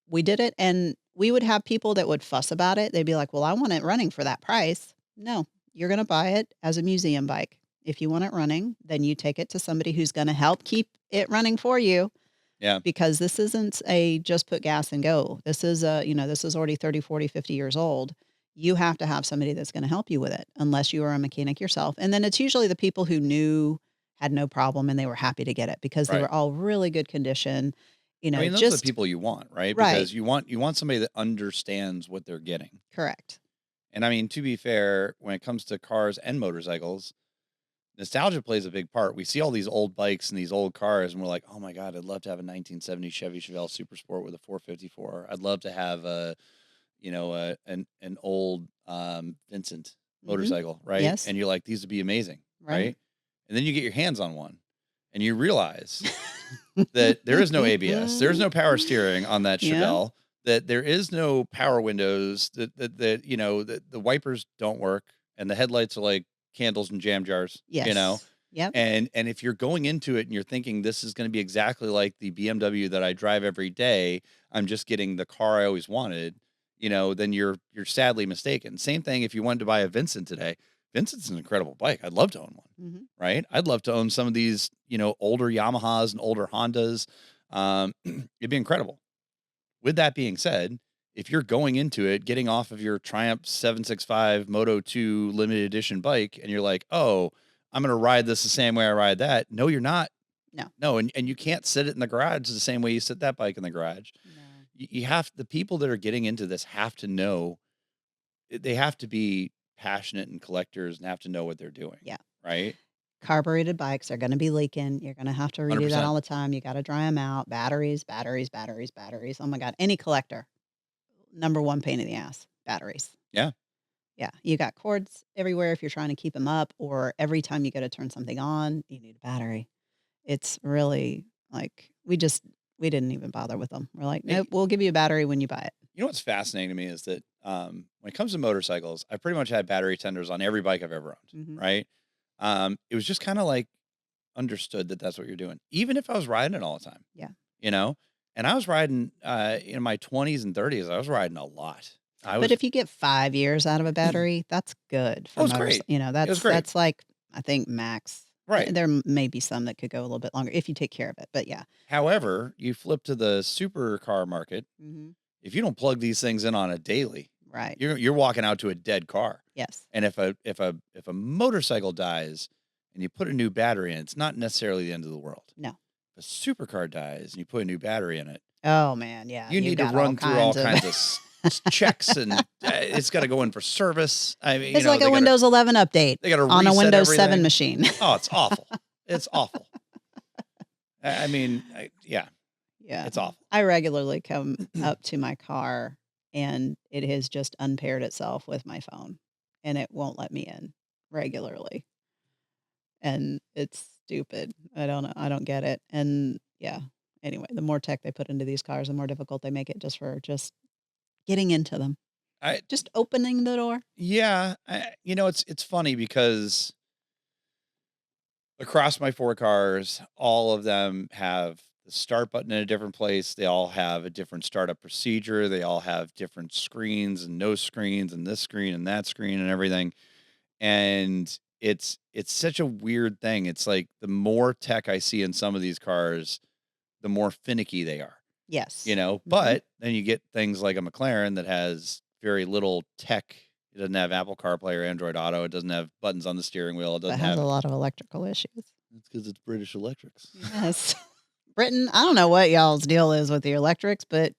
we did it, and we would have people that would fuss about it. They'd be like, "Well, I want it running for that price." No, you're going to buy it as a museum bike. If you want it running, then you take it to somebody who's going to help keep it running for you. Yeah. Because this isn't a just put gas and go. This is this is already 30, 40, 50 years old. You have to have somebody that's going to help you with it unless you are a mechanic yourself. And then it's usually the people who had no problem and they were happy to get it because they Right. were all really good condition. I mean, those are the people you want, right? Right. Because you want somebody that understands what they're getting. Correct. And I mean, to be fair, when it comes to cars and motorcycles, nostalgia plays a big part. We see all these old bikes and these old cars, and we're like, "Oh my god, I'd love to have a 1970 Chevy Chevelle Super Sport with a 454. I'd love to have an old Vincent motorcycle, right?" Yes. And you're like, "These would be amazing, Right. right?" And then you get your hands on one, and you realize that there is no ABS, there's no power steering on that Yeah. Chevelle, that there is no power windows, that the wipers don't work, and the headlights are like candles and jam jars, Yes. Yep. and if you're going into it and you're thinking this is going to be exactly like the BMW that I drive every day, I'm just getting the car I always wanted, then you're sadly mistaken. Same thing if you wanted to buy a Vincent today. Vincent's an incredible bike. I'd love to own one, Mhm. right? I'd love to own some of these, older Yamahas and older Hondas. It'd be incredible. With that being said, if you're going into it, getting off of your Triumph 765 Moto 2 limited edition bike, and you're like, "Oh, I'm going to ride this the same way I ride that." No, you're not. No. No. And you can't sit it in the garage the same way you sit that bike in the garage. No. You have, the people that are getting into this have to know, they have to be passionate and collectors and have to know what they're doing. Yeah. Right. Carbureted bikes are going to be leaking. You're going to have to redo that 100%. all the time. You got to dry them out. Batteries, batteries, batteries, batteries. Oh my God. Any collector, number one pain in the ass, batteries. Yeah. Yeah. You got cords everywhere if you're trying to keep them up, or every time you go to turn something on, you need a battery. It's really like, we didn't even bother with them. We're like, Hey. nope, we'll give you a battery when you buy it. You know what's fascinating to me is that when it comes to motorcycles, I pretty much had battery tenders on every bike I've ever owned, Mhm. right? It was just kind of like understood that that's what you're doing, even if I was riding it all the time. Yeah. And I was riding in my 20s and 30s. I was riding a lot. But if you get 5 years out of a battery, that's good for Oh, it's motors. great. Was That's great. like, I think, max. Right. There may be some that could go a little bit longer if you take care of it. But yeah. However, you flip to the supercar market. Mm-hmm. if you don't plug these things in on a daily, Right. you're walking out to a dead car. Yes. And if a motorcycle dies and you put a new battery in, it's not necessarily the end of the world. No. If a supercar dies and you put a new battery in it, Oh man, yeah. you need to got run through all kinds of of checks, and it's got to go in for service. I mean, It's like a Windows 11 update they got to on a reset Windows 7 everything. machine. Oh, it's awful. It's awful. I mean, yeah, Yeah. it's awful. I regularly come up to my car and it has just unpaired itself with my phone and it won't let me in regularly. And it's stupid. I don't know. I don't get it. And yeah. Anyway, the more tech they put into these cars, the more difficult they make it just for just getting into them. I Just opening the door. Yeah, it's funny because across my 4 cars, all of them have the start button in a different place. They all have a different startup procedure. They all have different screens and no screens and this screen and that screen and everything. And it's such a weird thing. It's like the more tech I see in some of these cars, the more finicky they are. Yes. But then you get things like a McLaren that has very little tech. It doesn't have Apple CarPlay or Android Auto. It doesn't have buttons on the steering wheel. It But doesn't has have. a lot of electrical issues. It's because it's British Electrics. Yes. Britain, I don't know what y'all's deal is with the electrics, but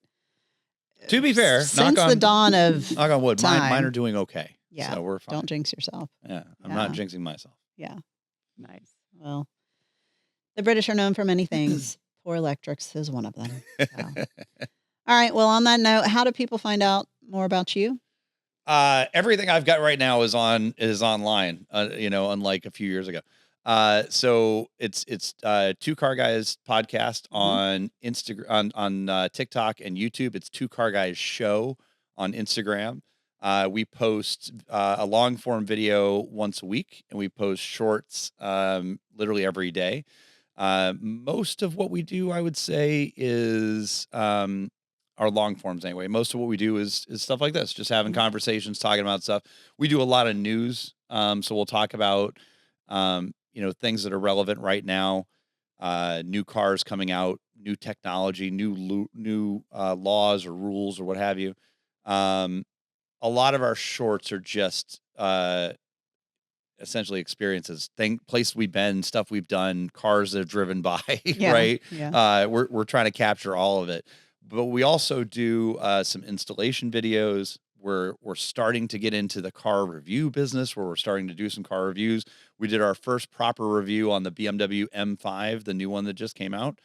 To be fair, since the dawn of knock on wood, mine time. are doing okay. Yeah, So we're fine. don't jinx yourself. Yeah, I'm not Yeah. jinxing myself. Yeah. Nice. Well, the British are known for many things. Poor electrics is one of them. So. All right. Well, on that note, how do people find out more about you? Everything I've got right now is online. Unlike a few years ago. So it's Two Car Guys podcast on Instagram, on TikTok and YouTube. It's Two Car Guys Show on Instagram. We post a long form video once a week, and we post shorts literally every day. Most of what we do, I would say, is our long forms anyway. Most of what we do is stuff like this, just having conversations, talking about stuff. We do a lot of news. So we'll talk about, things that are relevant right now, new cars coming out, new technology, new laws or rules or what have you. A lot of our shorts are just essentially experiences, place we've been, stuff we've done, cars that have driven by, right? Yeah. We're trying to capture all of it. But we also do some installation videos. We're starting to get into the car review business, where we're starting to do some car reviews. We did our first proper review on the BMW M5, the new one that just came out.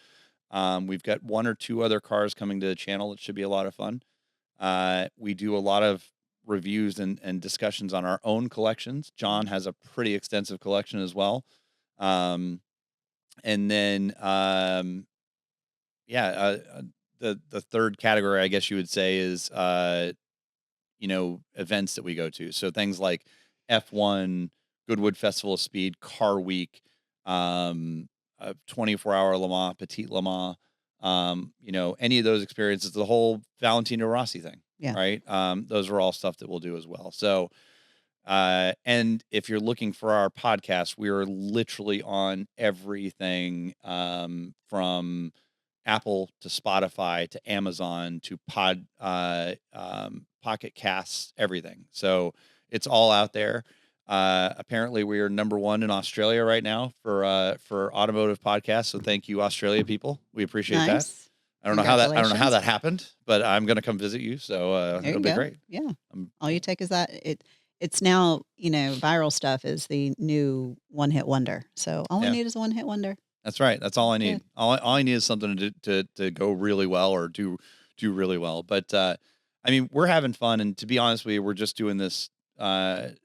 We've got 1 or 2 other cars coming to the channel. It should be a lot of fun. We do a lot of reviews and discussions on our own collections. John has a pretty extensive collection as well. And then, the third category, I guess you would say, is, events that we go to. So things like F1, Goodwood Festival of Speed, Car Week, 24-hour Le Mans, Petite Le Mans, any of those experiences, the whole Valentino Rossi thing. Yeah. Right. Those are all stuff that we'll do as well. So, and if you're looking for our podcast, we are literally on everything, from Apple to Spotify to Amazon to Pocket Casts, everything. So it's all out there. Apparently we are number 1 in Australia right now for automotive podcasts. So thank you, Australia people. We appreciate that. I don't know how that happened, but I'm going to come visit you. So it'll be great. Yeah. All you take is that it's now, viral stuff is the new one-hit wonder. So all we need is a one-hit wonder. That's right. That's all I need. All I need is something to go really well or do really well. But we're having fun, and to be honest with you, we're just doing this. The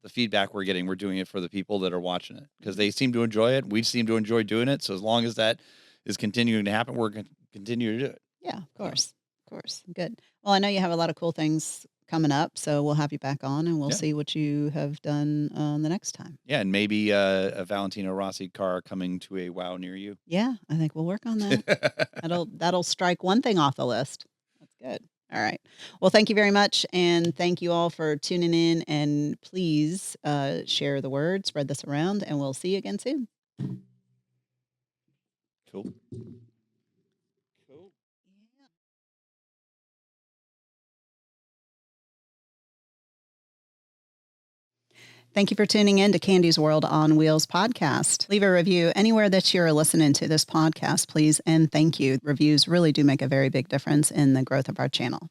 feedback we're getting, we're doing it for the people that are watching it because they seem to enjoy it. We seem to enjoy doing it. So as long as that is continuing to happen, we're going to continue to do it. Yeah, of course. Of course. Good. Well, I know you have a lot of cool things coming up, so we'll have you back on and we'll see what you have done the next time. Yeah, and maybe a Valentino Rossi car coming to a WOW near you. Yeah, I think we'll work on that. That'll strike one thing off the list. That's good. All right. Well, thank you very much, and thank you all for tuning in. And please share the word, spread this around, and we'll see you again soon. Cool. Thank you for tuning in to Candy's World on Wheels podcast. Leave a review anywhere that you're listening to this podcast, please. And thank you. Reviews really do make a very big difference in the growth of our channel.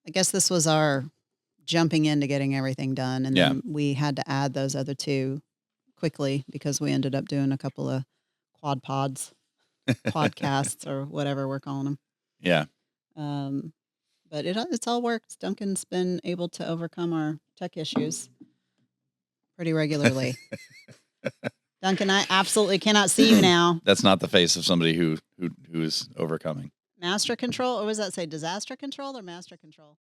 I guess this was our jumping into getting everything done. And then we had to add those other two quickly because we ended up doing a couple of podcasts or whatever we're calling them. Yeah. But it's all worked. Duncan's been able to overcome our tech issues pretty regularly. Duncan, I absolutely cannot see you now. That's not the face of somebody who is overcoming. Master control, or was that say disaster control or master control?